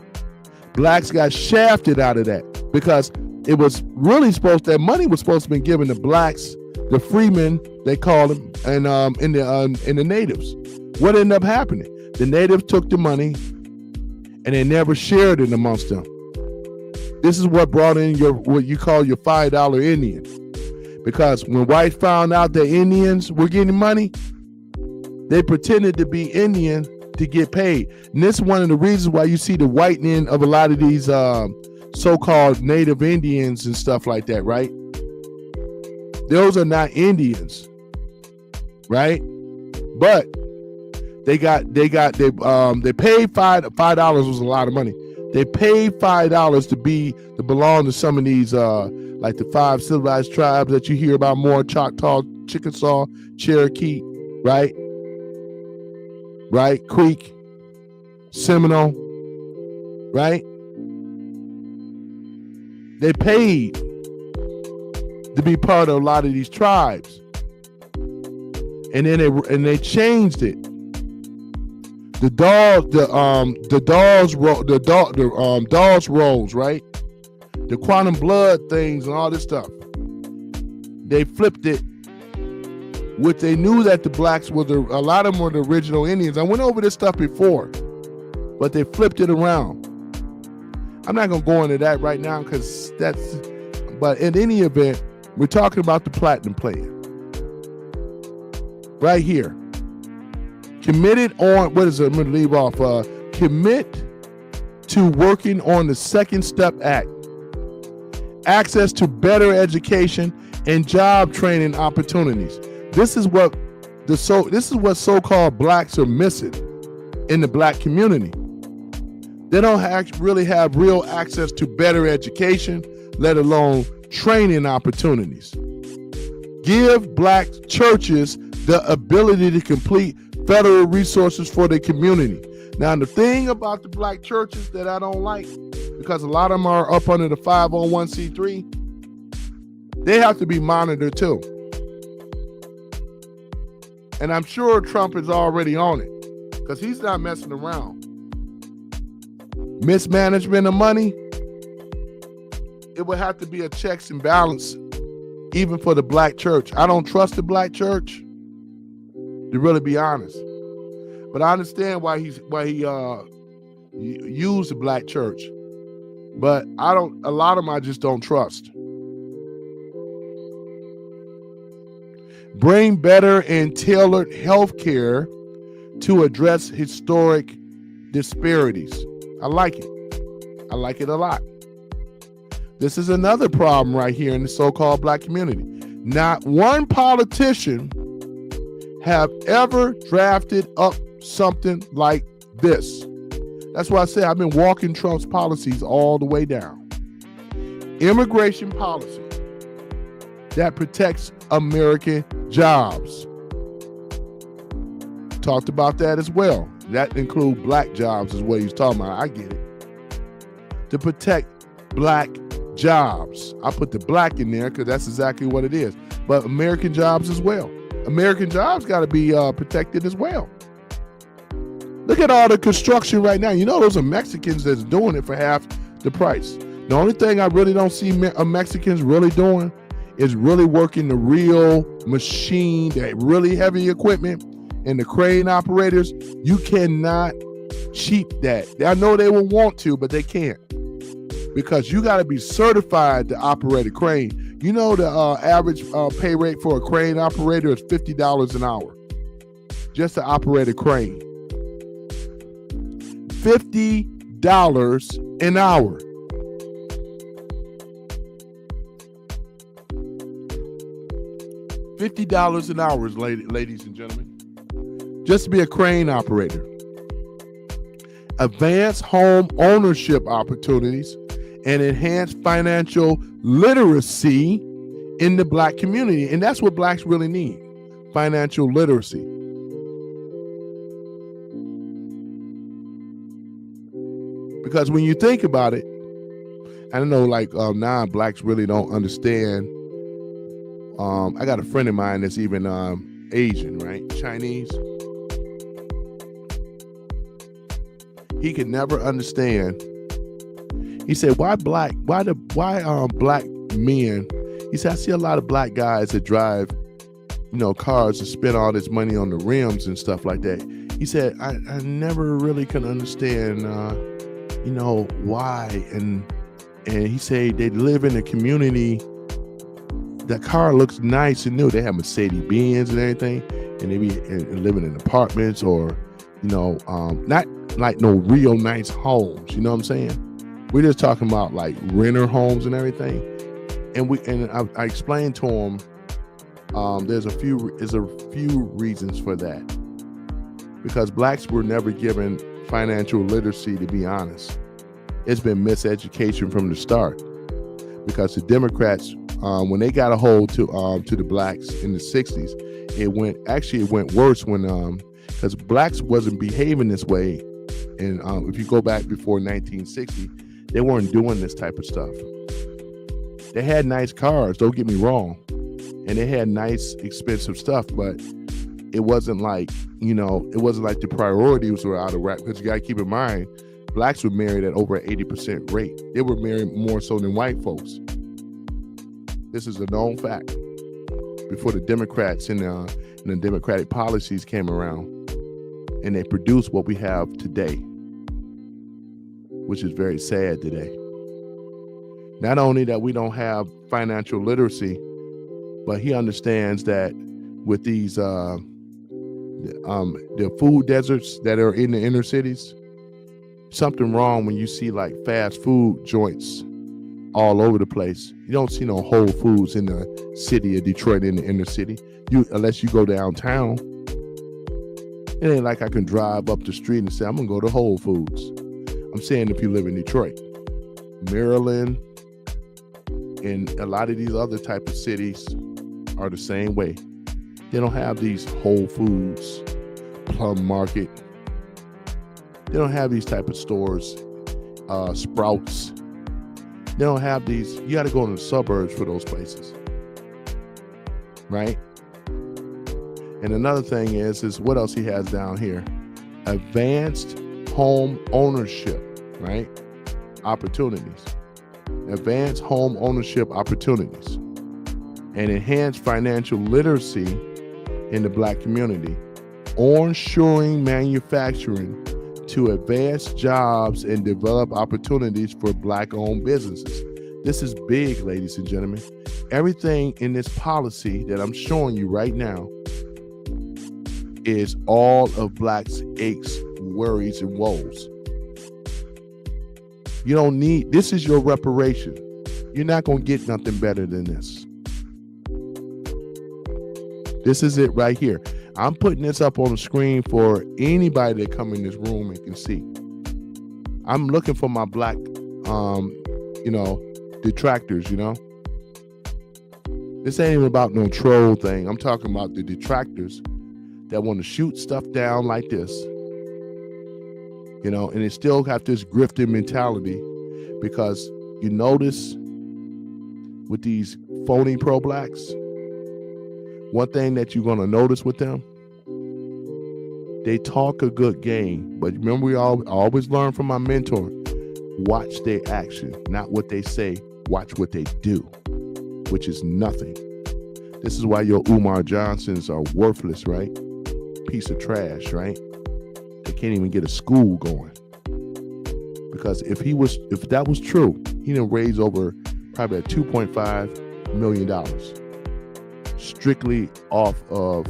Blacks got shafted out of that because it was really that money was supposed to be given to blacks, the freemen they called them, and the natives. What ended up happening? The natives took the money and they never shared it amongst them. This is what brought in what you call your $5 Indian. Because when whites found out that Indians were getting money, they pretended to be Indian to get paid. And this is one of the reasons why you see the whitening of a lot of these so-called native Indians and stuff like that, right? Those are not Indians, right? But they paid $5 was a lot of money. They paid $5 to belong to some of these like the 5 civilized tribes that you hear about more: Choctaw, Chickasaw, Cherokee, right? Right? Creek, Seminole, right? They paid to be part of a lot of these tribes, and then they changed it. The Dawes rolls, right? The quantum blood things and all this stuff. They flipped it. Which they knew that the blacks were a lot of them were the original Indians. I went over this stuff before, but they flipped it around. I'm not gonna go into that right now because but in any event, we're talking about the Platinum Plan. Right here. Committed on, what is it? I'm gonna leave off. Commit to working on the Second Step Act. Access to better education and job training opportunities. This is what so-called blacks are missing in the black community. They don't really have real access to better education, let alone training opportunities. Give black churches the ability to complete federal resources for their community. Now, the thing about the black churches that I don't like, because a lot of them are up under the 501c3, they have to be monitored too. And I'm sure Trump is already on it because he's not messing around. Mismanagement of money, it would have to be a checks and balance even for the black church. I don't trust the black church, to really be honest. But I understand why he used the black church. But a lot of them I just don't trust. Bring better and tailored health care to address historic disparities. I like it. I like it a lot. This is another problem right here in the so-called black community. Not one politician have ever drafted up something like this. That's why I say I've been walking Trump's policies all the way down. Immigration policy that protects American jobs. Talked about that as well. That includes black jobs is what he's talking about. I get it. To protect black jobs. I put the black in there because that's exactly what it is. But American jobs as well. American jobs got to be protected as well. Look at all the construction right now. You know those are Mexicans that's doing it for half the price. The only thing I really don't see Mexicans really doing is really working the real machine, that really heavy equipment, and the crane operators. You cannot cheat that. I know they will want to, but they can't. Because you got to be certified to operate a crane. You know the average pay rate for a crane operator is $50 an hour. Just to operate a crane. $50 an hour. $50 an hour, ladies and gentlemen. Just to be a crane operator. Advanced home ownership opportunities and enhanced financial literacy in the black community. And that's what blacks really need. Financial literacy. Because when you think about it, I don't know, like now blacks really don't understand I got a friend of mine that's even Asian, right? Chinese. He could never understand. He said, why black men? He said, I see a lot of black guys that drive, cars and spend all this money on the rims and stuff like that. He said, I never really can understand, why. And he said they live in a community. The car looks nice and new. They have Mercedes-Benz and everything, and they be living in apartments or, not like no real nice homes. You know what I'm saying? We're just talking about like renter homes and everything. And I explained to him, there's a few reasons for that. Because blacks were never given financial literacy, to be honest. It's been miseducation from the start. Because the Democrats, when they got a hold to the blacks in the 60s, it went worse when because blacks wasn't behaving this way. And if you go back before 1960, they weren't doing this type of stuff. They had nice cars, don't get me wrong, and they had nice expensive stuff, but it wasn't like the priorities were out of whack. Because you got to keep in mind, blacks were married at over an 80% rate. They were married more so than white folks. This is a known fact. Before the Democrats and the Democratic policies came around, and they produced what we have today, which is very sad today. Not only that we don't have financial literacy, but he understands that with these the food deserts that are in the inner cities, something wrong when you see like fast food joints all over the place. You don't see no Whole Foods in the city of Detroit, in the inner city. Unless you go downtown. It ain't like I can drive up the street and say, I'm gonna go to Whole Foods. I'm saying if you live in Detroit, Maryland, and a lot of these other type of cities are the same way. They don't have these Whole Foods, Plum Market. They don't have these type of stores, Sprouts. They don't have these. You got to go in the suburbs for those places, right? And another thing is what else he has down here? Advanced home ownership, right? Opportunities. Advanced home ownership opportunities. And enhanced financial literacy in the black community. Onshoring manufacturing to advance jobs and develop opportunities for black-owned businesses. This is big, ladies and gentlemen. Everything in this policy that I'm showing you right now is all of blacks' aches, worries, and woes. You don't need, this is your reparation. You're not going to get nothing better than this. This is it right here. I'm putting this up on the screen for anybody that come in this room and can see. I'm looking for my black, detractors, This ain't even about no troll thing. I'm talking about the detractors that want to shoot stuff down like this, and they still got this grifting mentality, because you notice with these phony pro-blacks, one thing that you're going to notice with them, they talk a good game, but remember, I always learn from my mentor, watch their action, not what they say, watch what they do, which is nothing. This is why your Umar Johnsons are worthless, right? Piece of trash, right? They can't even get a school going. Because if that was true, he done raised over probably at $2.5 million strictly off of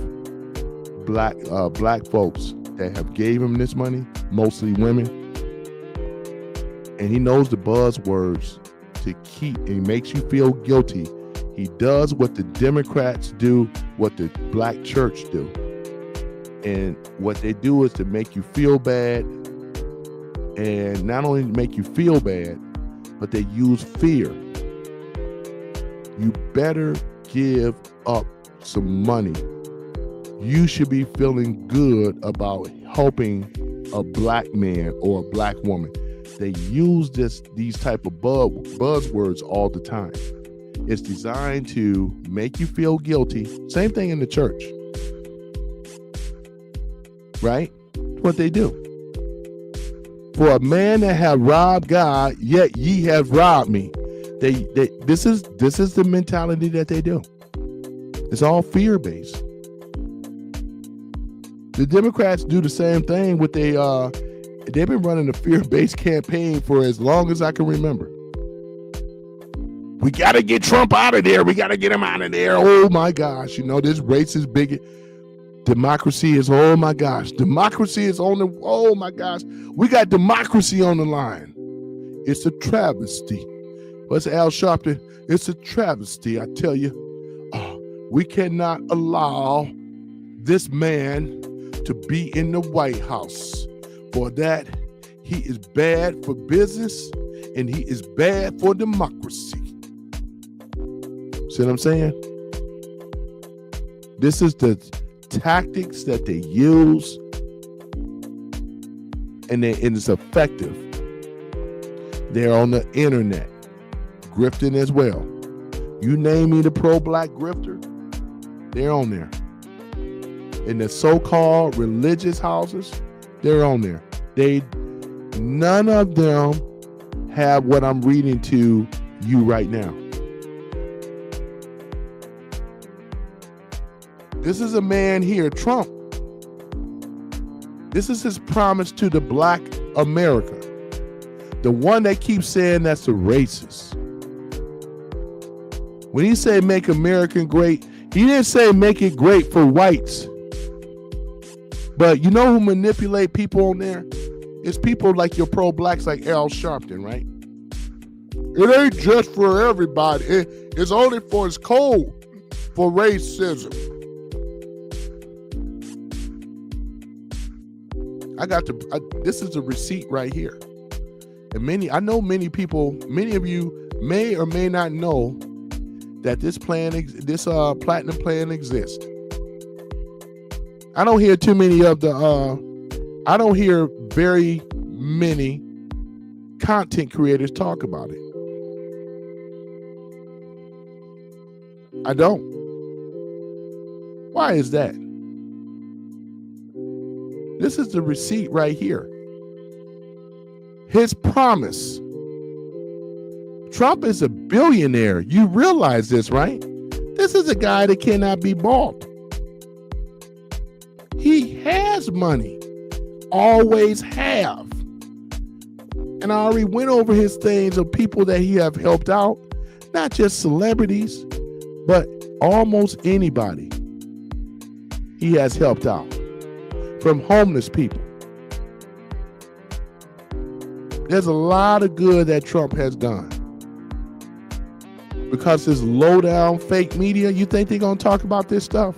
black folks that have gave him this money, mostly women. And he knows the buzzwords to keep, and he makes you feel guilty. He does what the Democrats do, what the black church do. And what they do is to make you feel bad. And not only make you feel bad, but they use fear. You better give up some money. You should be feeling good about helping a black man or a black woman. They use these type of buzzwords all the time. It's designed to make you feel guilty. Same thing in the church. Right? What they do. For a man that have robbed God, yet ye have robbed me. This is the mentality that they do. It's all fear-based. The Democrats do the same thing with they've been running a fear-based campaign for as long as I can remember. We got to get Trump out of there. We got to get him out of there. Oh my gosh. You know, this racist bigot. Democracy is, oh my gosh. Democracy is on the, oh my gosh. We got democracy on the line. It's a travesty. What's Al Sharpton? It's a travesty, I tell you. We cannot allow this man to be in the White House. For that, he is bad for business and he is bad for democracy. See what I'm saying? This is the tactics that they use, and it's effective. They're on the internet, grifting as well. You name me the pro-black grifter, they're on there. In the so-called religious houses, they're on there. None of them have what I'm reading to you right now. This is a man here, Trump. This is his promise to the black America. The one that keeps saying that's a racist. When he said make America great, he didn't say make it great for whites. But you know who manipulate people on there? It's people like your pro-blacks like Al Sharpton, right? It ain't just for everybody. It's only for it's code for racism. This is a receipt right here. And I know many people, many of you may or may not know that this platinum plan exists. I don't hear too many of I don't hear very many content creators talk about it. I don't. Why is that? This is the receipt right here. His promise. Trump is a billionaire. You realize this, right? This is a guy that cannot be bought. He has money. Always have. And I already went over his things of people that he have helped out. Not just celebrities, but almost anybody he has helped out. From homeless people. There's a lot of good that Trump has done. Because this low down fake media, you think they're going to talk about this stuff?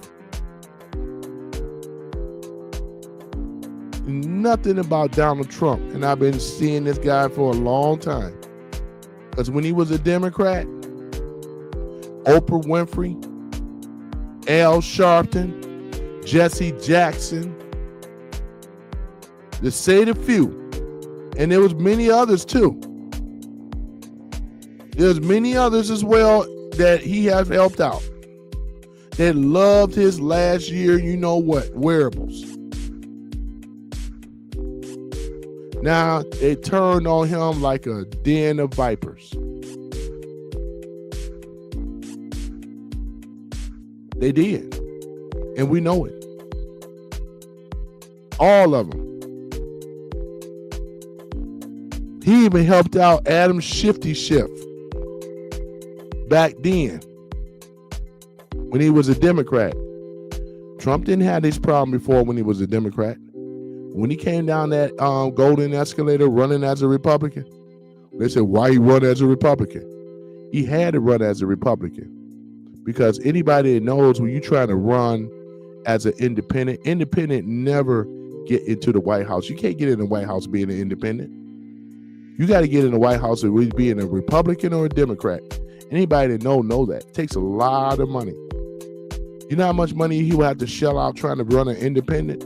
Nothing about Donald Trump. And I've been seeing this guy for a long time. Because when he was a Democrat, Oprah Winfrey, Al Sharpton, Jesse Jackson, to say the few, and there was many others too. There's many others as well that he has helped out, that loved his last year, you know what, wearables. Now they turned on him like a den of vipers. They did, and we know it. All of them. He even helped out Adam Shifty Schiff back then when he was a Democrat. Trump didn't have this problem before when he was a Democrat. When he came down that golden escalator running as a Republican, they said, why he run as a Republican? He had to run as a Republican because anybody that knows when you're trying to run as an independent never get into the White House. You can't get in the White House being an independent. You got to get in the White House with being a Republican or a Democrat. Anybody that know that. It takes a lot of money. You know how much money he would have to shell out trying to run an independent?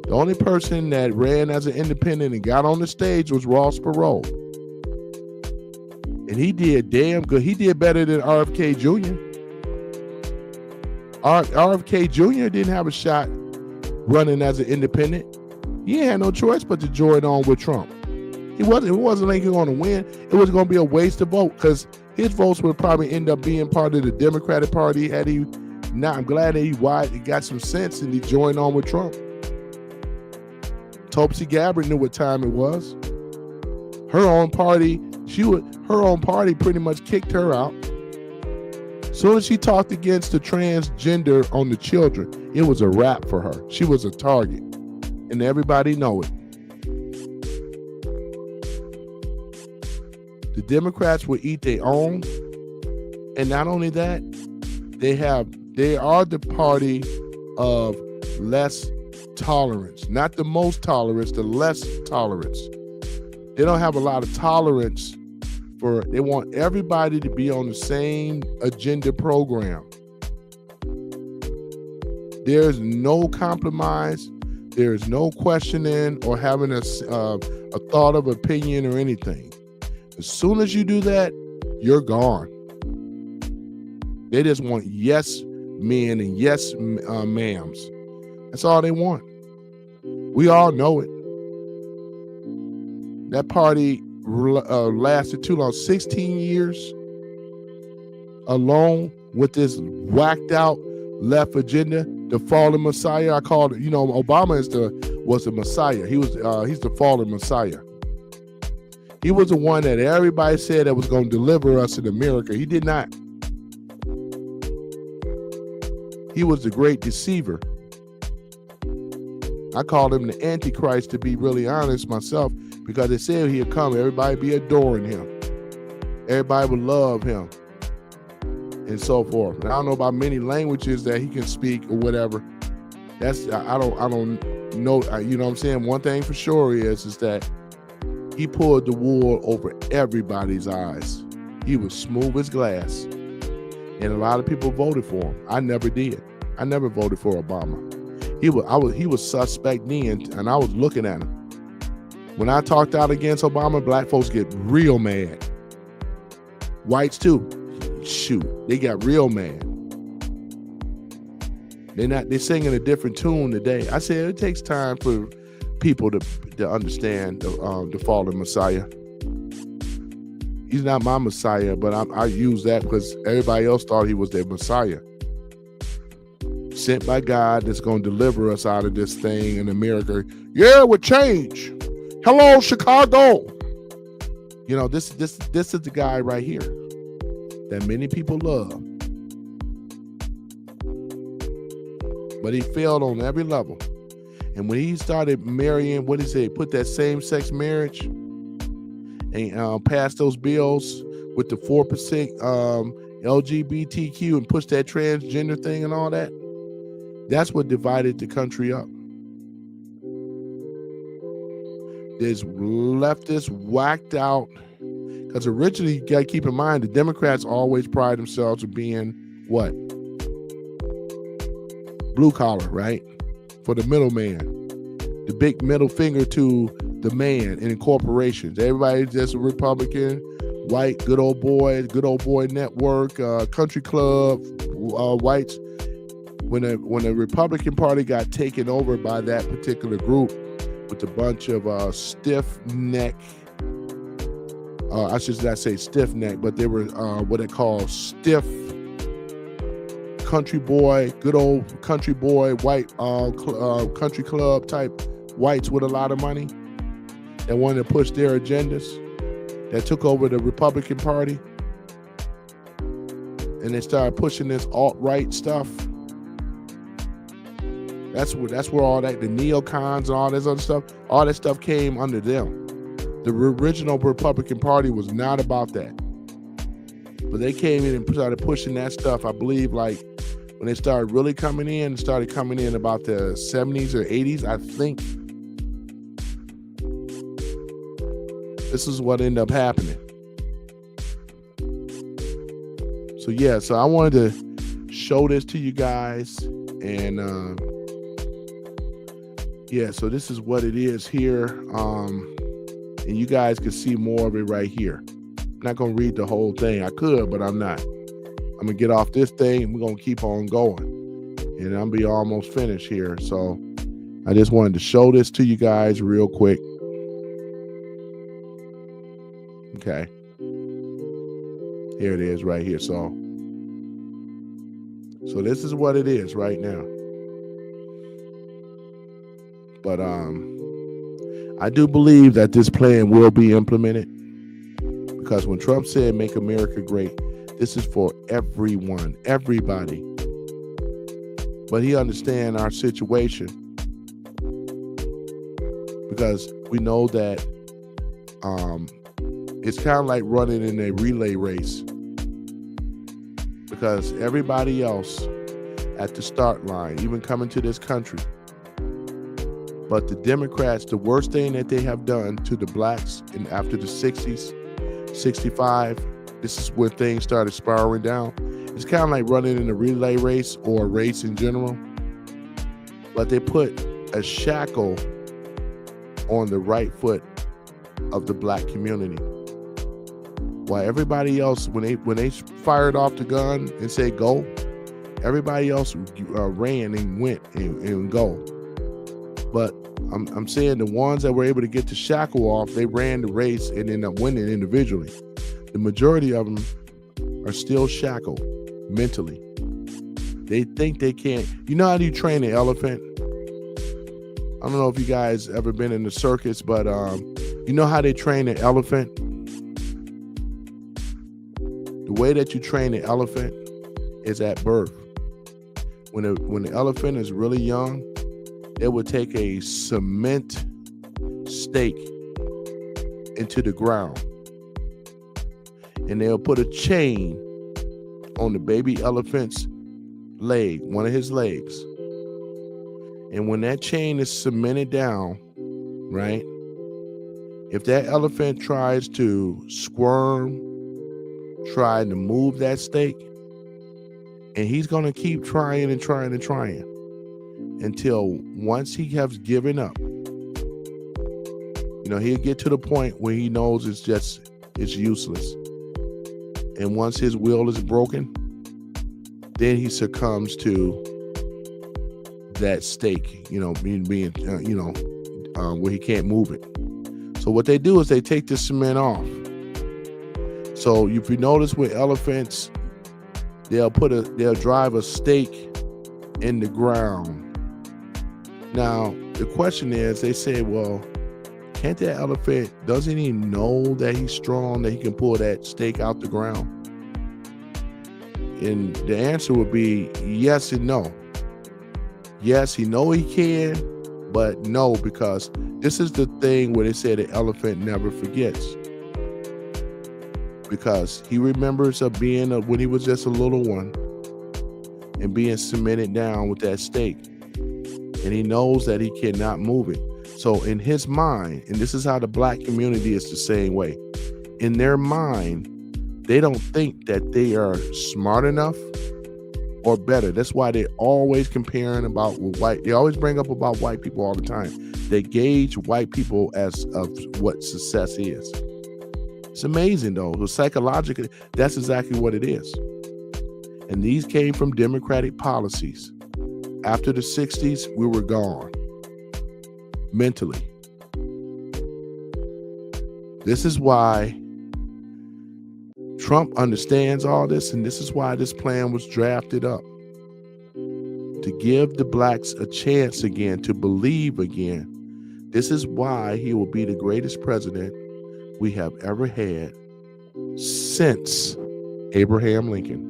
The only person that ran as an independent and got on the stage was Ross Perot. And he did damn good. He did better than RFK Jr. RFK Jr. didn't have a shot running as an independent. He had no choice but to join on with Trump. It wasn't like he was going to win. It was going to be a waste of vote because his votes would probably end up being part of the Democratic Party had he not. I'm glad that he got some sense and he joined on with Trump. Tulsi Gabbard knew what time it was. Her own party pretty much kicked her out. Soon as she talked against the transgender on the children, it was a wrap for her. She was a target, and everybody know it. The Democrats will eat their own, and not only that, they are the party of less tolerance, not the most tolerance, the less tolerance. They don't have a lot of tolerance they want everybody to be on the same agenda program. There's no compromise. There's no questioning or having a thought of opinion or anything. As soon as you do that, you're gone. They just want yes men and yes ma'ams. That's all they want. We all know it. That party lasted too long, 16 years alone with this whacked out left agenda, the fallen messiah. I called it, Obama was the messiah. He's the fallen messiah. He was the one that everybody said that was going to deliver us in America. He did not. He was the great deceiver. I called him the Antichrist, to be really honest myself, because they said he'd come, everybody be adoring him. Everybody would love him, and so forth. And I don't know about many languages that he can speak or whatever. I don't know. You know what I'm saying? One thing for sure is that he pulled the wool over everybody's eyes. He was smooth as glass, and a lot of people voted for him. I never did. I never voted for Obama. He was suspect then, and I was looking at him. When I talked out against Obama, black folks get real mad. Whites too. Shoot, they got real mad. They're singing a different tune today. I said it takes time for people to understand the fallen Messiah. He's not my Messiah, but I use that because everybody else thought he was their Messiah. Sent by God that's going to deliver us out of this thing in America. Yeah, with change. Hello, Chicago. This is the guy right here that many people love. But he failed on every level. And when he started marrying, what did he say? Put that same-sex marriage and pass those bills with the 4% LGBTQ and push that transgender thing and all that. That's what divided the country up. There's leftists whacked out. Because originally, you got to keep in mind, the Democrats always pride themselves on being what? Blue collar, right? For the middleman. The big middle finger to the man in corporations. Everybody's just a Republican, white, good old boy network, country club, whites. When the Republican Party got taken over by that particular group with a bunch of stiff-neck, I should not say stiff-neck, but they were what they call stiff country boy, good old country boy, white country club type whites with a lot of money that wanted to push their agendas, that took over the Republican Party, and they started pushing this alt-right stuff. That's where all that, the neocons and all this other stuff, all that stuff came under them. The original Republican Party was not about that. But they came in and started pushing that stuff, I believe, like when they started really coming in about the 70s or 80s, I think. This is what ended up happening. So I wanted to show this to you guys. And so this is what it is here. And you guys can see more of it right here. I'm not going to read the whole thing. I could, but I'm not. I'm going to get off this thing and we're going to keep on going. And I'll be almost finished here. So I just wanted to show this to you guys real quick. Okay. Here it is right here. So this is what it is right now. But I do believe that this plan will be implemented, because when Trump said make America great, this is for everyone, everybody. But he understands our situation, because we know that it's kind of like running in a relay race, because everybody else at the start line, even coming to this country, but the Democrats, the worst thing that they have done to the blacks after the 60s, 65, this is when things started spiraling down. It's kind of like running in a relay race or a race in general, but they put a shackle on the right foot of the black community. While everybody else, when they fired off the gun and said go, everybody else ran and went and go. But I'm saying the ones that were able to get the shackle off, they ran the race and ended up winning individually. The majority of them are still shackled mentally. They think they can't. You know how do you train an elephant? I don't know if you guys ever been in the circus, but you know how they train an elephant? The way that you train an elephant is at birth. When the elephant is really young, they would take a cement stake into the ground, and they'll put a chain on the baby elephant's leg, one of his legs. And when that chain is cemented down, right, if that elephant tries to squirm, try to move that stake, and he's going to keep trying and trying and trying until once he has given up, he'll get to the point where he knows it's useless. And once his will is broken, then he succumbs to that stake, being where he can't move it. So what they do is they take the cement off. So if you notice with elephants, they'll drive a stake in the ground. Now, the question is, they say, well, can't that elephant, doesn't he know that he's strong, that he can pull that stake out the ground? And the answer would be yes and no. Yes, he know he can, but no, because this is the thing where they say the elephant never forgets. Because he remembers of being when he was just a little one and being cemented down with that stake. And he knows that he cannot move it. So in his mind, and this is how the black community is the same way, in their mind, they don't think that they are smart enough or better. That's why they're always comparing about white. They always bring up about white people all the time. They gauge white people as of what success is. It's amazing though. Psychologically, that's exactly what it is. And these came from Democratic policies. After the 60s, we were gone mentally. This is why Trump understands all this, and this is why this plan was drafted up, to give the blacks a chance again, to believe again. This is why he will be the greatest president we have ever had since Abraham Lincoln.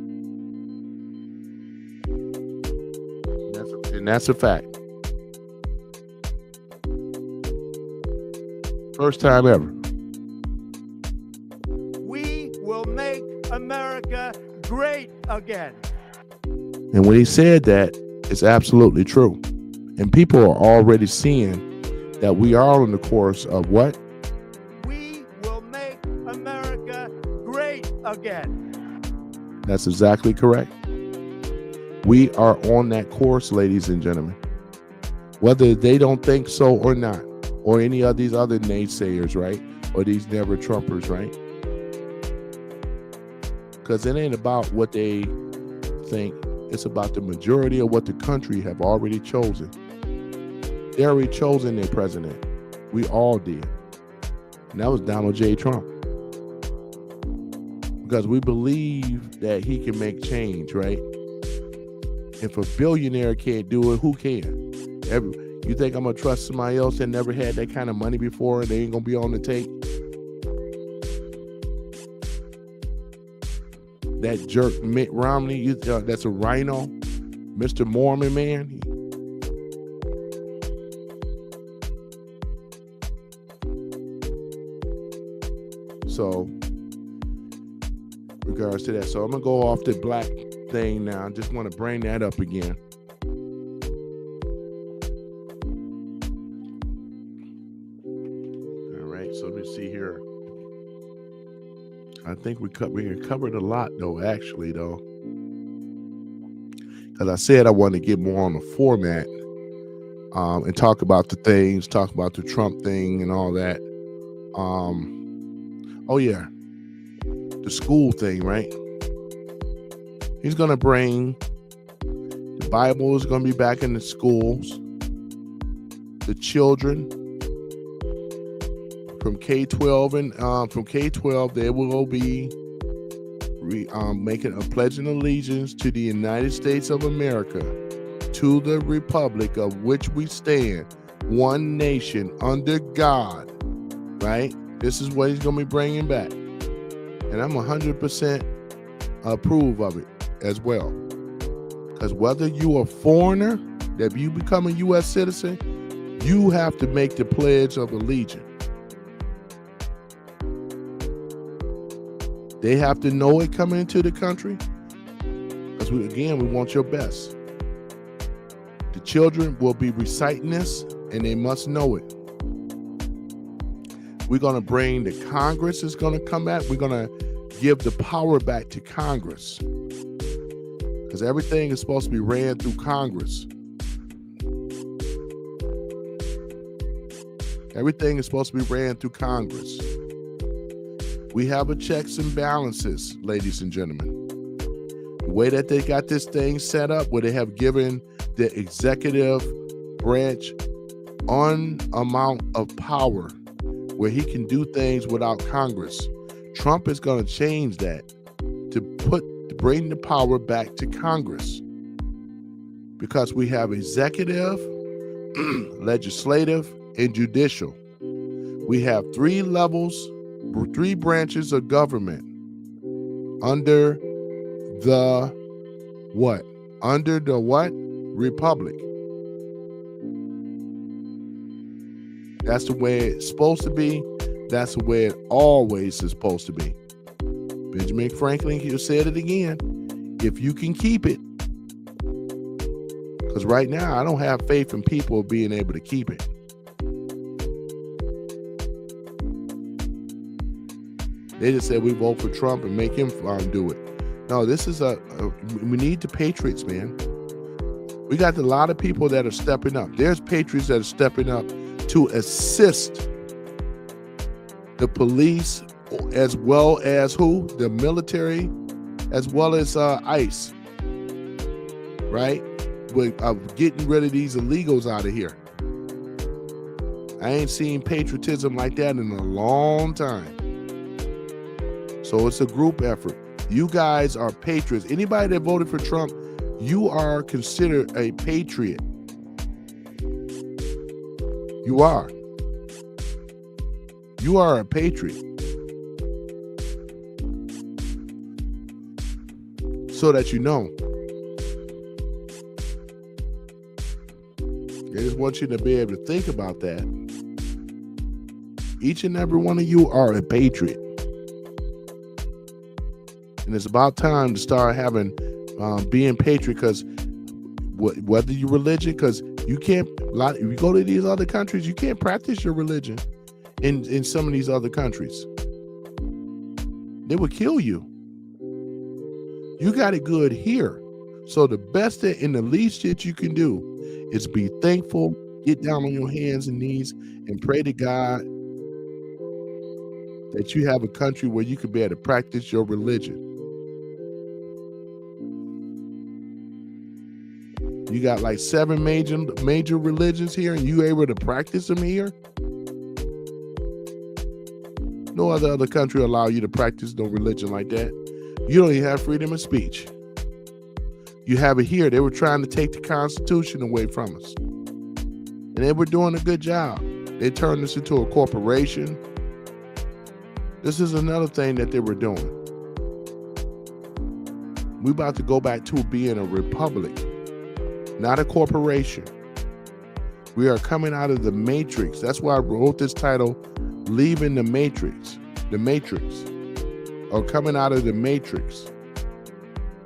And that's a fact. First time ever. We will make America great again. And when he said that, it's absolutely true. And people are already seeing that we are on the course of what? We will make America great again. That's exactly correct. We are on that course, ladies and gentlemen. Whether they don't think so or not, or any of these other naysayers, right? Or these never Trumpers, right? because it ain't about what they think. It's about the majority of what the country have already chosen. They already chosen their president. We all did. And that was Donald J. Trump. Because we believe that he can make change, right? If a billionaire can't do it, who can? You think I'm going to trust somebody else that never had that kind of money before and they ain't going to be on the tape? That jerk Mitt Romney, that's a rhino, Mr. Mormon man. So, regards to that. So I'm going to go off the black thing now. I just want to bring that up again. All right, so let me see here. I think we covered a lot, though, actually, though. Because I said I wanted to get more on the format and talk about the things, talk about the Trump thing and all that. Oh, yeah. The school thing, right? He's going to bring the Bible is going to be back in the schools. The children from K-12 and from K-12, they will be making a pledge of allegiance to the United States of America, to the republic of which we stand, one nation under God, right? This is what he's going to be bringing back. And I'm 100% approve of it as well. Because whether you're a foreigner, that you become a U.S. citizen, you have to make the Pledge of Allegiance. They have to know it coming into the country. Because we want your best. The children will be reciting this, and they must know it. We're going to bring the Congress is going to come back. We're going to give the power back to Congress. Because everything is supposed to be ran through Congress. Everything is supposed to be ran through Congress. We have a checks and balances, ladies and gentlemen. The way that they got this thing set up, where they have given the executive branch an amount of power where he can do things without Congress. Trump is going to change that to bring the power back to Congress. Because we have executive, legislative, and judicial. We have 3 levels, 3 branches of government under the what? Under the what? Republic. That's the way it's supposed to be. That's the way it always is supposed to be. Benjamin Franklin, he said it again. If you can keep it. Because right now, I don't have faith in people being able to keep it. They just said we vote for Trump and make him do it. No, this is we need the patriots, man. We got a lot of people that are stepping up. There's patriots that are stepping up to assist the police, as well as who? The military, as well as ICE, right? With getting rid of these illegals out of here. I ain't seen patriotism like that in a long time. So it's a group effort. You guys are patriots. Anybody that voted for Trump, you are considered a patriot. You are. You are a patriot. So that you know. I just want you to be able to think about that. Each and every one of you are a patriot. And it's about time to start having being patriot, because whether you're religion, because you can't, if you go to these other countries, you can't practice your religion in some of these other countries. They would kill you. You got it good here. So the best and the least that you can do is be thankful, get down on your hands and knees and pray to God that you have a country where you can be able to practice your religion. You got like 7 major religions here, and you able to practice them here? No other country allow you to practice no religion like that. You don't even have freedom of speech. You have it here. They were trying to take the Constitution away from us. And they were doing a good job. They turned us into a corporation. This is another thing that they were doing. We're about to go back to being a republic, not a corporation. We are coming out of the matrix. That's why I wrote this title, Leaving the Matrix. The Matrix. Or coming out of the matrix.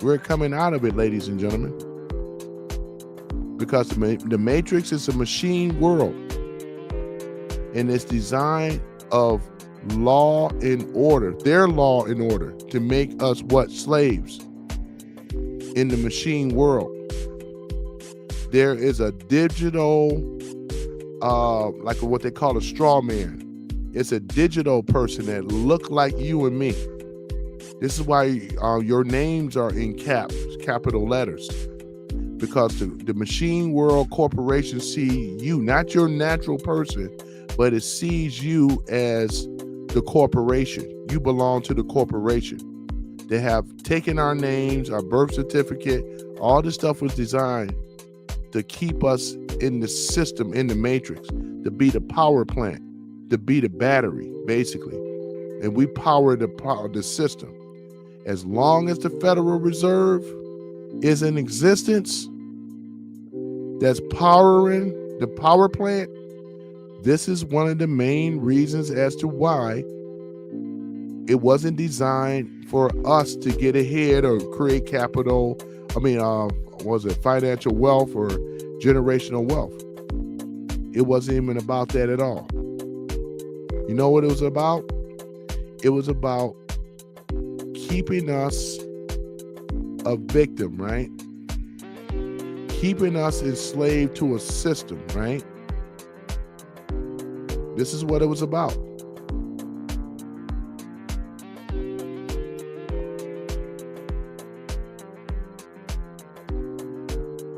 We're coming out of it, ladies and gentlemen. Because the matrix is a machine world. And it's designed of law and order. Their law and order to make us what? Slaves. In the machine world. There is a digital, like what they call a straw man. It's a digital person that look like you and me. This is why your names are in capital letters. Because the machine world corporation see you, not your natural person, but it sees you as the corporation. You belong to the corporation. They have taken our names, our birth certificate. All this stuff was designed to keep us in the system, in the matrix, to be the power plant, to be the battery, basically. And we power the system. As long as the Federal Reserve is in existence, that's powering the power plant, this is one of the main reasons as to why it wasn't designed for us to get ahead or create capital. Financial wealth or generational wealth. It wasn't even about that at all. You know what it was about? It was about keeping us a victim, right? Keeping us enslaved to a system, right? This is what it was about.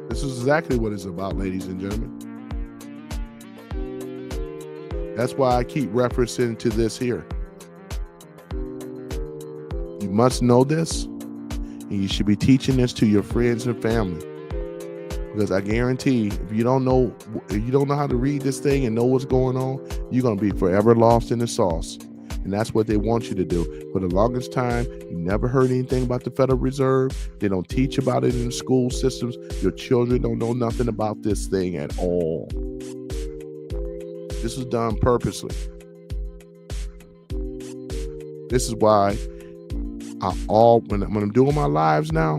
This is exactly what it's about, ladies and gentlemen. That's why I keep referencing to this here. You must know this, and you should be teaching this to your friends and family. Because I guarantee, if you don't know how to read this thing and know what's going on, you're going to be forever lost in the sauce. And that's what they want you to do. For the longest time, you never heard anything about the Federal Reserve. They don't teach about it in the school systems. Your children don't know nothing about this thing at all. This is done purposely. This is why when I'm doing my lives now,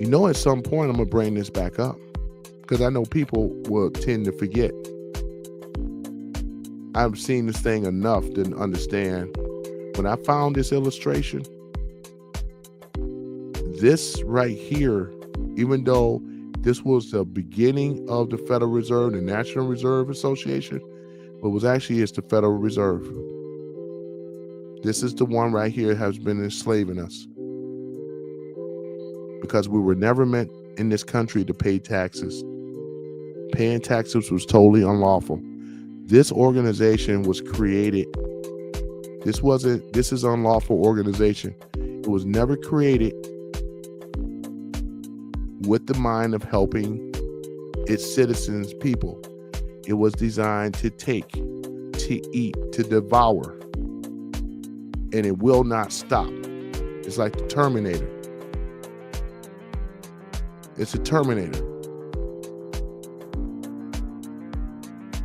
at some point I'm going to bring this back up. Because I know people will tend to forget. I've seen this thing enough to understand. When I found this illustration, this right here, even though this was the beginning of the Federal Reserve, the National Reserve Association, but it's the Federal Reserve. This is the one right here has been enslaving us. Because we were never meant in this country to pay taxes. Paying taxes was totally unlawful. This organization was created. This is unlawful organization. It was never created with the mind of helping its citizens, people. It was designed to take, to eat, to devour. And it will not stop. It's like the Terminator. It's a Terminator.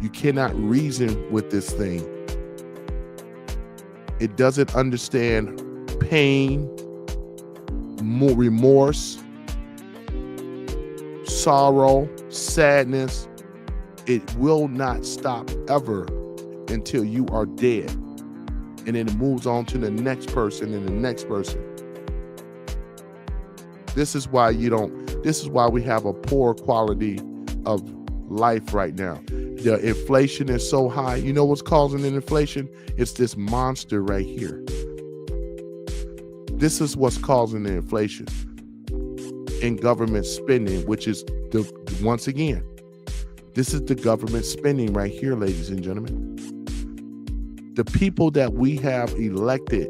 You cannot reason with this thing. It doesn't understand pain, remorse, sorrow, sadness. It will not stop ever until you are dead. And then it moves on to the next person and the next person. This is why we have a poor quality of life right now. The inflation is so high. You know what's causing the inflation? It's this monster right here. This is what's causing the inflation. in government spending, which is once again, this is the government spending right here, ladies and gentlemen. The people that we have elected,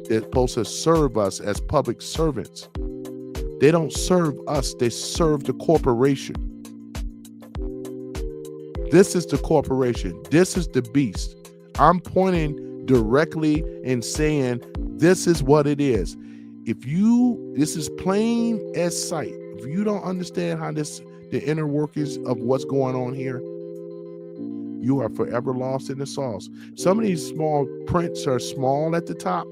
they're supposed to serve us as public servants. They don't serve us, they serve the corporation. This is the corporation. This is the beast. I'm pointing directly and saying, this is what it is. This is plain as sight. If you don't understand how the inner workings of what's going on here, you are forever lost in the sauce. Some of these small prints are small at the top,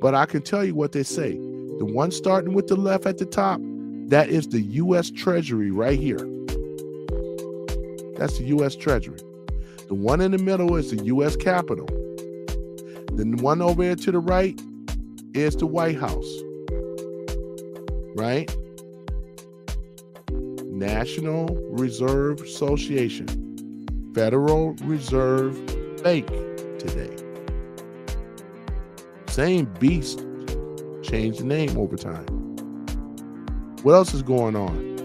but I can tell you what they say. The one starting with the left at the top, that is the U.S. Treasury right here. That's the U.S. Treasury. The one in the middle is the U.S. Capitol. Then the one over here to the right is the White House. Right? National Reserve Association. Federal Reserve Bank today. Same beast, changed the name over time. What else is going on?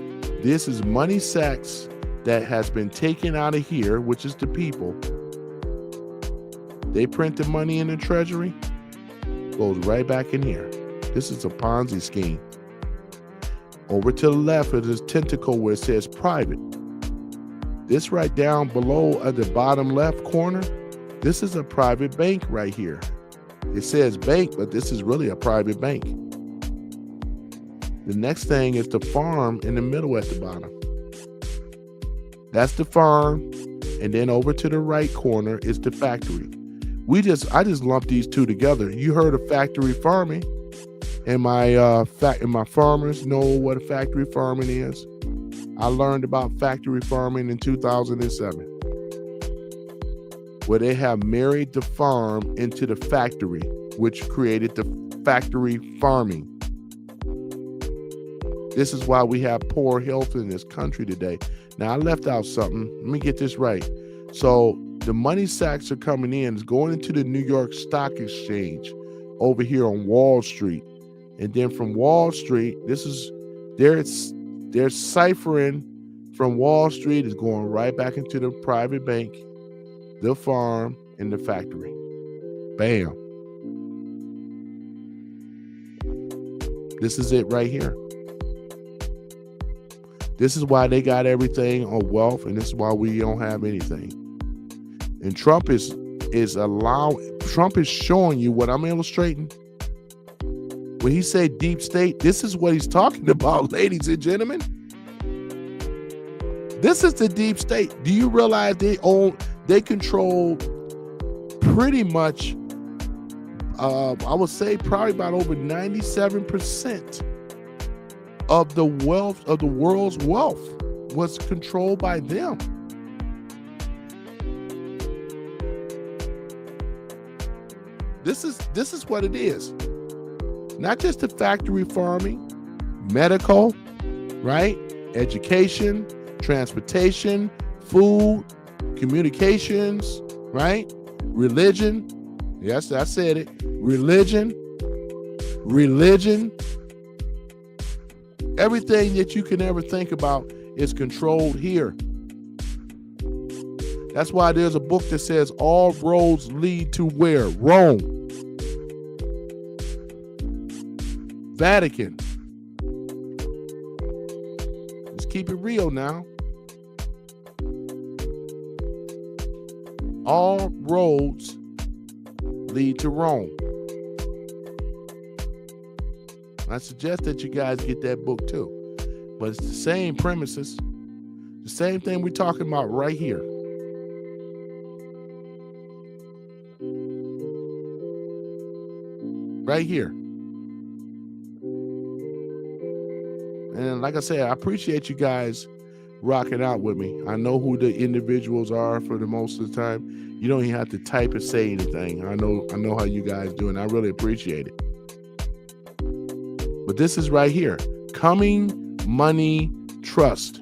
This is money sacks that has been taken out of here, which is the people. They print the money in the treasury, goes right back in here. This is a Ponzi scheme. Over to the left is this tentacle where it says private. This right down below at the bottom left corner, this is a private bank right here. It says bank, but this is really a private bank. The next thing is the farm in the middle at the bottom. That's the farm, and then over to the right corner is the factory. I just lumped these two together. You heard of factory farming, and my farmers know what a factory farming is. I learned about factory farming in 2007, where they have married the farm into the factory, which created the factory farming. This is why we have poor health in this country today. Now, I left out something. Let me get this right. So the money sacks are coming in. It's going into the New York Stock Exchange over here on Wall Street. And then from Wall Street, they're ciphering from Wall Street, is going right back into the private bank, the farm, and the factory. Bam. This is it right here. This is why they got everything on wealth, and this is why we don't have anything. And Trump is showing you what I'm illustrating. When he said deep state, this is what he's talking about, ladies and gentlemen. This is the deep state. Do you realize they control pretty much, I would say probably about over 97% of the wealth, of the world's wealth, was controlled by them. This is what it is. Not just the factory farming, medical, right? Education, transportation, food, communications, right? Religion. Yes, I said it. Religion. Everything that you can ever think about is controlled here. That's why there's a book that says all roads lead to where? Rome. Vatican. Let's keep it real now. All roads lead to Rome. I suggest that you guys get that book too. But it's the same premises, the same thing we're talking about right here. Right here. And like I said, I appreciate you guys rocking out with me. I know who the individuals are for the most of the time. You don't even have to type or say anything. I know how you guys do, and I really appreciate it. But this is right here. Coming Money Trust.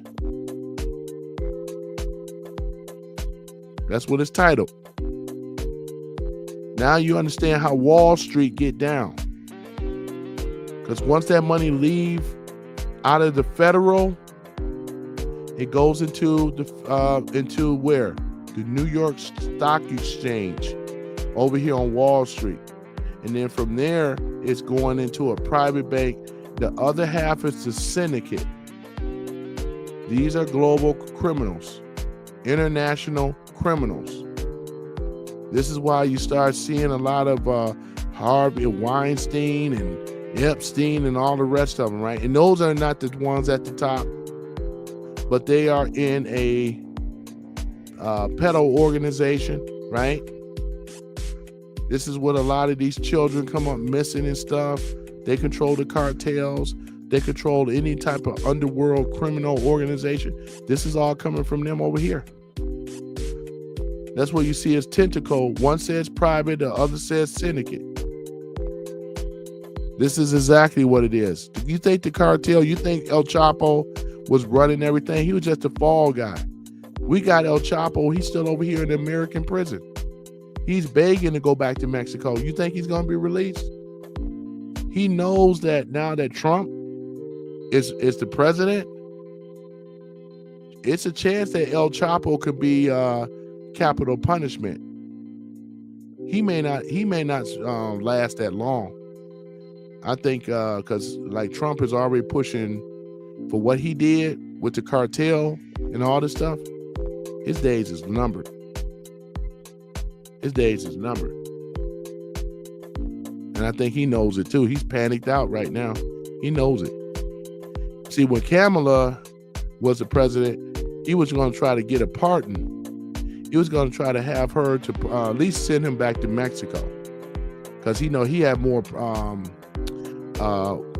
That's what it's titled. Now you understand how Wall Street get down. Because once that money leave Out of the federal, it goes into where? The New York Stock Exchange over here on Wall Street. And then from there, it's going into a private bank. The other half is the syndicate. These are global criminals, international criminals. This is why you start seeing a lot of Harvey Weinstein and Epstein and all the rest of them, right? And those are not the ones at the top, but they are in a pedo organization, right? This is what a lot of these children come up missing and stuff. They control the cartels. They control any type of underworld criminal organization. This is all coming from them over here. That's what you see as tentacle. One says private, the other says syndicate. This is exactly what it is. You think the cartel, you think El Chapo was running everything? He was just a fall guy. We got El Chapo. He's still over here in the American prison. He's begging to go back to Mexico. You think he's going to be released? He knows that now that Trump is the president, it's a chance that El Chapo could be capital punishment. He may not last that long. I think because like Trump is already pushing for what he did with the cartel and all this stuff. His days is numbered. His days is numbered. And I think he knows it too. He's panicked out right now. He knows it. See, when Kamala was the president, he was going to try to get a pardon. He was going to try to have her to at least send him back to Mexico. Because he had more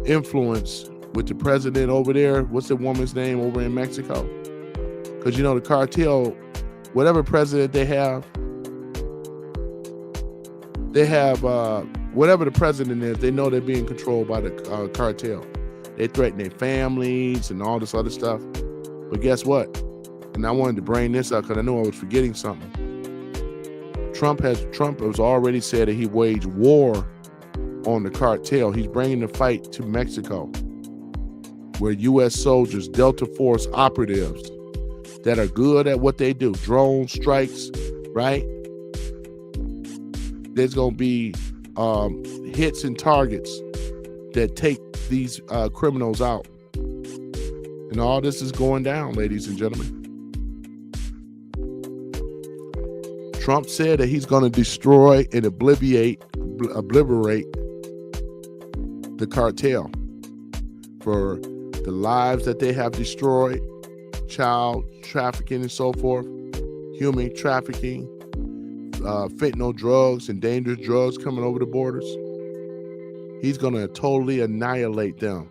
influence with the president over there. What's the woman's name over in Mexico? Because the cartel, whatever president they have whatever the president is, they know they're being controlled by the cartel. They threaten their families and all this other stuff. But guess what? And I wanted to bring this up because I knew I was forgetting something. Trump has already said that he waged war on the cartel. He's bringing the fight to Mexico, where U.S. soldiers, Delta Force operatives that are good at what they do, drone strikes, right? There's going to be hits and targets that take these criminals out. And all this is going down, ladies and gentlemen. Trump said that he's going to destroy and obliterate the cartel for the lives that they have destroyed, child trafficking and so forth, human trafficking, fentanyl drugs and dangerous drugs coming over the borders. He's going to totally annihilate them,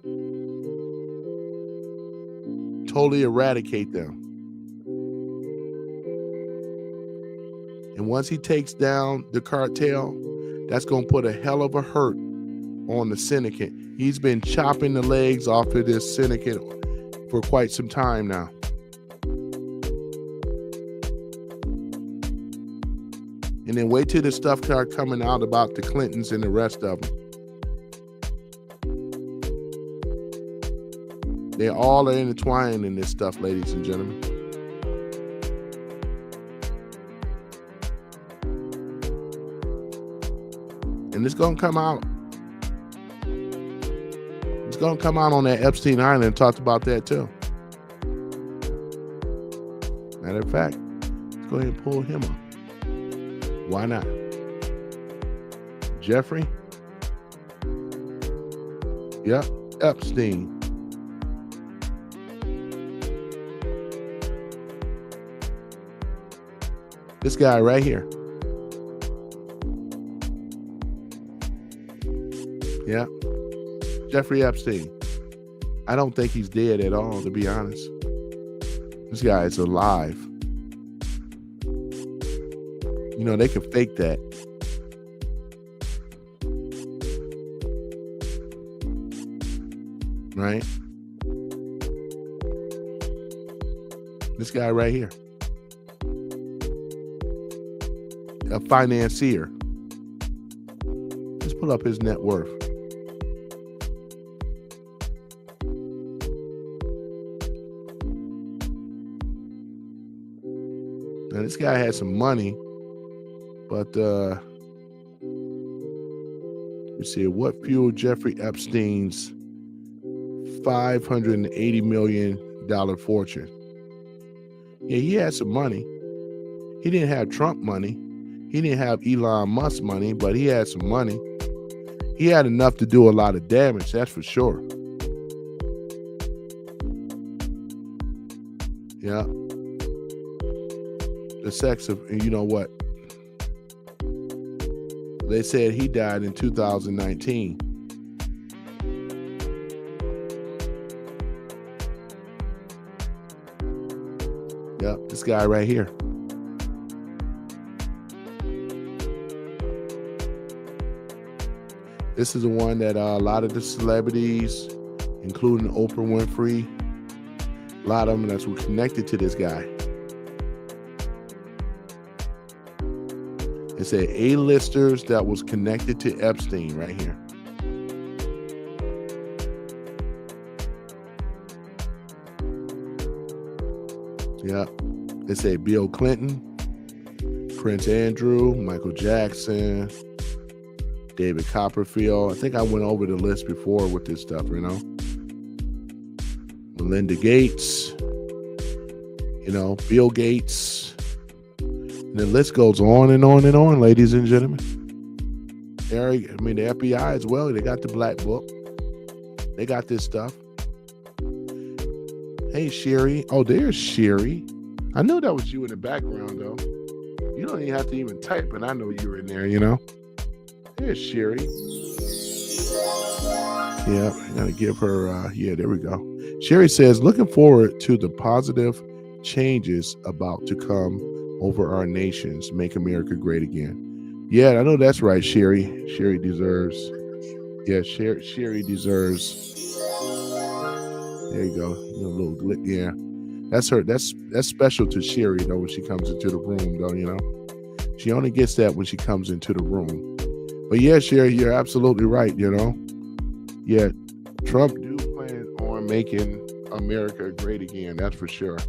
totally eradicate them. And once he takes down the cartel, that's going to put a hell of a hurt on the syndicate. He's been chopping the legs off of this syndicate for quite some time now. And then wait till the stuff start coming out about the Clintons and the rest of them. They all are intertwined in this stuff, ladies and gentlemen. And it's going to come out. It's going to come out on that Epstein Island. Talked about that too. Matter of fact, let's go ahead and pull him up. Why not? Jeffrey? Yep, Epstein. This guy right here. Yeah. Jeffrey Epstein. I don't think he's dead at all, to be honest. This guy is alive. They can fake that. Right? This guy right here. A financier. Let's pull up his net worth. Now this guy had some money, but let's see, what fueled Jeffrey Epstein's $580 million fortune? Yeah, he had some money. He didn't have Trump money. He didn't have Elon Musk money, but he had some money. He had enough to do a lot of damage, that's for sure. Yeah. The sex of, you know what? They said he died in 2019. Yep, this guy right here. This is the one that a lot of the celebrities, including Oprah Winfrey, a lot of them that's connected to this guy. It said A-listers that was connected to Epstein right here. Yeah. It said Bill Clinton, Prince Andrew, Michael Jackson, David Copperfield. I think I went over the list before with this stuff, you know. Melinda Gates, you know, Bill Gates. And the list goes on and on and on, ladies and gentlemen. The FBI as well, they got the Black Book. They got this stuff. Hey, Sherry. Oh, there's Sherry. I knew that was you in the background, though. You don't even have to even type, and I know you're in there, you know. There's Sherry. Yeah, I gotta give her, yeah, there we go. Sherry says, looking forward to the positive changes about to come over our nations, make America great again. Yeah, I know that's right, Sherry. Sherry deserves. Yeah, Sherry deserves. There you go. You know, a little glitch. Yeah, that's her. That's special to Sherry though when she comes into the room though. You know, she only gets that when she comes into the room. But yeah, Sherry, you're absolutely right. You know, yeah, Trump do plan on making America great again. That's for sure.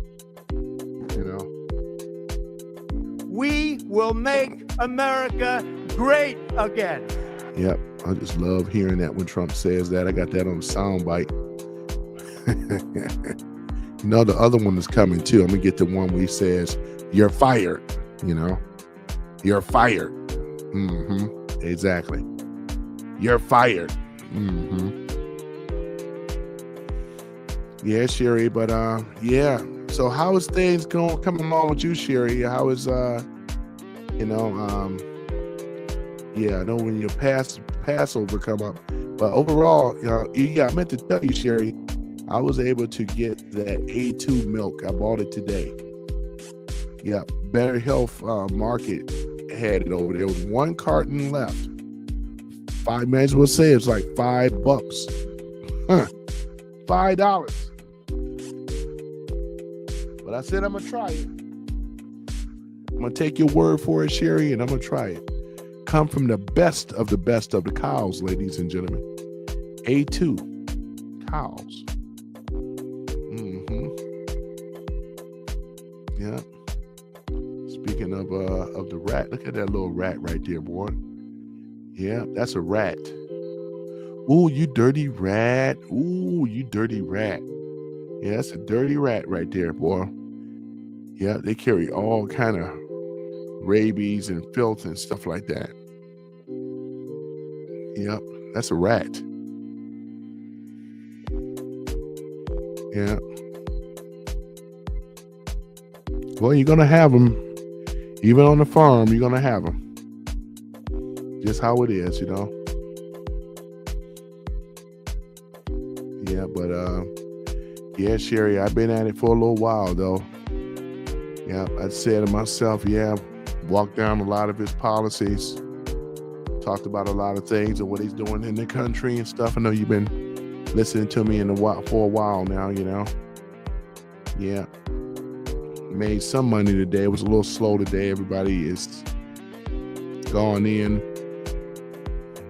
You know. We will make America great again. Yep, I just love hearing that when Trump says that. I got that on a soundbite. You know, the other one is coming too. I'm gonna get the one where he says, "You're fired." You know, you're fired. Mm-hmm. Exactly. You're fired. Mm-hmm. Yeah, Sherry. But yeah. So how is things coming along with you, Sherry? How is you know, yeah, I know when your Passover come up, but overall, you know, yeah, I meant to tell you, Sherry, I was able to get that A2 milk. I bought it today. Yeah, Better Health Market had it over there. There was one carton left. Might as well say it's like $5. Huh. $5. But I said I'm gonna try it. I'm gonna take your word for it, Sherry, and I'm gonna try it. Come from the best of the cows, ladies and gentlemen. A2 cows. Mm-hmm. Yeah. Speaking of the rat, look at that little rat right there, boy. Yeah, that's a rat. Ooh, you dirty rat. Ooh, you dirty rat. Yeah, that's a dirty rat right there, boy. Yeah, they carry all kind of rabies and filth and stuff like that. Yep, that's a rat. Yeah. Well, you're gonna have them. Even on the farm, you're gonna have them. Just how it is, you know. Yeah, but yeah, Sherry, I've been at it for a little while though. Yeah, I said to myself, yeah, walked down a lot of his policies, talked about a lot of things and what he's doing in the country and stuff. I know you've been listening to me for a while now, you know. Yeah. Made some money today. It was a little slow today. Everybody is going in,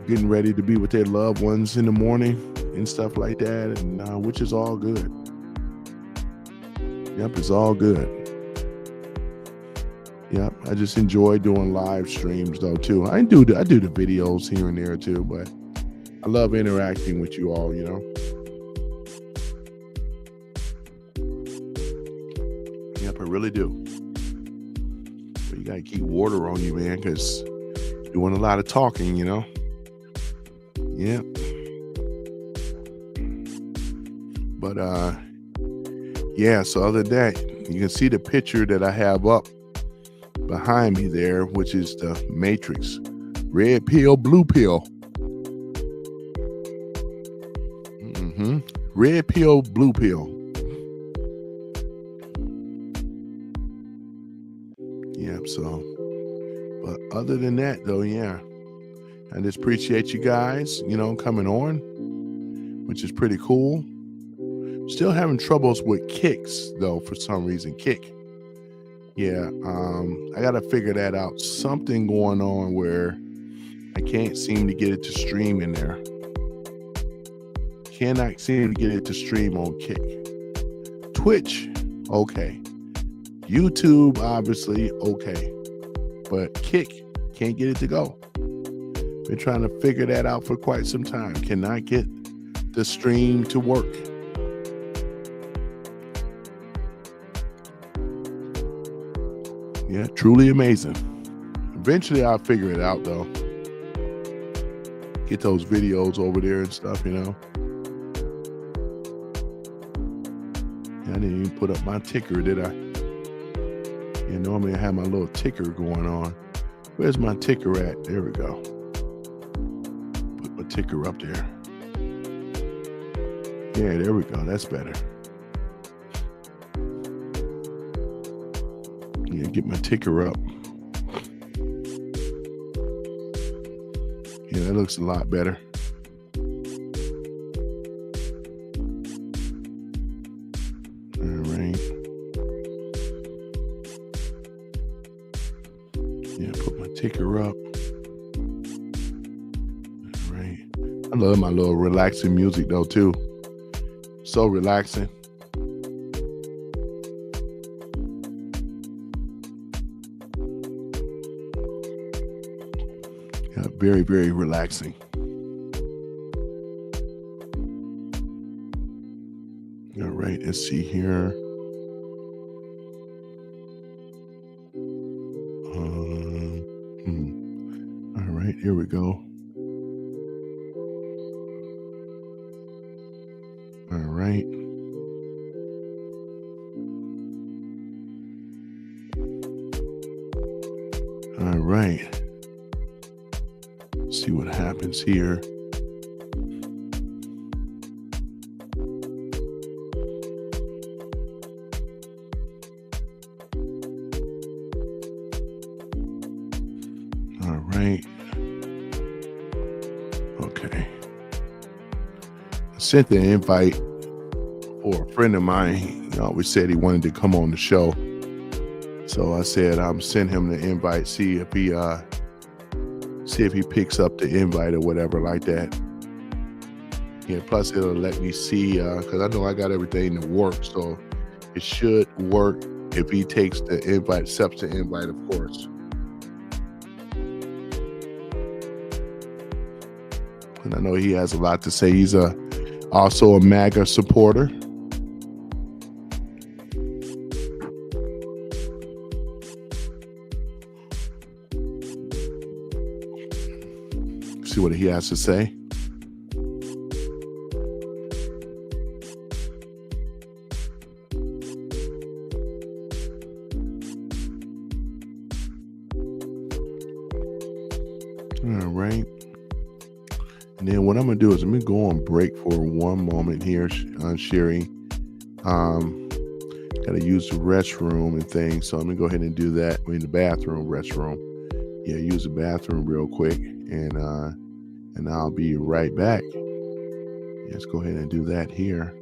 getting ready to be with their loved ones in the morning and stuff like that, and which is all good. Yep, it's all good. Yeah, I just enjoy doing live streams though too. I do the videos here and there too, but I love interacting with you all. Yep, I really do. But you gotta keep water on you, man, because you're doing a lot of talking. Yep. But yeah. So other than that, you can see the picture that I have up behind me there, which is the Matrix. Red pill, blue pill. Red pill, blue pill. Yep. So, but other than that, though, yeah, I just appreciate you guys, coming on, which is pretty cool. Still having troubles with kicks, though, for some reason. Kick. Yeah, I got to figure that out. Something going on where I can't seem to get it to stream in there. Cannot seem to get it to stream on Kick. Twitch, okay. YouTube, obviously, okay. But Kick, can't get it to go. Been trying to figure that out for quite some time. Cannot get the stream to work. Yeah, truly amazing. Eventually, I'll figure it out, though. Get those videos over there and stuff, I didn't even put up my ticker, did I? Normally I have my little ticker going on. Where's my ticker at? There we go. Put my ticker up there. Yeah, there we go. That's better. Yeah, get my ticker up. Yeah, that looks a lot better. All right. Yeah, put my ticker up. All right. I love my little relaxing music though too. So relaxing. Yeah, very, very relaxing. All right, let's see here. All right, here we go. All right. All right. Let's see what happens here. All right. Okay. I sent the invite for a friend of mine. He always said he wanted to come on the show. So I said I'm send him the invite, see if he picks up the invite or whatever like that. Yeah, plus it'll let me see because I know I got everything to work, so it should work if he takes the invite, accepts the invite, of course. And I know he has a lot to say. He's also a MAGA supporter. See what he has to say. All right. And then what I'm going to do is I'm going to go on break for one moment here, Sherry. Got to use the restroom and things. So I'm going to go ahead and do that. We're in the bathroom, restroom. Yeah, use the bathroom real quick. And I'll be right back. Let's go ahead and do that here.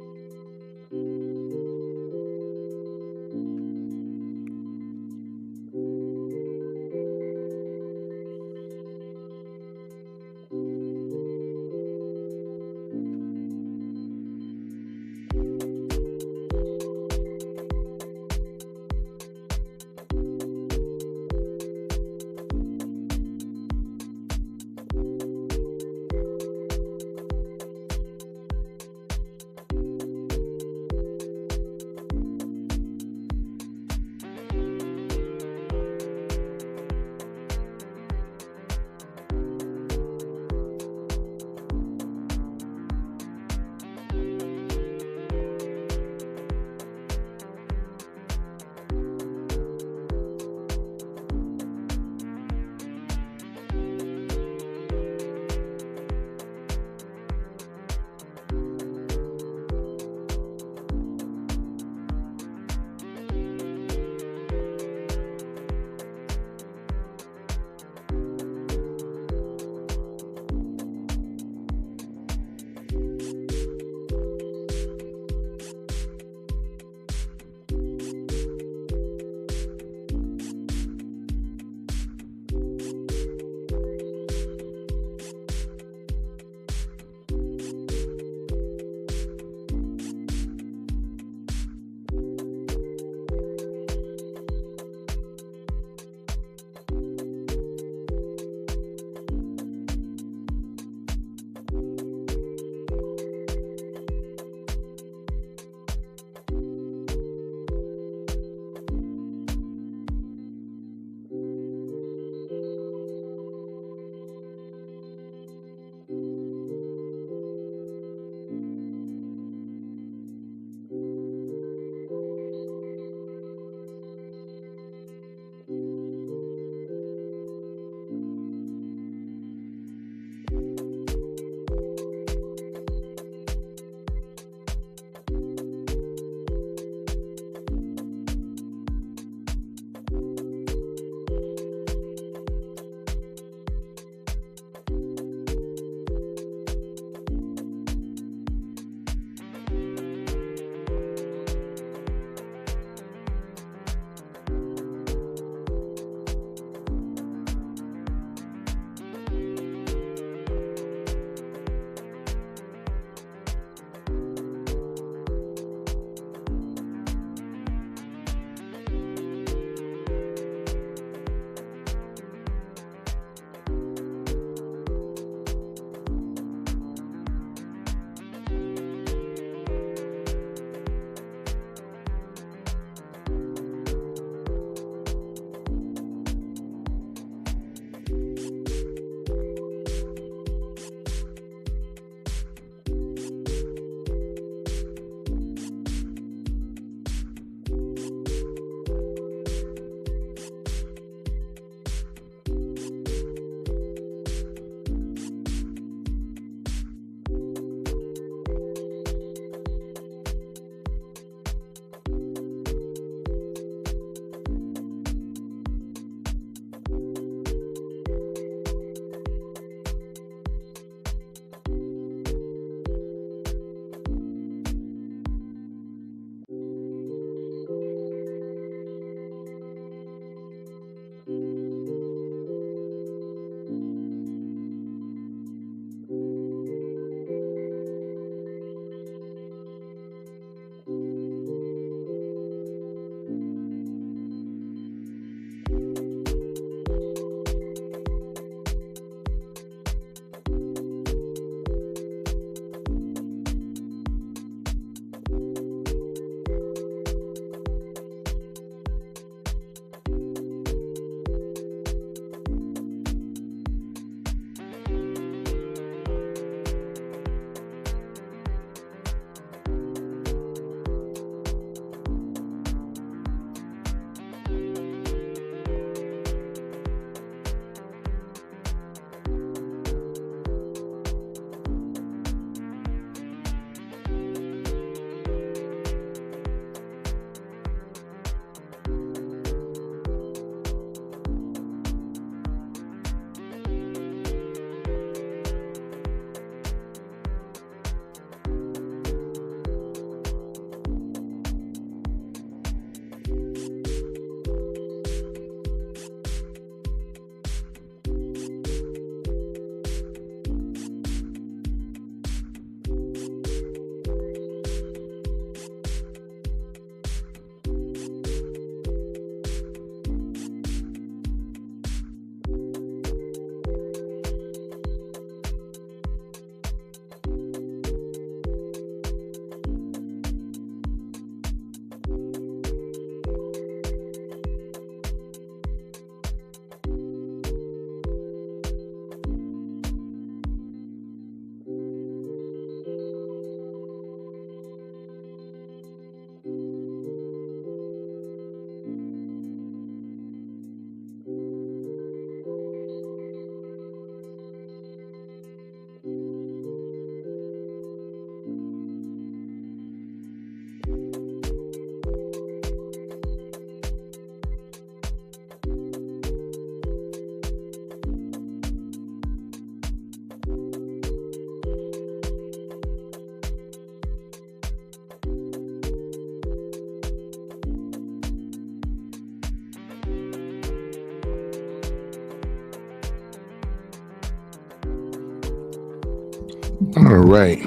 All right.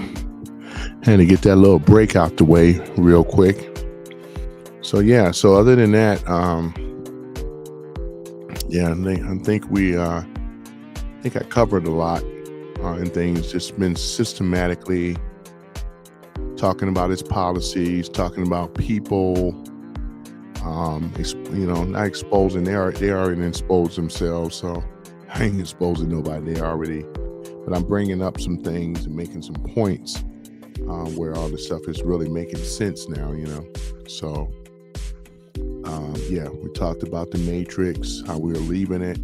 Had to get that little break out the way real quick. So yeah, so other than that, I think I covered a lot and things. Just been systematically talking about his policies, talking about people. Not exposing. They already exposed themselves. So I ain't exposing nobody. They already. But I'm bringing up some things and making some points where all this stuff is really making sense now. So. We talked about the Matrix, how we were leaving it.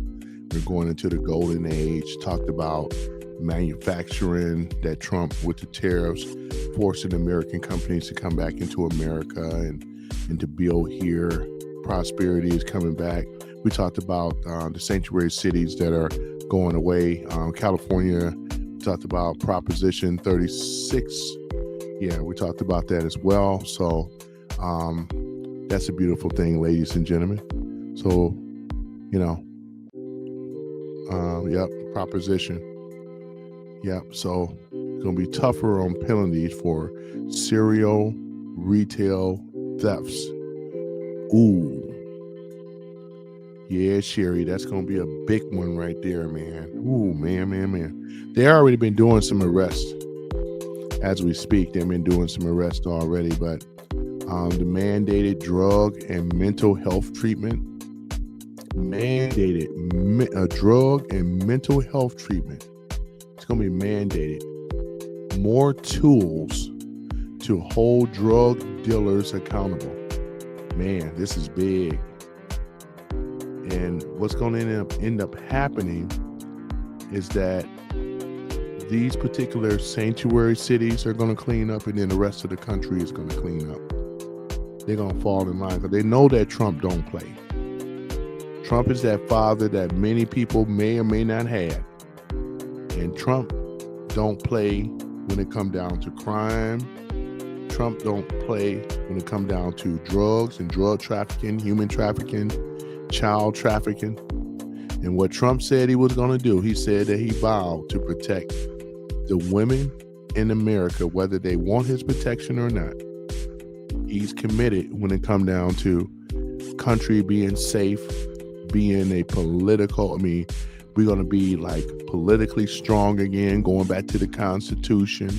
We're going into the golden age. Talked about manufacturing, that Trump with the tariffs forcing American companies to come back into America and to build here. Prosperity is coming back. We talked about the sanctuary cities that are going away. California, we talked about Proposition 36. Yeah, we talked about that as well. So, that's a beautiful thing, ladies and gentlemen. So, proposition. Yep. So it's going to be tougher on penalties for serial retail thefts. Ooh. Yeah, Sherry, that's going to be a big one right there, man. Ooh, man. They already been doing some arrests. As we speak, they've been doing some arrests already, but the mandated drug and mental health treatment. Drug and mental health treatment. It's going to be mandated. More tools to hold drug dealers accountable. Man, this is big. And what's going to end up happening is that these particular sanctuary cities are going to clean up, and then the rest of the country is going to clean up. They're going to fall in line because they know that Trump don't play. Trump is that father that many people may or may not have. And Trump don't play when it come down to crime. Trump don't play when it come down to drugs and drug trafficking, human trafficking, child trafficking. And what Trump said he was going to do, he said that he vowed to protect the women in America, whether they want his protection or not. He's committed when it come down to country being safe, being a political, we're going to be like politically strong again, going back to the Constitution,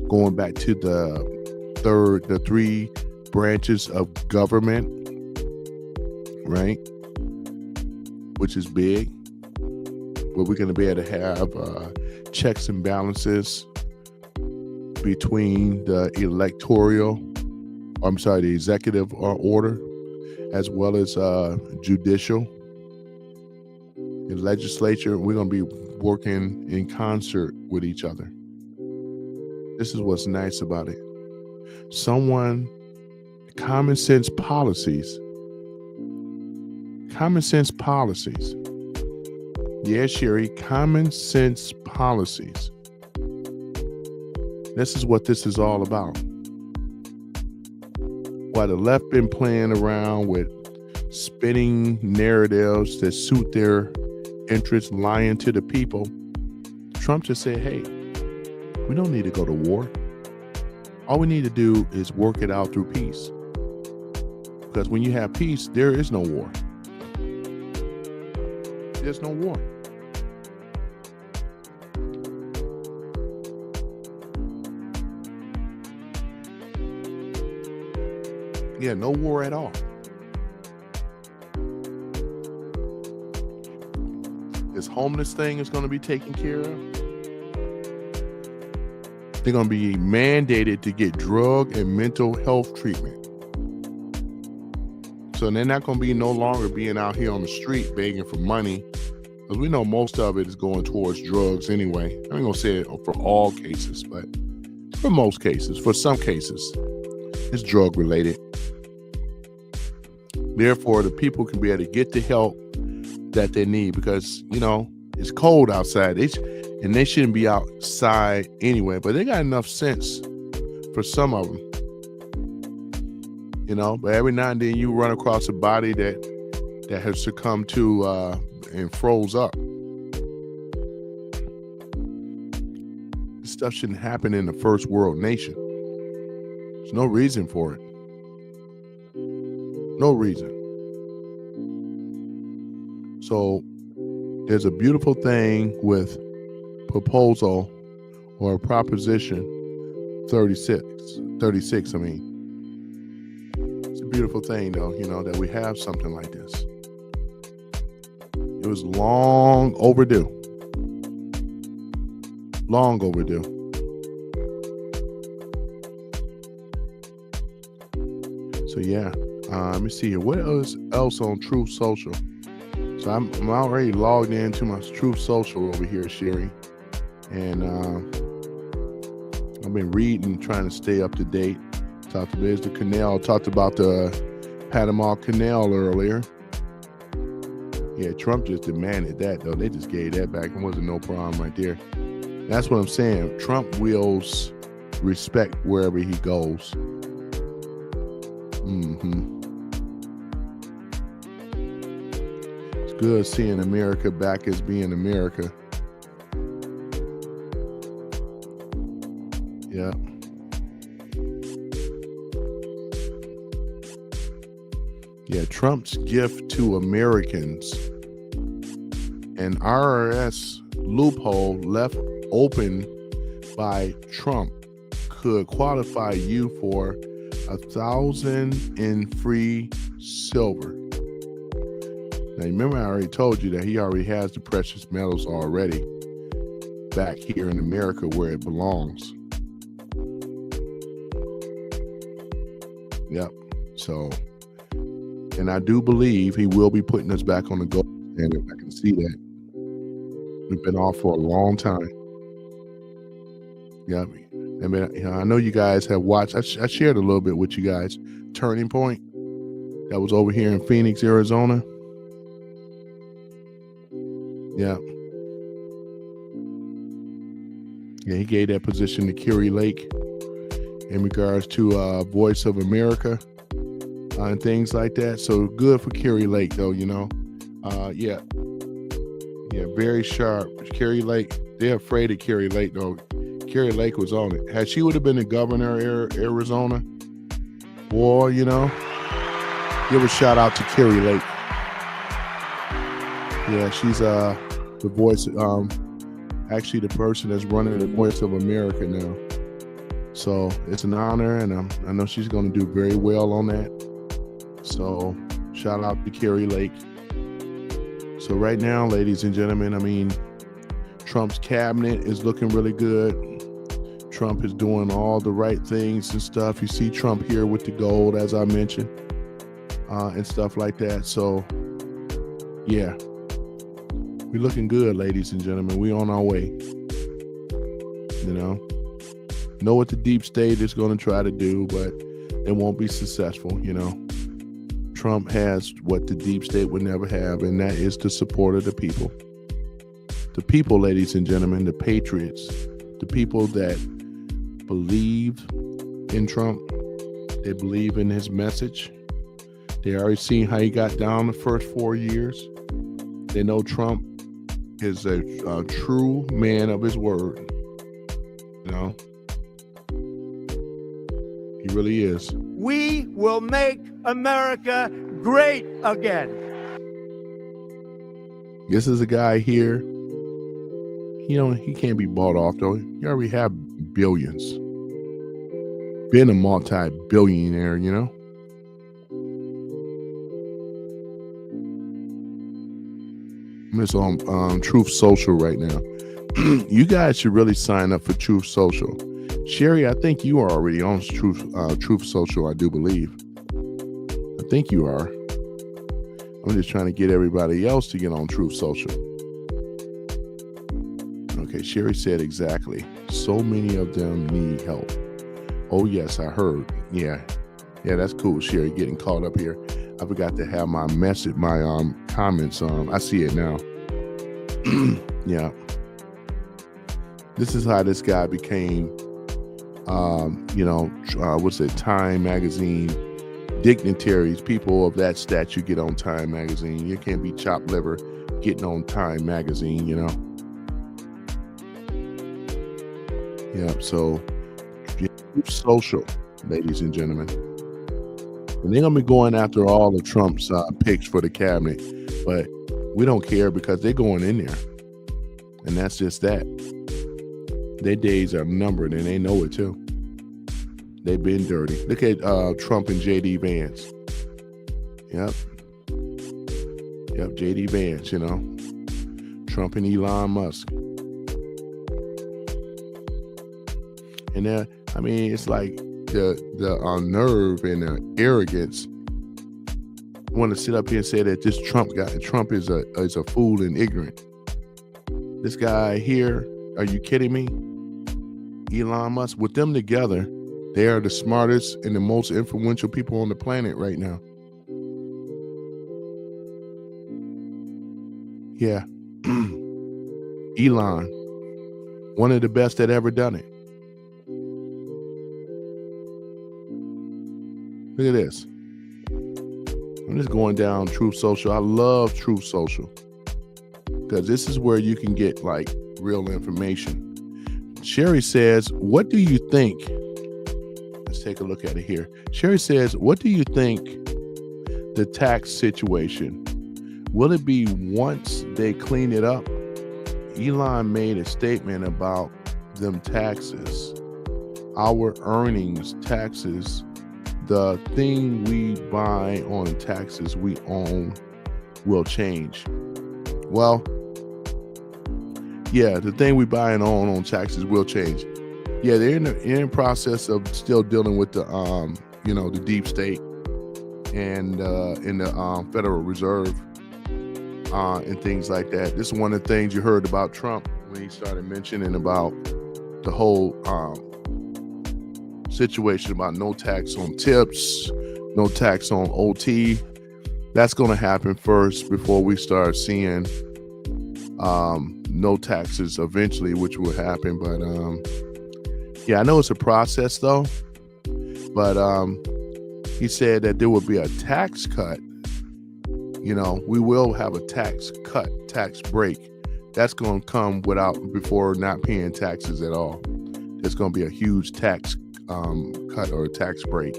going back to the three branches of government, right? Which is big. Where we're going to be able to have checks and balances between the the executive order, as well as judicial and legislature. We're going to be working in concert with each other. This is what's nice about it. Common sense policies. Yeah, Sherry, common sense policies. This is what this is all about. While the left been playing around with spinning narratives that suit their interests, lying to the people, Trump just said, hey, we don't need to go to war. All we need to do is work it out through peace. Because when you have peace, there is no war. There's no war. Yeah, no war at all. This homeless thing is going to be taken care of. They're going to be mandated to get drug and mental health treatment. So they're not going to be no longer being out here on the street begging for money, because we know most of it is going towards drugs anyway. I ain't going to say it for all cases, but for most cases, for some cases, it's drug related. Therefore, the people can be able to get the help that they need, because, it's cold outside. And they shouldn't be outside anyway, but they got enough sense for some of them. But every now and then you run across a body that has succumbed to and froze up. This stuff shouldn't happen in the first world nation. There's no reason for it. No reason. So there's a beautiful thing with proposal or proposition 36, I mean. It's a beautiful thing though, that we have something like this. It was long overdue. Long overdue. So yeah, let me see here. What else on Truth Social? So I'm already logged into my Truth Social over here, Sherry, and I've been reading, trying to stay up to date. There's the canal. Talked about the Panama Canal earlier. Yeah, Trump just demanded that though. They just gave that back. It wasn't no problem right there. That's what I'm saying. Trump wills respect wherever he goes. It's good seeing America back as being America. Yeah. Yeah, Trump's gift to Americans. An IRS loophole left open by Trump could qualify you for 1,000 in free silver. Now, remember, I already told you that he already has the precious metals already back here in America where it belongs. Yep. So, and I do believe he will be putting us back on the gold standard. I can see that. We've been off for a long time. Yeah, I mean, I know you guys have watched. I shared a little bit with you guys. Turning Point, that was over here in Phoenix, Arizona. Yeah. Yeah, he gave that position to Kerry Lake in regards to Voice of America and things like that. So good for Kerry Lake, though, Yeah, very sharp. Kerry Lake, they're afraid of Kerry Lake, though. Kerry Lake was on it. Had she would have been the governor of Arizona, boy, give a shout out to Kerry Lake. Yeah, she's the voice, actually the person that's running the Voice of America now. So it's an honor, and I know she's going to do very well on that. So shout out to Kerry Lake. So right now, ladies and gentlemen, I mean, Trump's cabinet is looking really good. Trump is doing all the right things and stuff. You see Trump here with the gold, as I mentioned, and stuff like that. So yeah, we're looking good, ladies and gentlemen. We on our way. Know what the deep state is going to try to do, but it won't be successful. Trump has what the deep state would never have, and that is the support of the people. The people, ladies and gentlemen, the patriots, the people that believe in Trump, they believe in his message. They already seen how he got down the first 4 years. They know Trump is a true man of his word. He really is. We will make America great again. This is a guy here. He can't be bought off, though. He already have billions. Been a multi-billionaire, I'm just on Truth Social right now. You guys should really sign up for Truth Social. Sherry, I think you are already on Truth Social, I do believe. I think you are. I'm just trying to get everybody else to get on Truth Social. Okay, Sherry said exactly. So many of them need help. Oh, yes, I heard. Yeah, that's cool, Sherry, getting caught up here. I forgot to have my comments on. I see it now. Yeah. This is how this guy became, what's it, Time Magazine dignitaries, people of that stature get on Time Magazine. You can't be chopped liver getting on Time Magazine, Yeah, so social, ladies and gentlemen. And they're gonna be going after all of Trump's picks for the cabinet, but we don't care because they're going in there, and that's just that. Their days are numbered, and they know it too. They've been dirty. Look at Trump and J.D. Vance. Yep, J.D. Vance. You know, Trump and Elon Musk. And I mean, it's like the nerve and the arrogance. I want to sit up here and say that this Trump is a fool and ignorant. This guy here, are you kidding me? Elon Musk, with them together, they are the smartest and the most influential people on the planet right now. Yeah. Elon, one of the best that ever done it. Look at this. I'm just going down Truth Social. I love Truth Social because this is where you can get like real information. Sherry says, what do you think? Let's take a look at it here. Sherry says, what do you think the tax situation? Will it be once they clean it up? Elon made a statement about them taxes, our earnings, taxes. The thing we buy on taxes we own will change. Well, yeah, the thing we buy and own on taxes will change. Yeah, they're in the process of still dealing with the the deep state and in the Federal Reserve and things like that. This is one of the things you heard about Trump when he started mentioning about the whole situation about no tax on tips, no tax on OT. That's going to happen first before we start seeing no taxes eventually, which will happen. But yeah, I know it's a process though. But he said that there will be a tax cut. You know, we will have a tax cut, tax break. That's going to come before not paying taxes at all. There's going to be a huge tax cut or a tax break,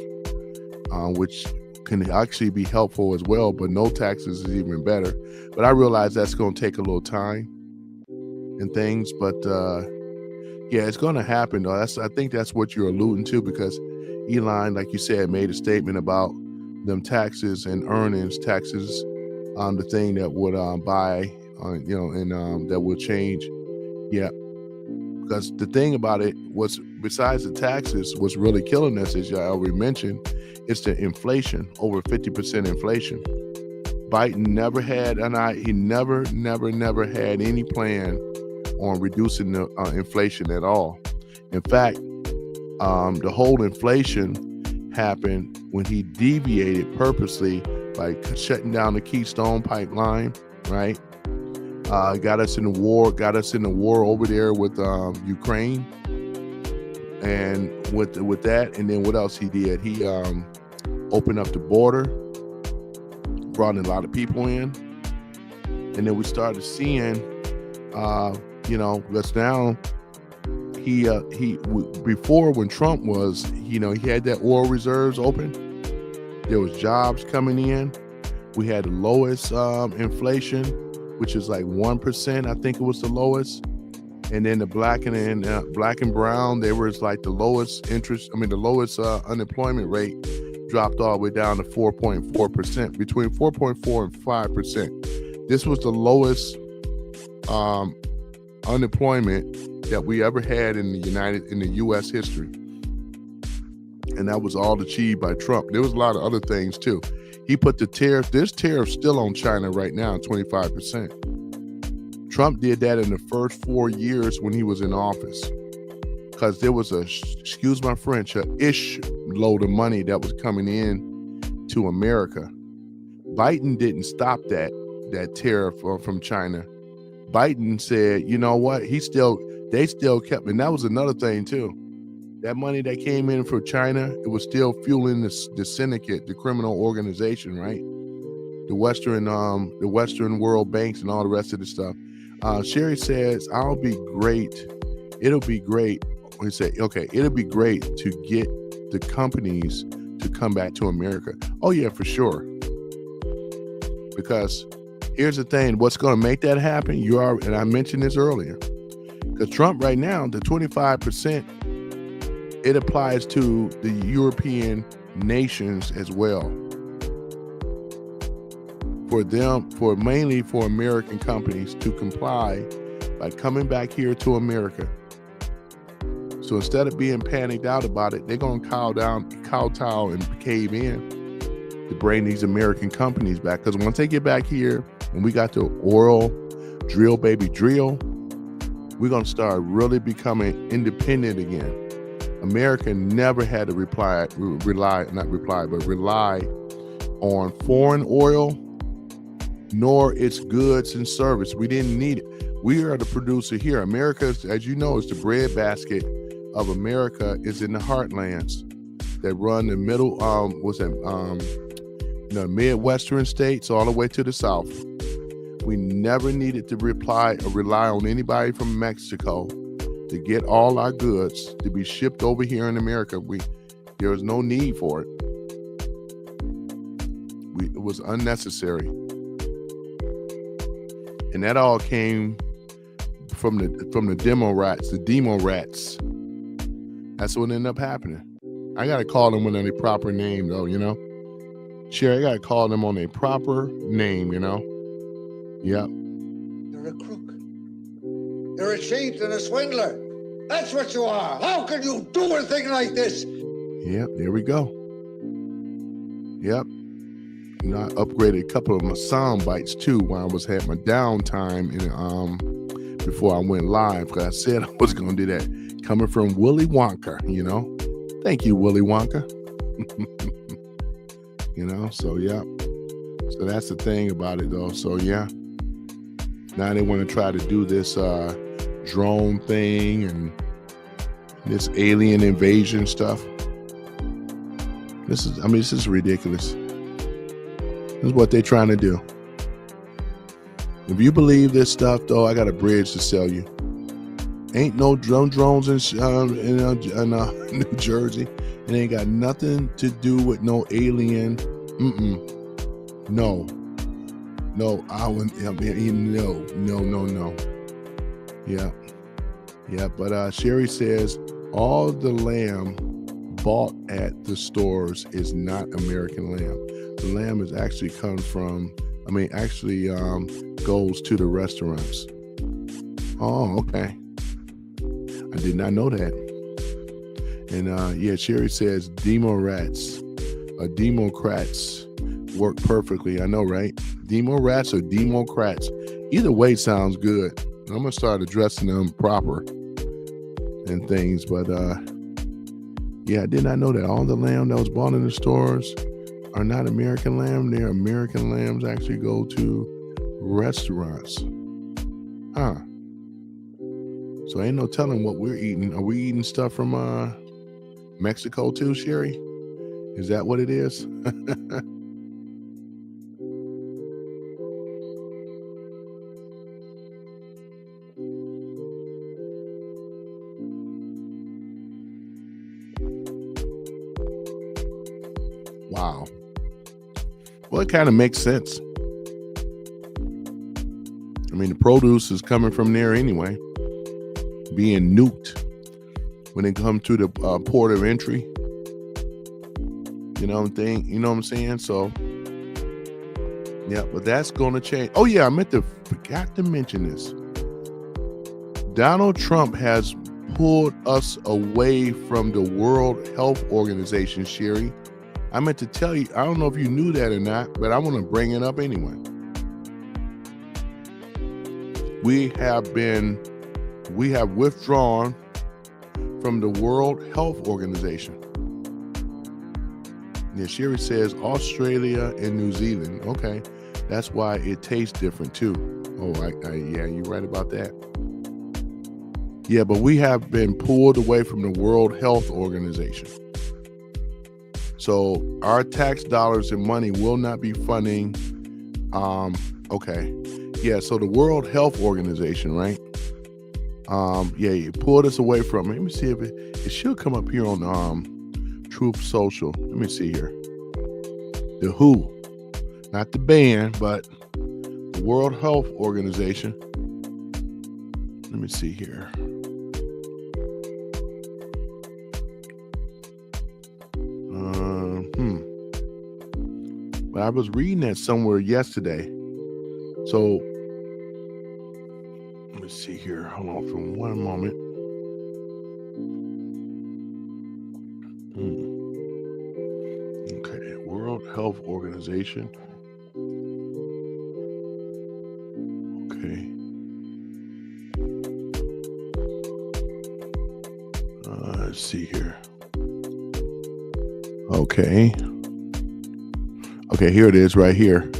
which can actually be helpful as well, but no taxes is even better. But I realize that's going to take a little time and things, but yeah, it's going to happen though. I think that's what you're alluding to, because Elon, like you said, made a statement about them taxes and earnings, taxes on the thing that would buy, and that will change. Yeah. Because the thing about it was, besides the taxes, what's really killing us, as y'all already mentioned, it's the inflation, over 50% inflation. Biden never had, he never had any plan on reducing the inflation at all. In fact, the whole inflation happened when he deviated purposely by shutting down the Keystone pipeline, right? Got us in the war over there with Ukraine, and with that, and then what else he did? He opened up the border, brought in a lot of people in, and then we started seeing, because now he before, when Trump was, he had that oil reserves open. There was jobs coming in. We had the lowest inflation, which is like 1%. I think it was the lowest. And then the black and brown, they were like the lowest the lowest unemployment rate dropped all the way down to 4.4%, between 4.4 and 5%. This was the lowest unemployment that we ever had in the U.S. history. And that was all achieved by Trump. There was a lot of other things too. He put the tariff, there's tariffs still on China right now, 25%. Trump did that in the first 4 years when he was in office, because there was excuse my French, a ish load of money that was coming in to America. Biden didn't stop that tariff from China. Biden said, you know what, they still kept, and that was another thing too. That money that came in for China, it was still fueling the syndicate, the criminal organization, right? The Western world banks and all the rest of the stuff. Sherry says, it'll be great we say, okay, it'll be great to get the companies to come back to America. Oh yeah, for sure. Because here's the thing, what's going to make that happen? And I mentioned this earlier, because Trump right now, the 25%, it applies to the European nations as well. Mainly for American companies to comply by coming back here to America. So instead of being panicked out about it, they're going to kowtow and cave in to bring these American companies back. Because once they get back here and we got the oil drill, baby drill, we're going to start really becoming independent again. America never had to rely on foreign oil nor its goods and service. We didn't need it. We are the producer here. America, as you know, is the breadbasket of America is in the heartlands that run the middle, Midwestern states all the way to the South. We never needed to rely on anybody from Mexico to get all our goods to be shipped over here in America. There was no need for it. It was unnecessary. And that all came from the demo rats. That's what ended up happening. I gotta call them on their proper name, though. Sherry, I gotta call them on their proper name. Yep. You're a crook. You're a cheat and a swindler. That's what you are. How can you do a thing like this? Yep, there we go. Yep. I upgraded a couple of my sound bites too while I had my downtime before I went live, because I said I was going to do that. Coming from Willy Wonka, Thank you, Willy Wonka. So yeah. So that's the thing about it, though. So yeah. Now they want to try to do this drone thing and this alien invasion stuff. This is ridiculous. This is what they're trying to do. If you believe this stuff, though, I got a bridge to sell you. Ain't no drones in New Jersey. It ain't got nothing to do with no alien. No. I wouldn't. No. Yeah. But Sherry says all the lamb bought at the stores is not American lamb. The lamb is actually goes to the restaurants. Oh, okay. I did not know that. And Sherry says Democrats work perfectly. I know, right? Democrats or Democrats. Either way sounds good. I'm gonna start addressing them proper and things. But I did not know that all the lamb that was bought in the stores are not American lamb. They're American lambs actually go to restaurants. Huh. So ain't no telling what we're eating. Are we eating stuff from Mexico too, Sherry? Is that what it is? Wow. Well, it kind of makes sense. The produce is coming from there anyway, being nuked when they come to the port of entry. You know what I'm saying? So, yeah, but that's going to change. Oh, yeah, forgot to mention this. Donald Trump has pulled us away from the World Health Organization, Sherry. I meant to tell you, I don't know if you knew that or not, but I want to bring it up anyway. We have withdrawn from the World Health Organization. Yeah, Sherry says Australia and New Zealand. Okay, that's why it tastes different too. Oh, yeah, you're right about that. Yeah, but we have been pulled away from the World Health Organization. So our tax dollars and money will not be funding. Okay. Yeah, so the World Health Organization, right? Yeah, you pulled us away from it. Let me see if it should come up here on Truth Social. Let me see here. The WHO, not the band, but the World Health Organization. Let me see here. But I was reading that somewhere yesterday. So let me see here. Hold on for one moment. Okay, World Health Organization. Okay. Let's see here. Okay. Okay, here it is right here.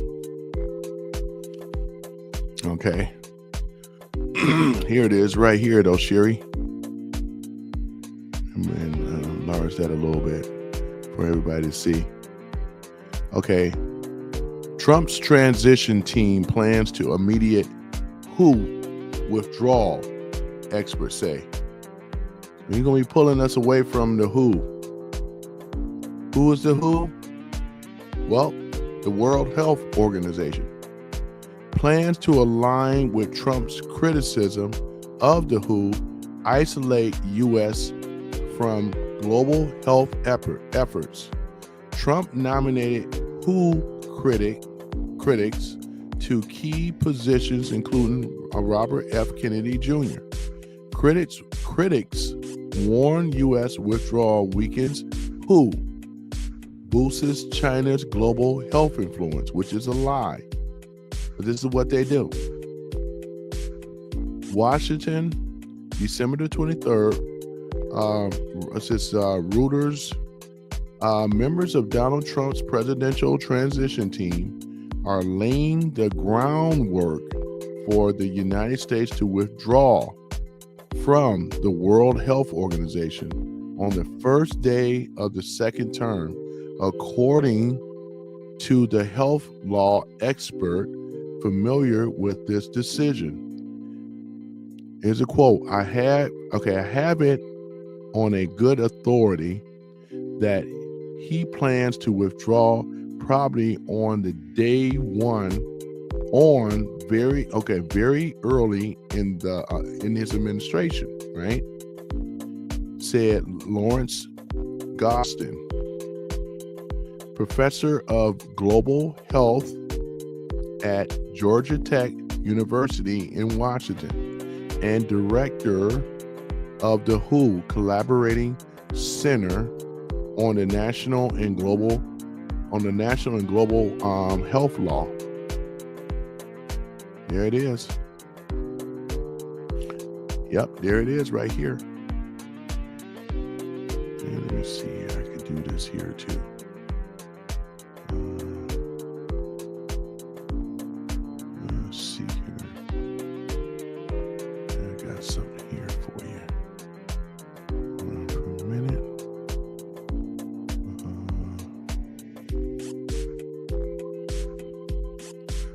Okay. Here it is right here, though, Sherry. And enlarge that a little bit for everybody to see. Okay. Trump's transition team plans to immediate WHO withdrawal, experts say. You're going to be pulling us away from the WHO. Who is the WHO? Well, the World Health Organization plans to align with Trump's criticism of the WHO, isolate U.S. from global health efforts. Trump nominated WHO critics to key positions, including Robert F. Kennedy Jr. Critics warn U.S. withdrawal weakens WHO, boosts China's global health influence, which is a lie. But this is what they do. Washington, December the 23rd, Reuters, members of Donald Trump's presidential transition team are laying the groundwork for the United States to withdraw from the World Health Organization on the first day of the second term, according to the health law expert familiar with this decision. Here's a quote. I have it on a good authority that he plans to withdraw probably on the day one, very early in his administration, right? Said Lawrence Gostin, professor of global health at Georgia Tech University in Washington and director of the WHO Collaborating Center on the national and global health law. There it is. Yep, there it is right here. And let me see. I could do this here too. Let's see here. I got something here for you. Hold on for a minute.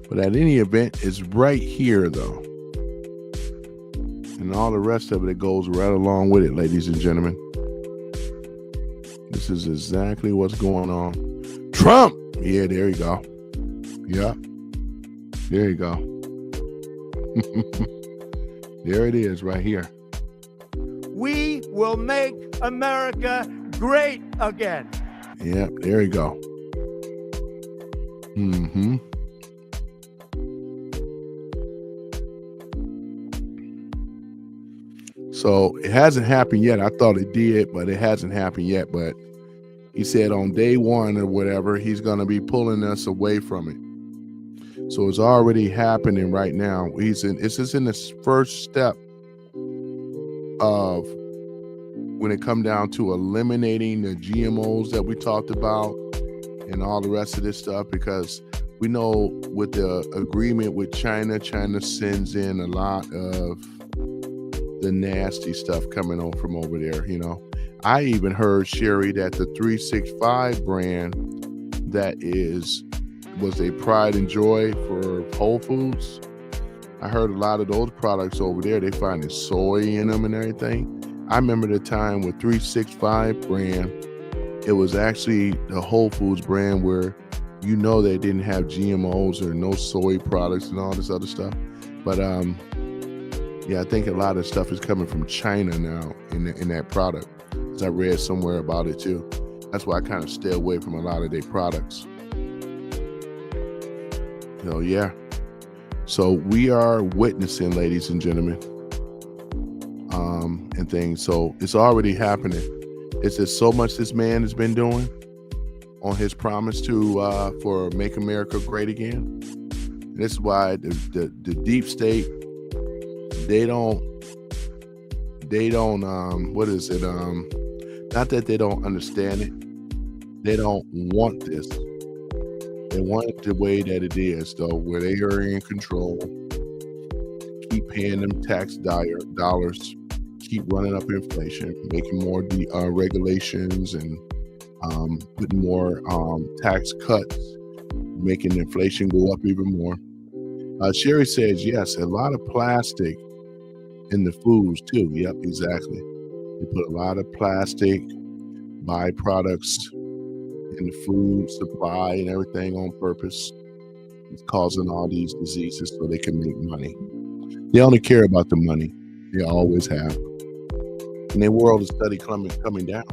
But at any event, it's right here, though. And all the rest of it goes right along with it, ladies and gentlemen. This is exactly what's going on. Trump! Yeah, there you go. Yeah. There you go. There it is right here. We will make America great again. Yep, there you go. Mm-hmm. So it hasn't happened yet. I thought it did, but it hasn't happened yet. But he said on day one or whatever, he's going to be pulling us away from it. So it's already happening right now. It's just in this first step of when it come down to eliminating the GMOs that we talked about and all the rest of this stuff, because we know with the agreement with China sends in a lot of the nasty stuff coming on from over there. You know, I even heard, Sherry, that the 365 brand that was a pride and joy for Whole Foods, I heard a lot of those products over there, they find soy in them and everything. I remember the time with 365 brand, it was actually the Whole Foods brand where they didn't have GMOs or no soy products and all this other stuff. But I think a lot of stuff is coming from China now in that product, as I read somewhere about it too. That's why I kind of stay away from a lot of their products. So we are witnessing, ladies and gentlemen, and things. So it's already happening. It's just so much this man has been doing on his promise to for Make America Great Again. And this is why the deep state, they don't what is it? Not that they don't understand it. They don't want this. They want it the way that it is, though, where they are in control, keep paying them tax dollars, keep running up inflation, making more regulations and putting more tax cuts, making inflation go up even more. Sherry says, yes, a lot of plastic in the foods too. Yep, exactly. They put a lot of plastic byproducts in the food supply and everything on purpose. It's causing all these diseases so they can make money. They only care about the money. They always have. And their world is steady coming down.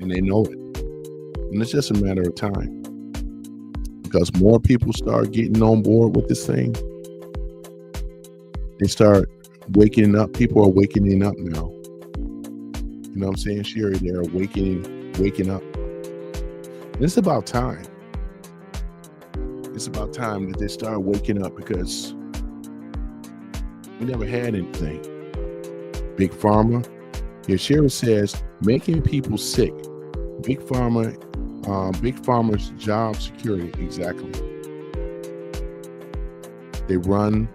And they know it. And it's just a matter of time. Because more people start getting on board with this thing. They start waking up. People are waking up now. You know what I'm saying, Sherry? They're waking up. And it's about time. It's about time that they start waking up, because we never had anything. Big Pharma. Yeah, Sherry says, making people sick. Big Pharma's job security. Exactly. They run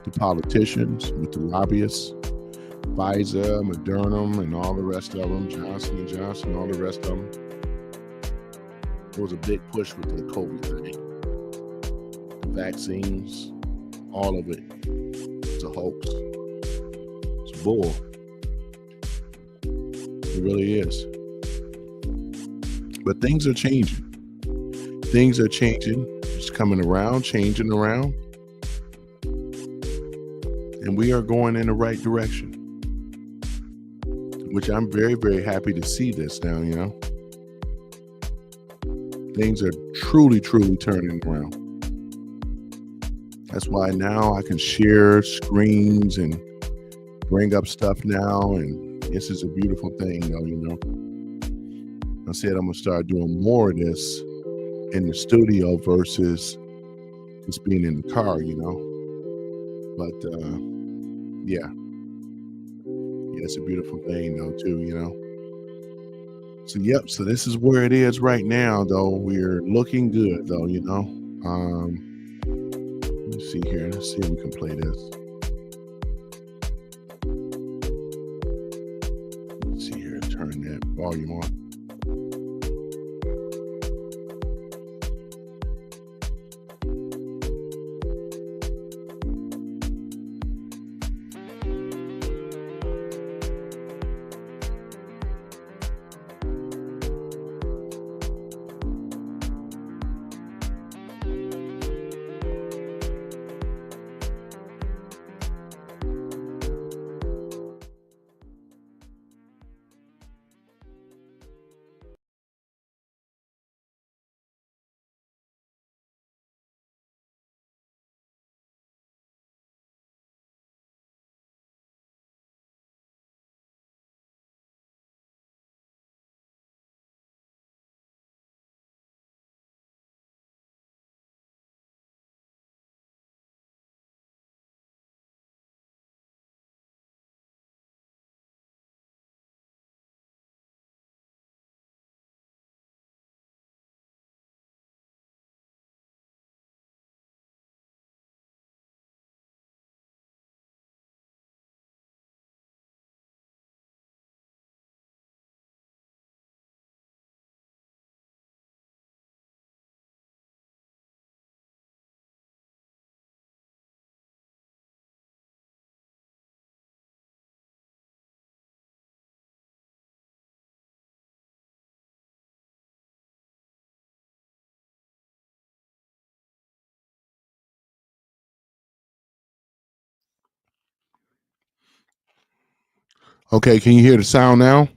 the politicians with the lobbyists, Pfizer, Moderna, and all the rest of them, Johnson & Johnson, all the rest of them. There was a big push with the COVID thing. The vaccines, all of it. It's a hoax. It's bull. It really is. But things are changing. Things are changing. It's coming around, changing around. And we are going in the right direction. Which I'm very, very happy to see this now, Things are truly, truly turning around. That's why now I can share screens and bring up stuff now. And this is a beautiful thing, though, I said I'm going to start doing more of this in the studio versus just being in the car, But, yeah, it's a beautiful thing, though, too, So this is where it is right now, though. We're looking good, though, Let me see here. Let's see if we can play this. Let's see here. Turn that volume on. Okay, can you hear the sound now?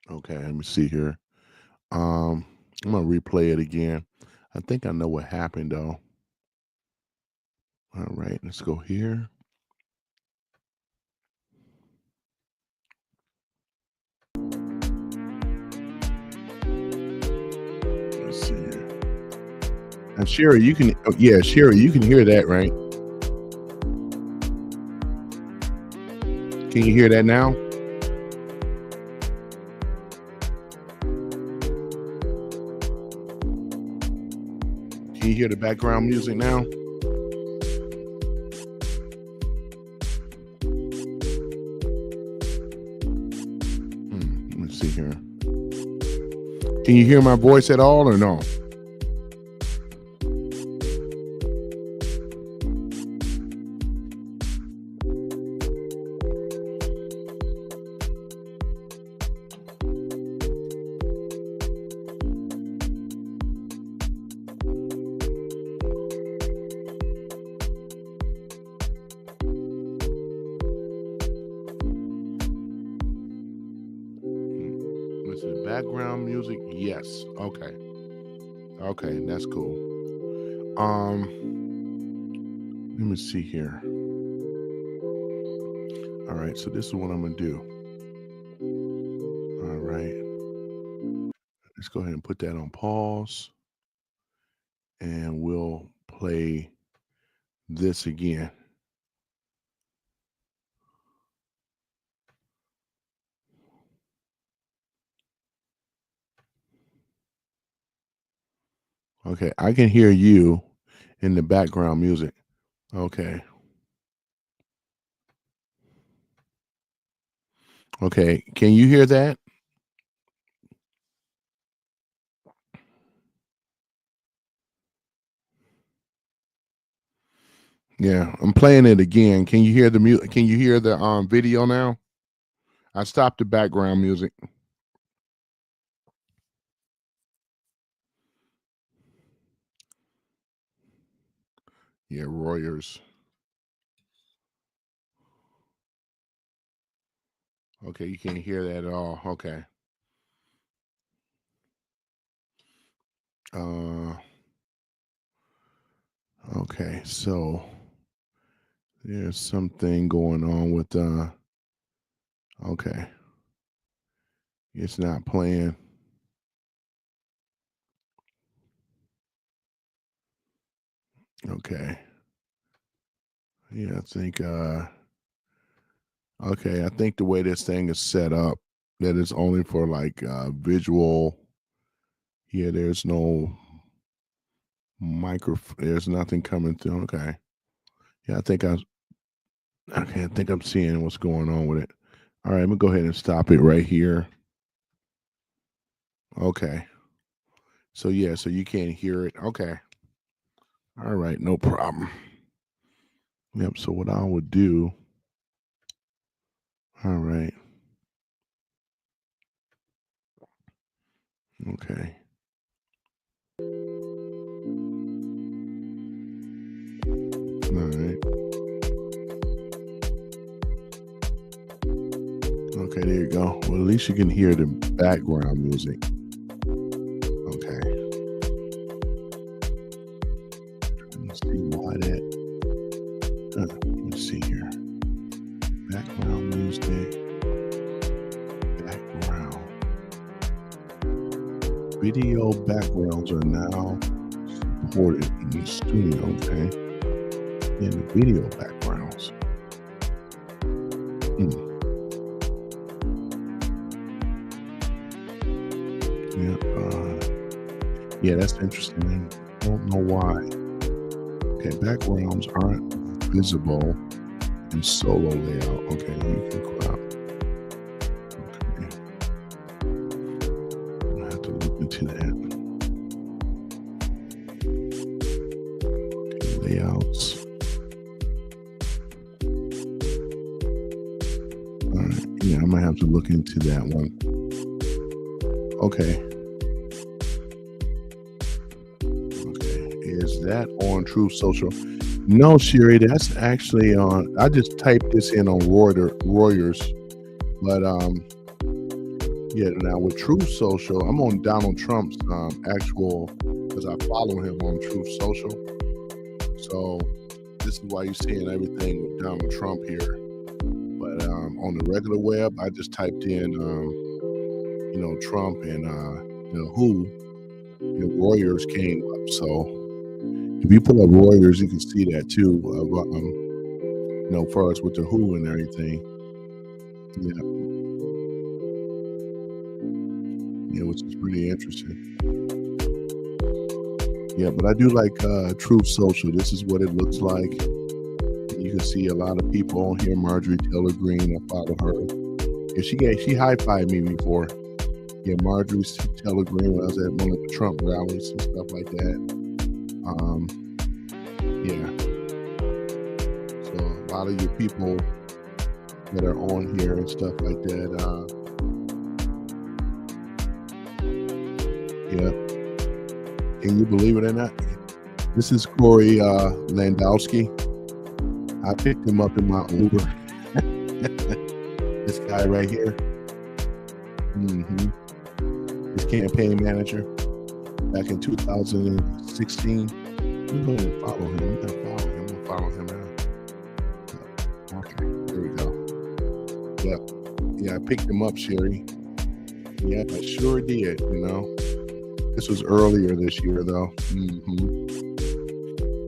Okay, let me see here. I'm gonna replay it again. I think I know what happened though. All right, let's go here. Let's see here. And Sherry, you can Sherry, you can hear that, right? Can you hear that now? Can you hear the background music now? Let me see here. Can you hear my voice at all or no? Listen, background music, yes. Okay. Okay, that's cool. Let me see here. All right, so this is what I'm gonna do. All right. Let's go ahead and put that on pause. And we'll play this again. Okay, I can hear you in the background music. Okay. Okay, can you hear that? Yeah, I'm playing it again. Can you hear the music? Can you hear the video now? I stopped the background music. Yeah, Reuters. Okay, you can't hear that at all. Okay. Okay, so there's something going on with okay. It's not playing. Okay. Yeah, I think okay, I think the way this thing is set up, that it's only for like visual. Yeah, there's no there's nothing coming through. Okay. Yeah, I think I'm seeing what's going on with it. All right, I'm gonna go ahead and stop it right here. Okay. So yeah, so you can't hear it. Okay. All right, no problem. Yep, so what I would do, all right. Okay. All right. Okay, there you go. Well, at least you can hear the background music. Okay. Let's see why that. Let's see here. Background music. Background. Video backgrounds are now supported in the studio. Okay. In the video backgrounds. Yeah, that's interesting. I don't know why. Okay, backgrounds aren't visible in solo layout. Okay, you can crop. Okay. I have to look into that. Okay, layouts. All right, might have to look into that one. Okay. Is that on Truth Social? No, Sherry, that's actually on. I just typed this in on Reuters, but yeah. Now with Truth Social, I'm on Donald Trump's actual, because I follow him on Truth Social. So this is why you're seeing everything with Donald Trump here. But on the regular web, I just typed in, Trump and who. Reuters came up. So if you pull up Reuters, you can see that too. Far as with the who and everything. Yeah, which is pretty interesting. Yeah, but I do like Truth Social. This is what it looks like. You can see a lot of people on here. Marjorie Taylor Greene, I follow her. Yeah, she high-fived me before. Yeah, Marjorie Taylor Greene when I was at one of the Trump rallies and stuff like that. Yeah. So a lot of your people that are on here and stuff like that. Yeah. Can you believe it or not? This is Corey Landowski. I picked him up in my Uber. This guy right here. His campaign manager back in 2016. I'm going to follow him. I'm going to follow him now. Okay, there we go. Yeah, I picked him up, Sherry. Yeah, I sure did, This was earlier this year, though.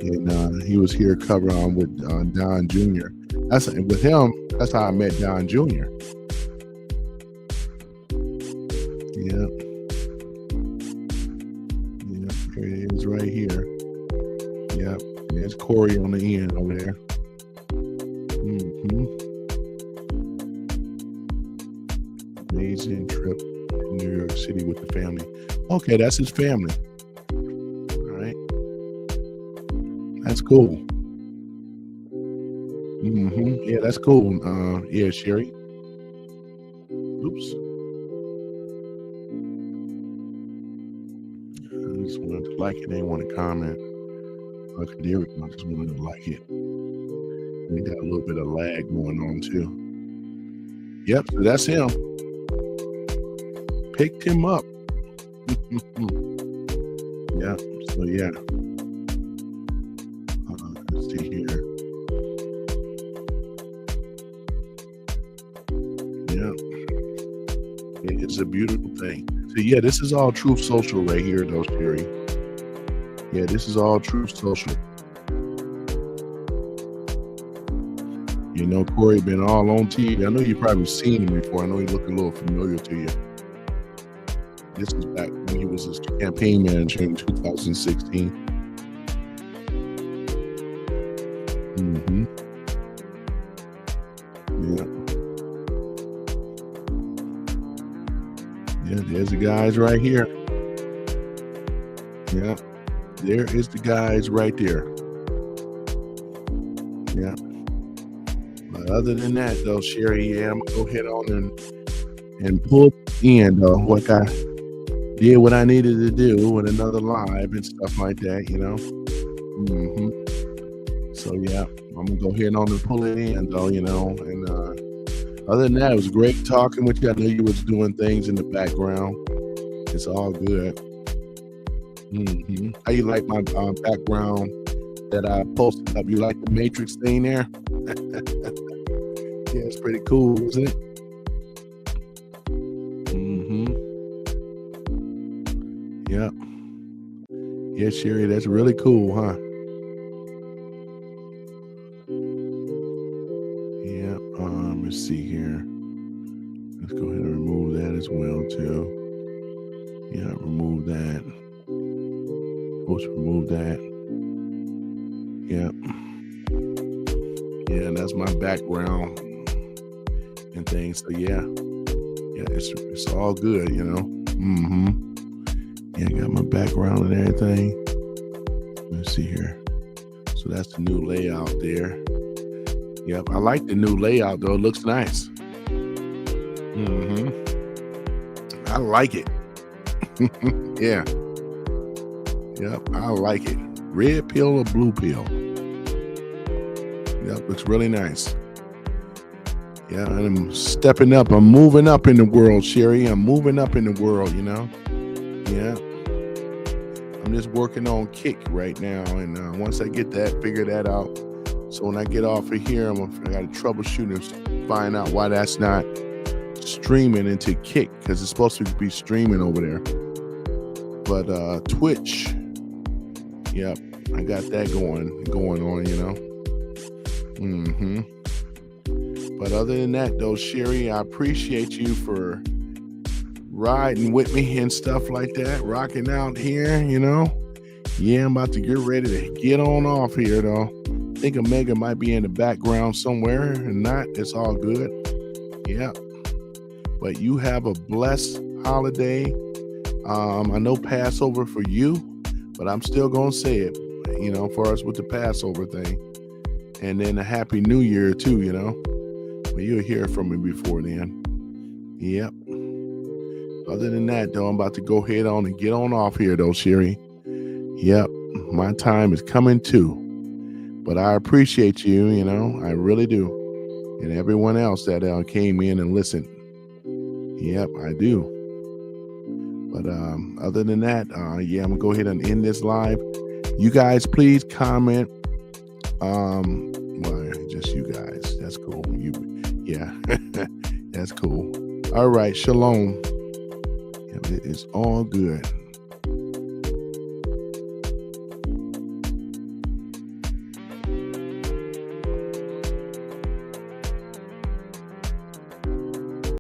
And he was here covering with Don Jr. With him, that's how I met Don Jr. Yeah. There it is right here. Yep. There's Corey on the end over there. Amazing trip to New York City with the family. Okay, that's his family. All right. That's cool. Yeah, that's cool. Yeah, Sherry. Oops. I just wanted to like it. They want to comment. Okay, there we go. I just wanted to like it. We got a little bit of lag going on too. Yep, so that's him. Picked him up. Yeah, so yeah. Let's see here. Yeah. It's a beautiful thing. So yeah, this is all Truth Social right here, though, Sherry. Yeah, this is all Truth Social. Corey been all on TV. I know you've probably seen him before. I know he looked a little familiar to you. This is back when he was his campaign manager in 2016. Yeah, there's the guys right here. Yeah, there is the guys right there. Yeah. But other than that, though, Sherry, yeah, I'm gonna go ahead on and pull in what I did, what I needed to do with another live and stuff like that, So yeah, I'm gonna go ahead on and pull it in, though, and other than that, it was great talking with you. I know you was doing things in the background. It's all good. How you like my background that I posted up? You like the Matrix thing there? Yeah, it's pretty cool, isn't it? Yeah. Yeah, Sherry, that's really cool, huh? Yeah. Let's see here. Let's go ahead and remove that as well, too. Yeah, remove that. Supposed to remove that. Yeah. Yeah, and that's my background and things. So yeah, it's all good, Yeah, I got my background and everything. Let's see here. So that's the new layout there. Yep, I like the new layout though. It looks nice. Mm-hmm. I like it. Yeah. Yep, I like it. Red pill or blue pill? Yep, looks really nice. Yeah, and I'm stepping up. I'm moving up in the world, Sherry. I'm moving up in the world, Yeah. I'm just working on Kick right now. And once I get that, figure that out. So when I get off of here, I got to troubleshoot and find out why that's not streaming into Kick, because it's supposed to be streaming over there. But Twitch, yep, I got that going on, Mm-hmm. But other than that, though, Sherry, I appreciate you for riding with me and stuff like that, rocking out here, Yeah, I'm about to get ready to get on off here, though. I think a MAGA might be in the background somewhere, and not, it's all good. Yeah. But you have a blessed holiday. I know Passover for you, but I'm still going to say it, for us with the Passover thing. And then a Happy New Year, too, But you'll hear from me before then. Yep. Other than that, though, I'm about to go ahead on and get on off here, though, Sherry. Yep. My time is coming, too. But I appreciate you, I really do. And everyone else that came in and listened. Yep, I do. But other than that, yeah, I'm going to go ahead and end this live. You guys, please comment. Well, just you guys. That's cool. Yeah, that's cool. All right, shalom. It is all good.